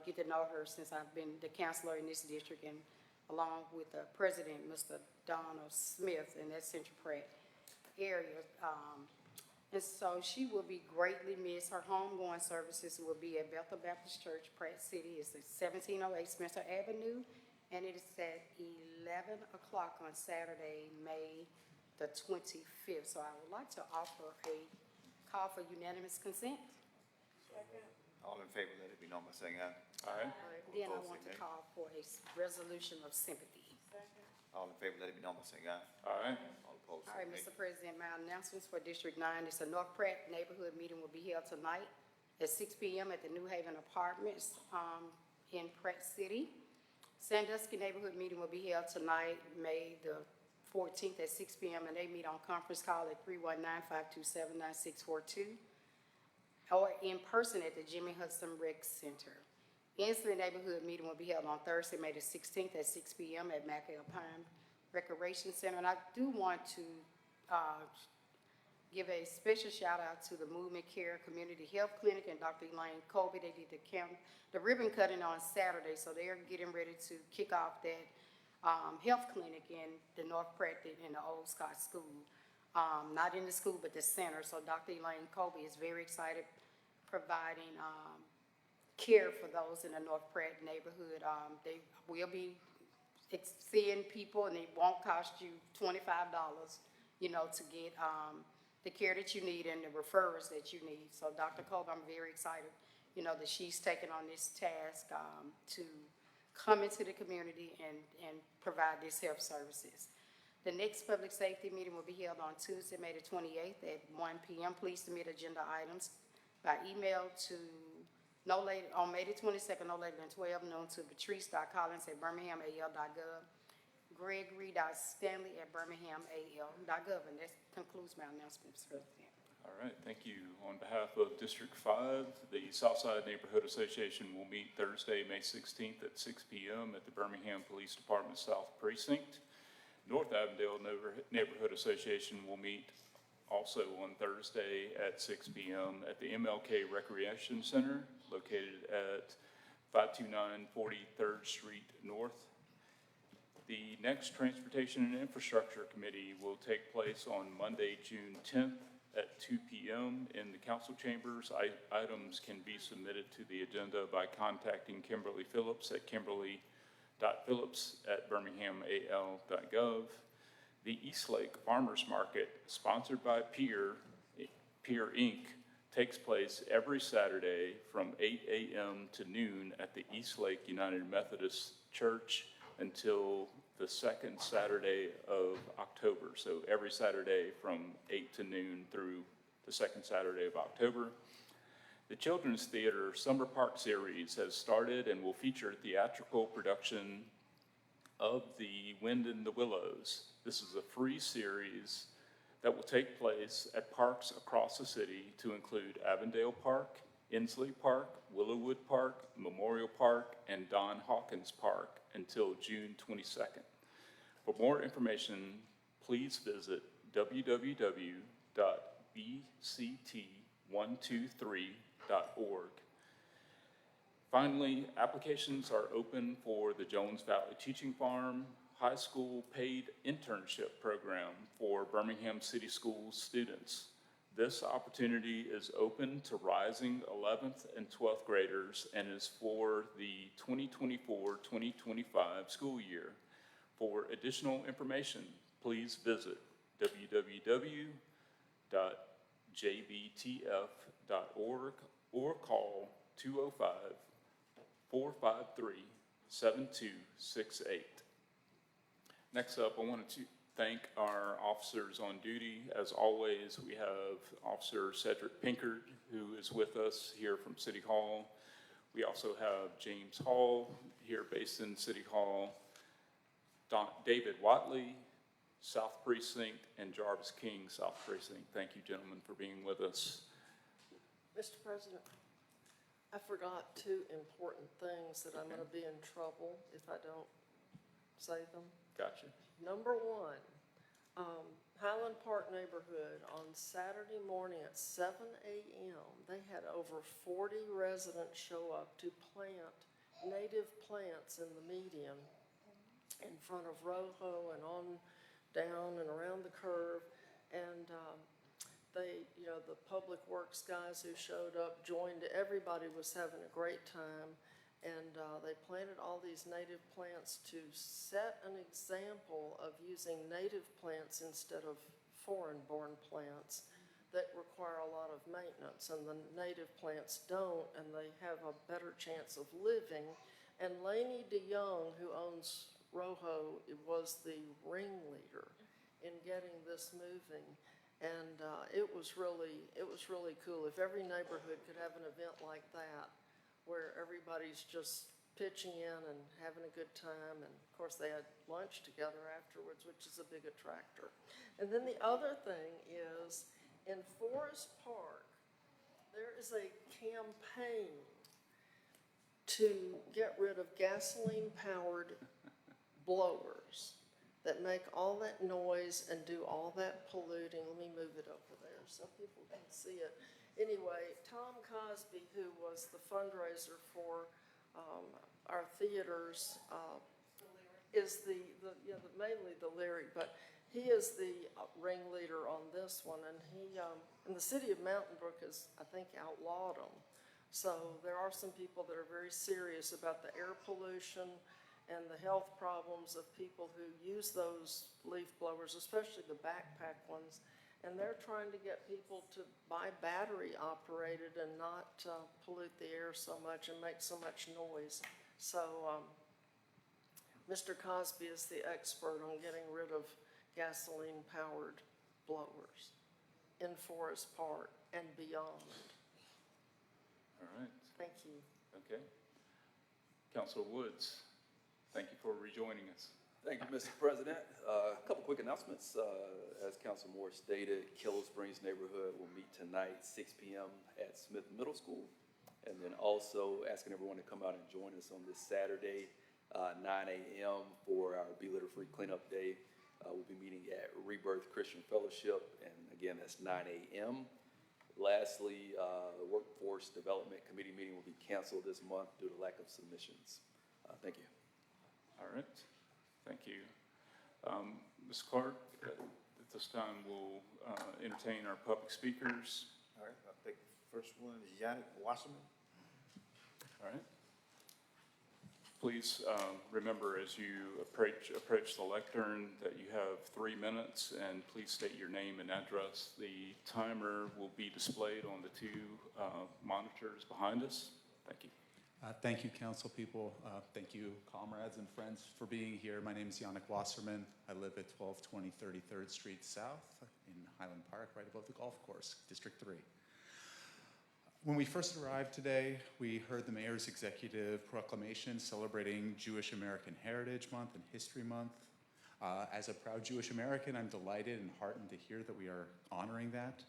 S15: get to know her since I've been the counselor in this district, and along with the president, Mr. Donald Smith, in that Central Pratt area. And so she will be greatly missed. Her homegoing services will be at Bethel Baptist Church, Pratt City. It's at 1708 Spencer Avenue, and it is at 11 o'clock on Saturday, May the 25th. So I would like to offer a call for unanimous consent.
S3: All in favor, let it be known by saying aye.
S1: Aye.
S15: Then I
S3: Opposed,
S15: want
S3: say
S15: to
S3: nay.
S15: call for a resolution of sympathy.
S3: All in favor, let it be known by saying aye.
S1: Aye.
S3: All opposed,
S15: All
S3: say
S15: right,
S3: nay.
S15: Mr. President, my announcements for District 9. It's a North Pratt neighborhood meeting will be held tonight at 6 p.m. at the New Haven Apartments in Pratt City. Sandusky neighborhood meeting will be held tonight, May the 14th at 6 p.m. and they meet on conference call at 319-527-9642 or in person at the Jimmy Hudson Rec Center. Inslee neighborhood meeting will be held on Thursday, May the 16th at 6 p.m. at McAlpine Recreation Center. And I do want to give a special shout out to the Movement Care Community Health Clinic and Dr. Elaine Colby. They did the ribbon cutting on Saturday, so they're getting ready to kick off that health clinic in the North Pratt in the Old Scott School. Not in the school, but the center. So Dr. Elaine Colby is very excited providing care for those in the North Pratt neighborhood. They will be seeing people, and it won't cost you $25, to get the care that you need and the referrals that you need. So Dr. Colby, I'm very excited, that she's taken on this task to come into the community and provide these health services. The next public safety meeting will be held on Tuesday, May the 28th at 1 p.m. Please submit agenda items by email to on May the 22nd, no later than 12 noon to patrice.collins@birminghamal.gov, gregory.stanley@birminghamal.gov. And that concludes my announcement, Mr. President.
S1: All right, thank you. On behalf of District 5, the Southside Neighborhood Association will meet Thursday, May 16th at 6 p.m. at the Birmingham Police Department South Precinct. North Avondale Neighborhood Association will meet also on Thursday at 6 p.m. at the MLK Recreation Center located at 529 43rd Street North. The next Transportation and Infrastructure Committee will take place on Monday, June 10th at 2 p.m. in the council chambers. Items can be submitted to the agenda by contacting Kimberly Phillips at kimberly.phillips@birminghamal.gov. The Eastlake Farmers Market, sponsored by Pier Inc., takes place every Saturday from 8 a.m. to noon at the Eastlake United Methodist Church until the second Saturday of October. So every Saturday from 8 to noon through the second Saturday of October. The Children's Theater Summer Park Series has started and will feature a theatrical production of The Wind in the Willows. This is a free series that will take place at parks across the city to include Avondale Park, Inslee Park, Willowwood Park, Memorial Park, and Don Hawkins Park until June 22nd. For more information, please visit www.bct123.org. Finally, applications are open for the Jones Valley Teaching Farm High School Paid Internship Program for Birmingham City Schools students. This opportunity is open to rising 11th and 12th graders and is for the 2024-2025 school year. For additional information, please visit www.jbtf.org or call 205-453-7268. Next up, I wanted to thank our officers on duty. As always, we have Officer Cedric Pinkard, who is with us here from City Hall. We also have James Hall here based in City Hall, David Watley, South Precinct, and Jarvis King, South Precinct. Thank you, gentlemen, for being with us.
S12: Mr. President, I forgot two important things that I'm going to be in trouble if I don't say them.
S1: Gotcha.
S12: Number one, Highland Park neighborhood on Saturday morning at 7 a.m., they had over 40 residents show up to plant native plants in the median in front of Rojo and on down and around the curve. And they, you know, the public works guys who showed up joined, everybody was having a great time. And they planted all these native plants to set an example of using native plants instead of foreign-born plants that require a lot of maintenance. And the native plants don't, and they have a better chance of living. And Laney DeYoung, who owns Rojo, was the ringleader in getting this moving. And it was really cool. If every neighborhood could have an event like that, where everybody's just pitching in and having a good time. And of course they had lunch together afterwards, which is a big attractor. And then the other thing is, in Forest Park, there is a campaign to get rid of gasoline-powered blowers that make all that noise and do all that polluting. Let me move it over there so people can see it. Anyway, Tom Cosby, who was the fundraiser for our theaters, is mainly the lyric, but he is the ringleader on this one, and he and the city of Mountain Brook has, I think, outlawed them. So there are some people that are very serious about the air pollution and the health problems of people who use those leaf blowers, especially the backpack ones. And they're trying to get people to buy battery operated and not pollute the air so much and make so much noise. So Mr. Cosby is the expert on getting rid of gasoline powered blowers in Forest Park and beyond.
S1: All right.
S12: Thank you.
S1: Okay. Councilor Woods, thank you for rejoining us.
S5: Thank you, Mr. President. A couple quick announcements. As Council Moore stated, Kellow Springs neighborhood will meet tonight, 6 p.m. at Smith Middle School. And then also asking everyone to come out and join us on this Saturday, 9 a.m. for our Be Litter Free Cleanup Day. We'll be meeting at Rebirth Christian Fellowship, and again, that's 9 a.m. Lastly, the Workforce Development Committee meeting will be canceled this month due to lack of submissions. Thank you.
S1: All right. Thank you. Ms. Clark, at this time we'll entertain our public speakers.
S3: All right, I'll take the first one, is Yannick Wasserman.
S1: All right. Please remember as you approach the lectern that you have 3 minutes, and please state your name and address. The timer will be displayed on the two monitors behind us. Thank you.
S13: Thank you, council people. Thank you, comrades and friends, for being here. My name is Yannick Wasserman. I live at 1220 33rd Street South in Highland Park, right above the golf course, District 3. When we first arrived today, we heard the mayor's executive proclamation celebrating Jewish American Heritage Month and History Month. As a proud Jewish American, I'm delighted and heartened to hear that we are honoring that.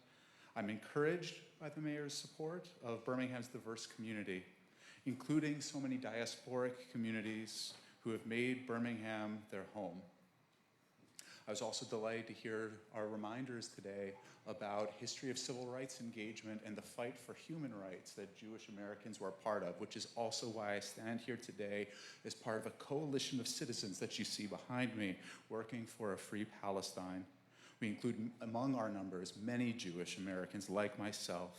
S13: I'm encouraged by the mayor's support of Birmingham's diverse community, including so many diasporic communities who have made Birmingham their home. I was also delighted to hear our reminders today about history of civil rights engagement and the fight for human rights that Jewish Americans were a part of, which is also why I stand here today as part of a coalition of citizens that you see behind me working for a free Palestine. We include among our numbers many Jewish Americans like myself.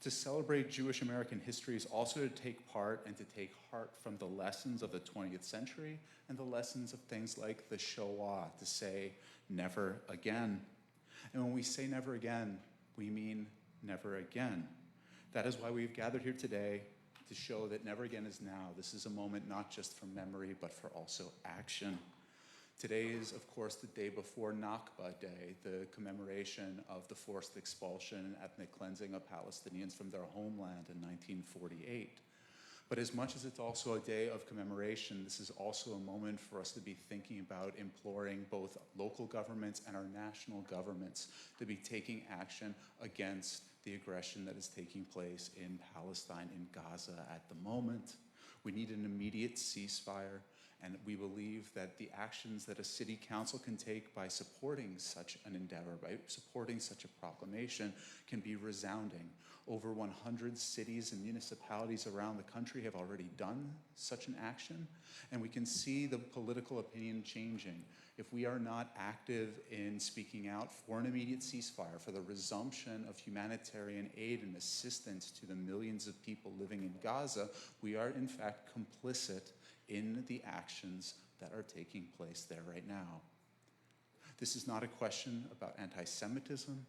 S13: To celebrate Jewish American history is also to take part and to take heart from the lessons of the 20th century and the lessons of things like the Shoah, to say never again. And when we say never again, we mean never again. That is why we've gathered here today, to show that never again is now. This is a moment not just for memory, but for also action. Today is, of course, the day before Nakba Day, the commemoration of the forced expulsion and ethnic cleansing of Palestinians from their homeland in 1948. But as much as it's also a day of commemoration, this is also a moment for us to be thinking about imploring both local governments and our national governments to be taking action against the aggression that is taking place in Palestine, in Gaza at the moment. We need an immediate ceasefire, and we believe that the actions that a city council can take by supporting such an endeavor, by supporting such a proclamation, can be resounding. Over 100 cities and municipalities around the country have already done such an action, and we can see the political opinion changing. If we are not active in speaking out for an immediate ceasefire, for the resumption of humanitarian aid and assistance to the millions of people living in Gaza, we are in fact complicit in the actions that are taking place there right now. This is not a question about anti-Semitism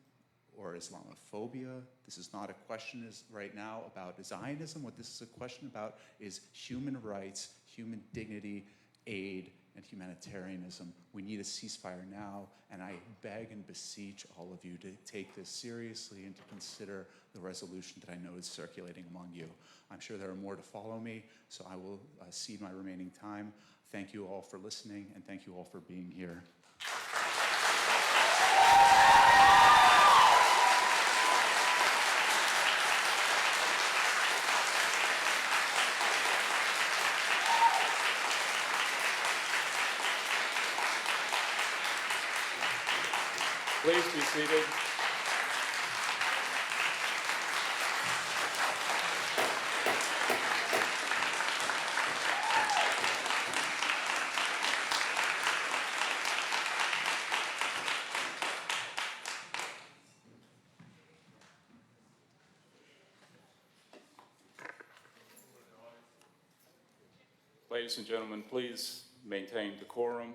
S13: or Islamophobia. This is not a question right now about Zionism. What this is a question about is human rights, human dignity, aid, and humanitarianism. We need a ceasefire now, and I beg and beseech all of you to take this seriously and to consider the resolution that I know is circulating among you. I'm sure there are more to follow me, so I will cede my remaining time. Thank you all for listening, and thank you all for being here.
S1: Please be seated. Ladies and gentlemen, please maintain decorum.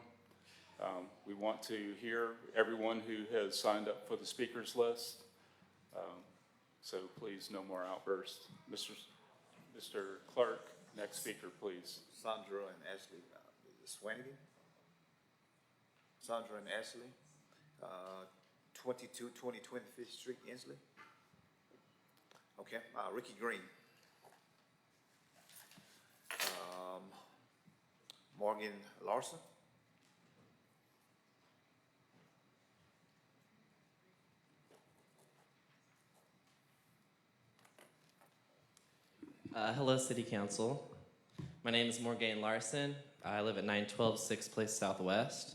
S1: We want to hear everyone who has signed up for the speakers list. So please, no more outbursts. Mr. Clark, next speaker, please.
S3: Sandra and Ashley Swanigan. Sandra and Ashley, 2220 25th Street, Inslee. Okay, Ricky Green. Morgan Larson.
S16: Hello, City Council. My name is Morgan Larson. I live at 912 6th Place Southwest.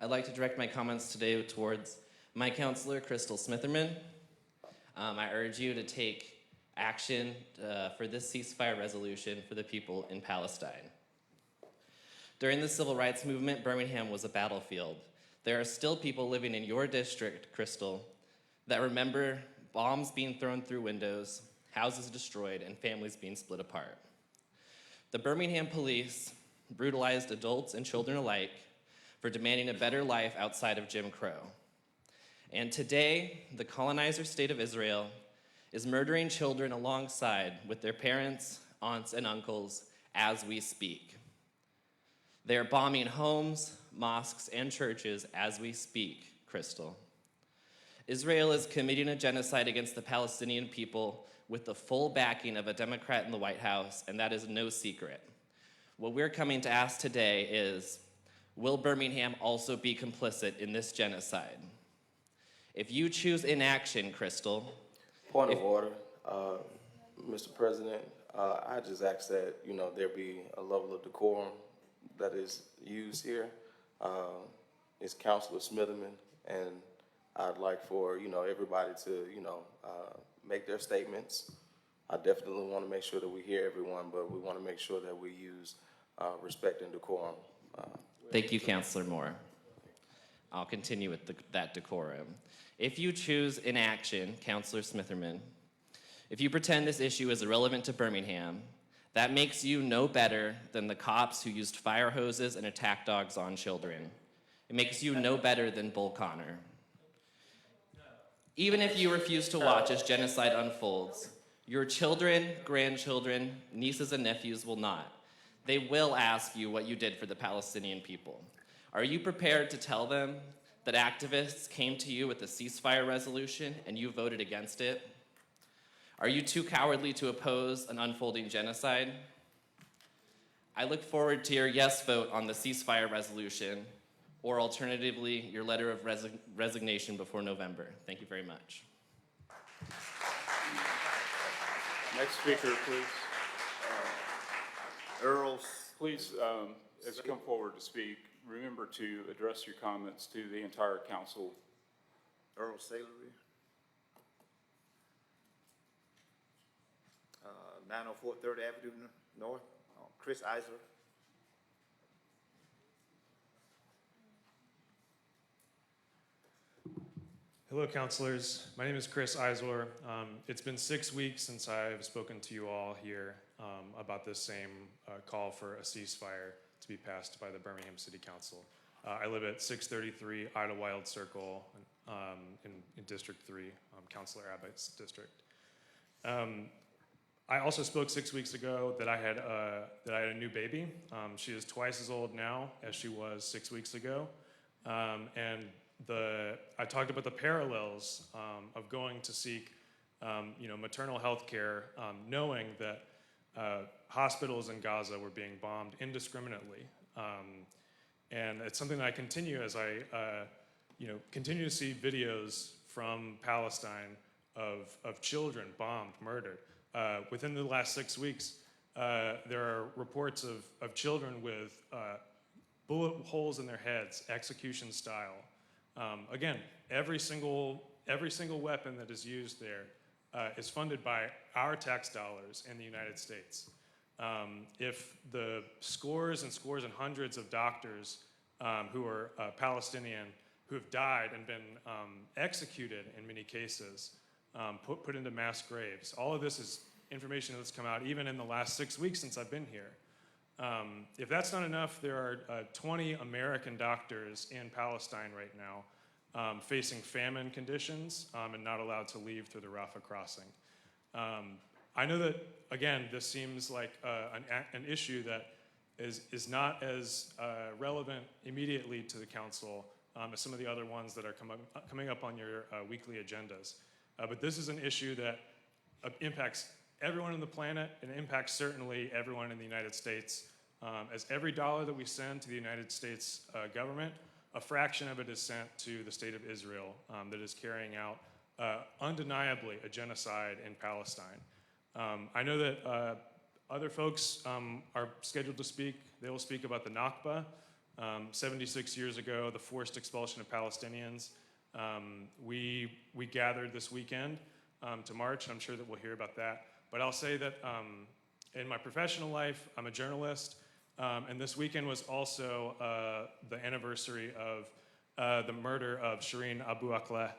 S16: I'd like to direct my comments today towards my counselor, Crystal Smitherman. I urge you to take action for this ceasefire resolution for the people in Palestine. During the civil rights movement, Birmingham was a battlefield. There are still people living in your district, Crystal, that remember bombs being thrown through windows, houses destroyed, and families being split apart. The Birmingham police brutalized adults and children alike for demanding a better life outside of Jim Crow. And today, the colonizer state of Israel is murdering children alongside with their parents, aunts, and uncles as we speak. They are bombing homes, mosques, and churches as we speak, Crystal. Israel is committing a genocide against the Palestinian people with the full backing of a Democrat in the White House, and that is no secret. What we're coming to ask today is, will Birmingham also be complicit in this genocide? If you choose inaction, Crystal.
S14: Point of order, Mr. President. I just ask that, there be a level of decorum that is used here. It's Councilor Smitherman, and I'd like for, everybody to, make their statements. I definitely want to make sure that we hear everyone, but we want to make sure that we use respect and decorum.
S16: Thank you, Councilor Moore. I'll continue with that decorum. If you choose inaction, Councilor Smitherman, if you pretend this issue is irrelevant to Birmingham, that makes you no better than the cops who used fire hoses and attack dogs on children. It makes you no better than Bull Connor. Even if you refuse to watch as genocide unfolds, your children, grandchildren, nieces, and nephews will not. They will ask you what you did for the Palestinian people. Are you prepared to tell them that activists came to you with a ceasefire resolution and you voted against it? Are you too cowardly to oppose an unfolding genocide? I look forward to your yes vote on the ceasefire resolution, or alternatively, your letter of resignation before November. Thank you very much.
S1: Next speaker, please.
S3: Earls.
S1: Please, as you come forward to speak, remember to address your comments to the entire council.
S3: Earl Salery. 904 3rd Avenue North. Chris Eisler.
S17: Hello, councilors. My name is Chris Eisler. It's been 6 weeks since I've spoken to you all here about this same call for a ceasefire to be passed by the Birmingham City Council. I live at 633 Idlewild Circle in District 3, Councilor Abbott's district. I also spoke 6 weeks ago that I had a new baby. She is twice as old now as she was 6 weeks ago, and I talked about the parallels of going to seek, maternal health care, knowing that hospitals in Gaza were being bombed indiscriminately, and it's something that I continue as I, continue to see videos from Palestine of children bombed, murdered. Within the last 6 weeks, there are reports of children with bullet holes in their heads, execution style. Again, every single weapon that is used there is funded by our tax dollars in the United States. If the scores and scores and hundreds of doctors who are Palestinian who have died and been executed in many cases, put into mass graves. All of this is information that's come out even in the last 6 weeks since I've been here. If that's not enough, there are 20 American doctors in Palestine right now facing famine conditions and not allowed to leave through the Rafah crossing. I know that, again, this seems like an issue that is not as relevant immediately to the council as some of the other ones that are coming up on your weekly agendas. But this is an issue that impacts everyone on the planet and impacts certainly everyone in the United States. As every dollar that we send to the United States government, a fraction of it is sent to the state of Israel that is carrying out undeniably a genocide in Palestine. I know that other folks are scheduled to speak. They will speak about the Nakba, 76 years ago, the forced expulsion of Palestinians. We gathered this weekend to march. I'm sure that we'll hear about that. But I'll say that in my professional life, I'm a journalist, and this weekend was also the anniversary of the murder of Shireen Abu Akleh,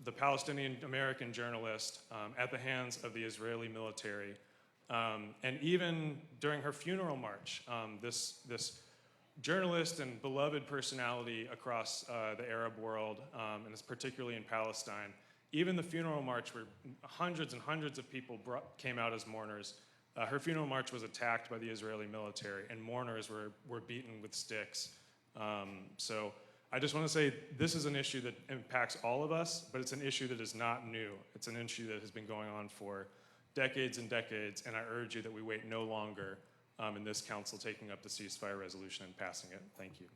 S17: the Palestinian-American journalist, at the hands of the Israeli military. And even during her funeral march, this journalist and beloved personality across the Arab world, and particularly in Palestine, even the funeral march where hundreds and hundreds of people came out as mourners, her funeral march was attacked by the Israeli military, and mourners were beaten with sticks. So I just want to say this is an issue that impacts all of us, but it's an issue that is not new. It's an issue that has been going on for decades and decades, and I urge you that we wait no longer in this council taking up the ceasefire resolution and passing it. Thank you.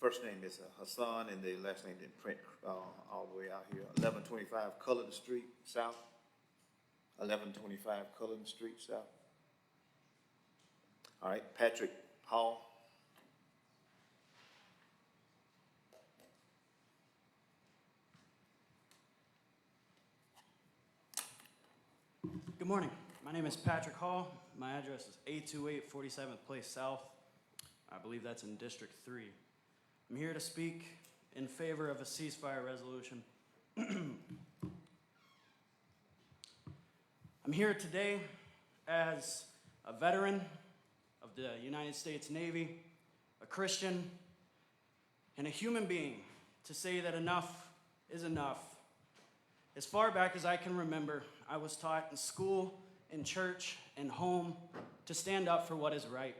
S3: First name is Hassan, and the last name didn't print all the way out here. 1125 Cullen Street South. 1125 Cullen Street South. All right, Patrick Hall.
S18: Good morning. My name is Patrick Hall. My address is 828 47th Place South. I believe that's in District 3. I'm here to speak in favor of a ceasefire resolution. I'm here today as a veteran of the United States Navy, a Christian, and a human being to say that enough is enough. As far back as I can remember, I was taught in school, in church, and home to stand up for what is right.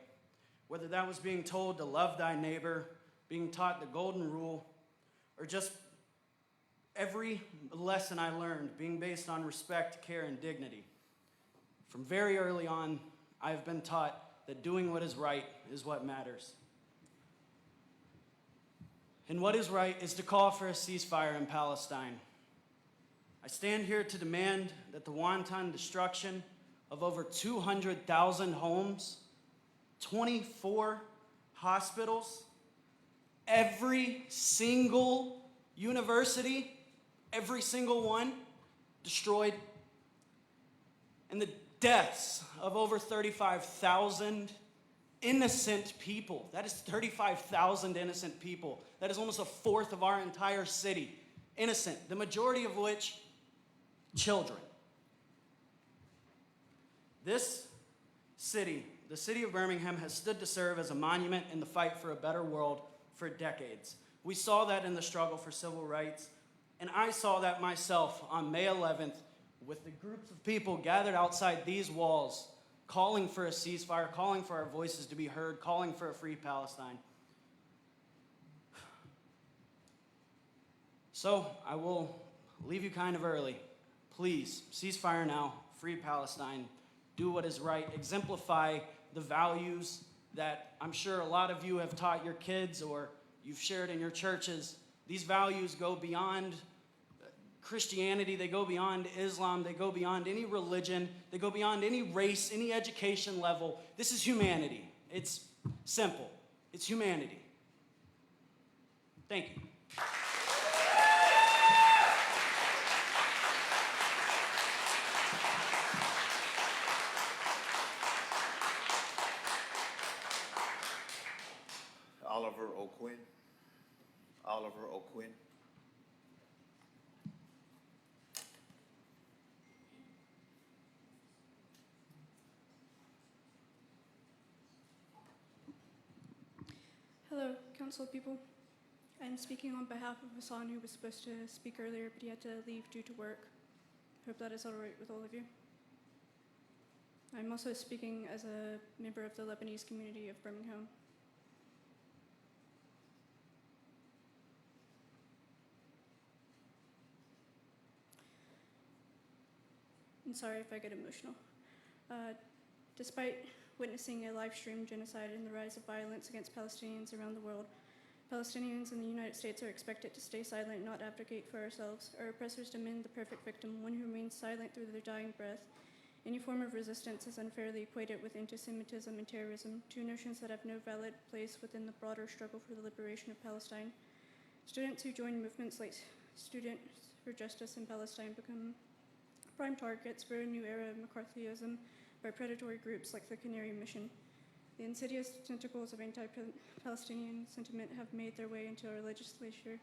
S18: Whether that was being told to love thy neighbor, being taught the golden rule, or just every lesson I learned being based on respect, care, and dignity. From very early on, I have been taught that doing what is right is what matters. And what is right is to call for a ceasefire in Palestine. I stand here to demand that the wanton destruction of over 200,000 homes, 24 hospitals, every single university, every single one destroyed, and the deaths of over 35,000 innocent people. That is 35,000 innocent people. That is almost a fourth of our entire city. Innocent, the majority of which children. This city, the city of Birmingham, has stood to serve as a monument in the fight for a better world for decades. We saw that in the struggle for civil rights, and I saw that myself on May 11th with the groups of people gathered outside these walls, calling for a ceasefire, calling for our voices to be heard, calling for a free Palestine. So I will leave you kind of early. Please, ceasefire now, free Palestine, do what is right, exemplify the values that I'm sure a lot of you have taught your kids or you've shared in your churches. These values go beyond Christianity, they go beyond Islam, they go beyond any religion, they go beyond any race, any education level. This is humanity. It's simple. It's humanity. Thank you.
S3: Oliver O'Quinn. Oliver O'Quinn.
S7: Hello, council people. I'm speaking on behalf of Hassan, who was supposed to speak earlier, but he had to leave due to work. Hope that is all right with all of you. I'm also speaking as a member of the Lebanese community of Birmingham. I'm sorry if I get emotional. Despite witnessing a live-streamed genocide and the rise of violence against Palestinians around the world, Palestinians in the United States are expected to stay silent and not advocate for ourselves. Our oppressors demand the perfect victim, one who remains silent through their dying breath. Any form of resistance is unfairly equated with anti-Semitism and terrorism, two notions that have no valid place within the broader struggle for the liberation of Palestine. Students who join movements like Students for Justice in Palestine become prime targets for a new era of McCarthyism by predatory groups like the Canary Mission. The insidious tentacles of anti-Palestinian sentiment have made their way into our legislature,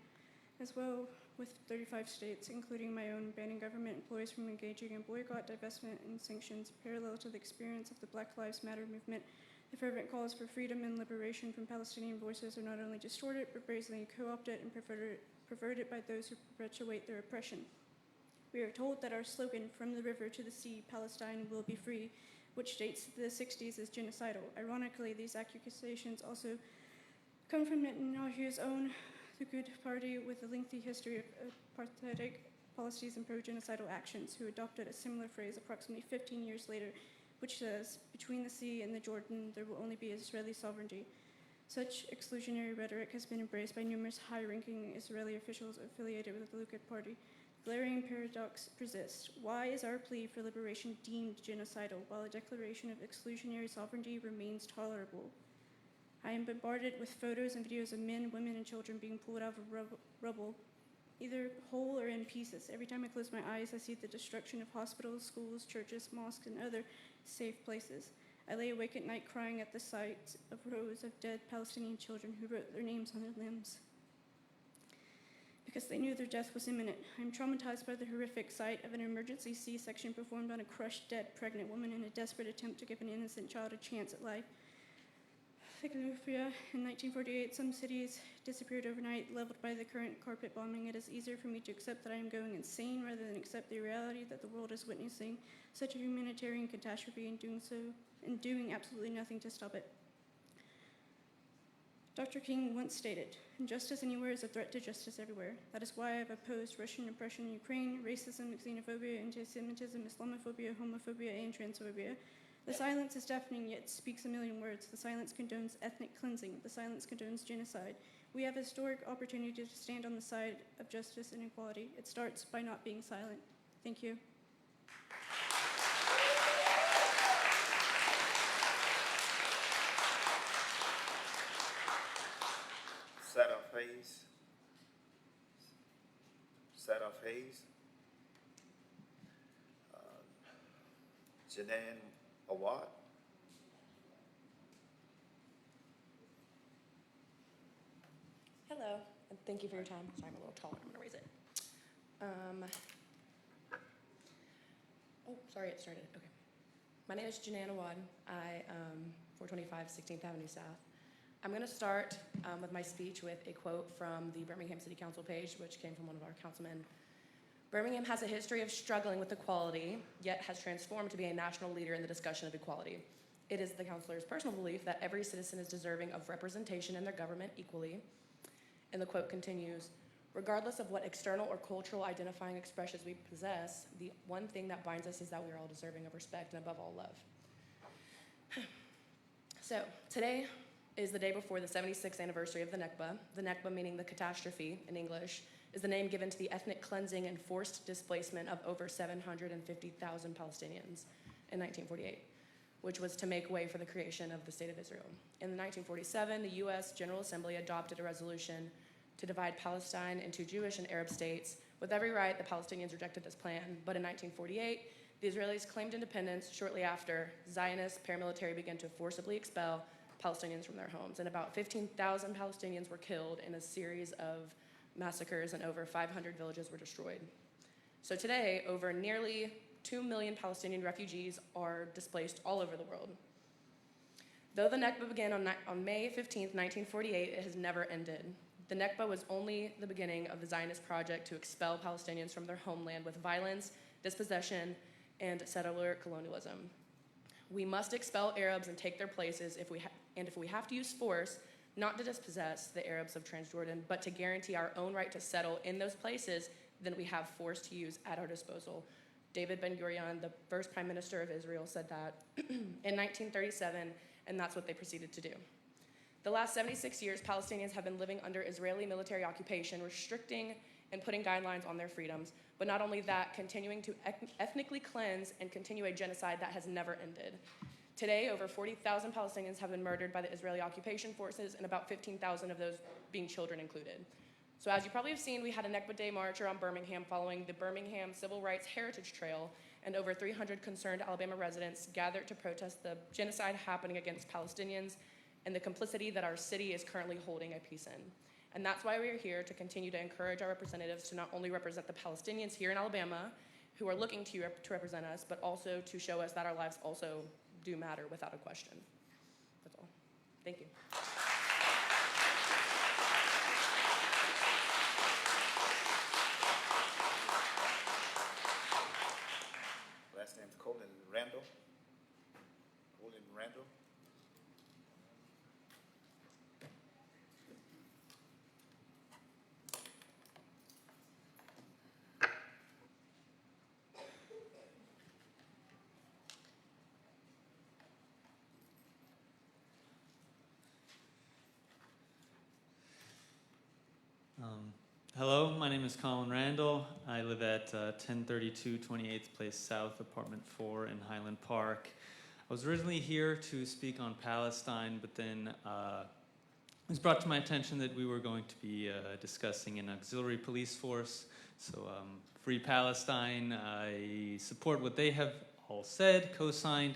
S7: as well with 35 states, including my own, banning government employees from engaging in boycott, divestment, and sanctions. Parallel to the experience of the Black Lives Matter movement, the fervent calls for freedom and liberation from Palestinian voices are not only distorted, but brazenly co-opted and perverted by those who perpetuate their oppression. We are told that our slogan, "From the river to the sea, Palestine will be free," which dates the 60s, is genocidal. Ironically, these accusations also come from Netanyahu's own Likud party with a lengthy history of apartheid policies and pro-genocidal actions, who adopted a similar phrase approximately 15 years later, which says, "Between the sea and the Jordan, there will only be Israeli sovereignty." Such exclusionary rhetoric has been embraced by numerous high-ranking Israeli officials affiliated with the Likud party. Glaring paradox persists. Why is our plea for liberation deemed genocidal, while a declaration of exclusionary sovereignty remains tolerable? I am bombarded with photos and videos of men, women, and children being pulled out of rubble, either whole or in pieces. Every time I close my eyes, I see the destruction of hospitals, schools, churches, mosques, and other safe places. I lay awake at night crying at the sight of rows of dead Palestinian children who wrote their names on their limbs because they knew their death was imminent. I'm traumatized by the horrific sight of an emergency C-section performed on a crushed, dead, pregnant woman in a desperate attempt to give an innocent child a chance at life. Ethiopia in 1948, some cities disappeared overnight, leveled by the current carpet bombing. It is easier for me to accept that I am going insane rather than accept the reality that the world is witnessing such a humanitarian catastrophe and doing absolutely nothing to stop it. Dr. King once stated, "Injustice anywhere is a threat to justice everywhere." That is why I have opposed Russian oppression in Ukraine, racism, xenophobia, anti-Semitism, Islamophobia, homophobia, and transphobia. The silence is deafening, yet speaks a million words. The silence condones ethnic cleansing. The silence condones genocide. We have a historic opportunity to stand on the side of justice and equality. It starts by not being silent. Thank you.
S3: Sadoff Hayes. Sadoff Hayes. Janan Awad.
S4: Hello, and thank you for your time. Sorry, I'm a little taller. I'm going to raise it. Oh, sorry, it started. Okay. My name is Janan Awad. I 425 16th Avenue South. I'm going to start with my speech with a quote from the Birmingham City Council page, which came from one of our councilmen. Birmingham has a history of struggling with equality, yet has transformed to be a national leader in the discussion of equality. It is the councilor's personal belief that every citizen is deserving of representation in their government equally. And the quote continues, "Regardless of what external or cultural identifying expressions we possess, the one thing that binds us is that we are all deserving of respect and above all love." So today is the day before the 76th anniversary of the Nakba. The Nakba, meaning the catastrophe in English, is the name given to the ethnic cleansing and forced displacement of over 750,000 Palestinians in 1948, which was to make way for the creation of the State of Israel. In 1947, the U.S. General Assembly adopted a resolution to divide Palestine into Jewish and Arab states. With every right, the Palestinians rejected this plan, but in 1948, the Israelis claimed independence. Shortly after, Zionist paramilitary began to forcibly expel Palestinians from their homes, and about 15,000 Palestinians were killed in a series of massacres, and over 500 villages were destroyed. So today, over nearly 2 million Palestinian refugees are displaced all over the world. Though the Nakba began on May 15, 1948, it has never ended. The Nakba was only the beginning of the Zionist project to expel Palestinians from their homeland with violence, dispossession, and settler colonialism. We must expel Arabs and take their places if we have to use force, not to dispossess the Arabs of Transjordan, but to guarantee our own right to settle in those places, then we have force to use at our disposal. David Ben-Gurion, the first Prime Minister of Israel, said that in 1937, and that's what they proceeded to do. The last 76 years, Palestinians have been living under Israeli military occupation, restricting and putting guidelines on their freedoms, but not only that, continuing to ethnically cleanse and continue a genocide that has never ended. Today, over 40,000 Palestinians have been murdered by the Israeli occupation forces, and about 15,000 of those being children included. So as you probably have seen, we had a Nakba Day march around Birmingham following the Birmingham Civil Rights Heritage Trail, and over 300 concerned Alabama residents gathered to protest the genocide happening against Palestinians and the complicity that our city is currently holding a peace in. And that's why we are here, to continue to encourage our representatives to not only represent the Palestinians here in Alabama who are looking to represent us, but also to show us that our lives also do matter without a question. That's all. Thank you.
S3: Last name's Colin Randall. Colin Randall.
S20: Hello, my name is Colin Randall. I live at 1032 28th Place South, apartment 4 in Highland Park. I was originally here to speak on Palestine, but then it was brought to my attention that we were going to be discussing an auxiliary police force. So Free Palestine, I support what they have all said, co-signed,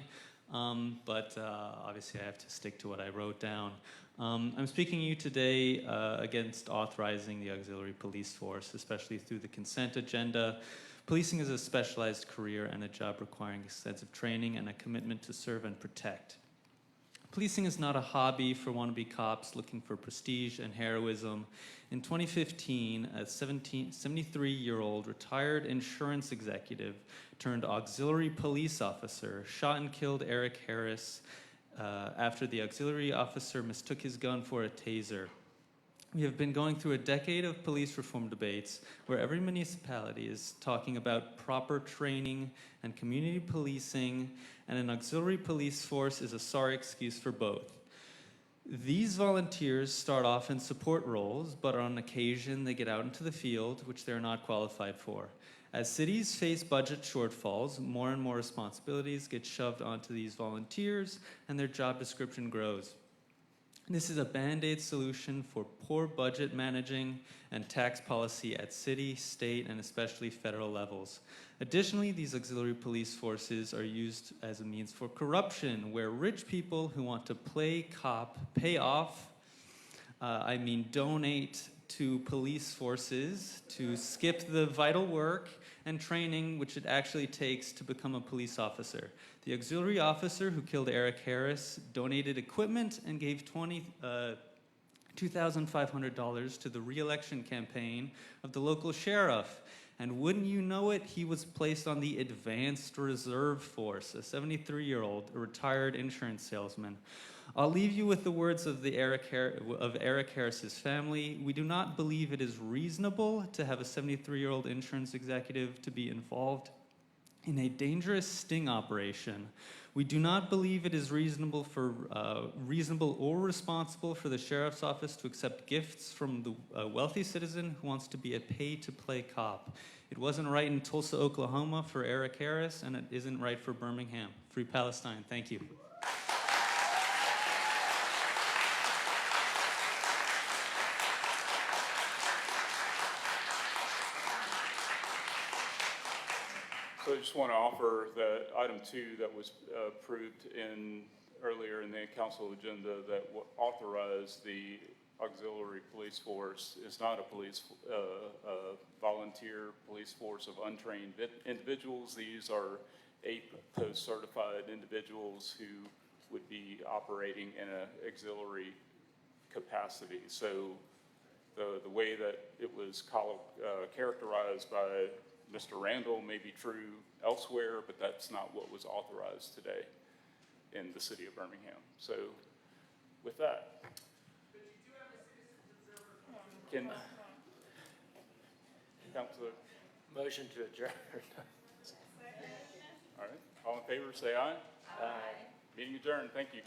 S20: but obviously I have to stick to what I wrote down. I'm speaking to you today against authorizing the auxiliary police force, especially through the consent agenda. Policing is a specialized career and a job requiring extensive training and a commitment to serve and protect. Policing is not a hobby for wannabe cops looking for prestige and heroism. In 2015, a 73-year-old retired insurance executive turned auxiliary police officer shot and killed Eric Harris after the auxiliary officer mistook his gun for a taser. We have been going through a decade of police reform debates where every municipality is talking about proper training and community policing, and an auxiliary police force is a sorry excuse for both. These volunteers start off in support roles, but on occasion they get out into the field, which they're not qualified for. As cities face budget shortfalls, more and more responsibilities get shoved onto these volunteers, and their job description grows. This is a band-aid solution for poor budget managing and tax policy at city, state, and especially federal levels. Additionally, these auxiliary police forces are used as a means for corruption, where rich people who want to play cop donate to police forces to skip the vital work and training which it actually takes to become a police officer. The auxiliary officer who killed Eric Harris donated equipment and gave $2,500 to the re-election campaign of the local sheriff. And wouldn't you know it, he was placed on the Advanced Reserve Force, a 73-year-old retired insurance salesman. I'll leave you with the words of Eric Harris's family. We do not believe it is reasonable to have a 73-year-old insurance executive to be involved in a dangerous sting operation. We do not believe it is reasonable or responsible for the sheriff's office to accept gifts from the wealthy citizen who wants to be a pay-to-play cop. It wasn't right in Tulsa, Oklahoma for Eric Harris, and it isn't right for Birmingham. Free Palestine. Thank you.
S1: So I just want to offer that item 2 that was approved earlier in the council agenda that authorized the auxiliary police force is not a volunteer police force of untrained individuals. These are APE certified individuals who would be operating in an auxiliary capacity. So the way that it was characterized by Mr. Randall may be true elsewhere, but that's not what was authorized today in the city of Birmingham. So with that, can Councilor?
S8: Motion to adjourn.
S1: All right, all in favor, say aye.
S8: Aye.
S1: Meeting adjourned, thank you.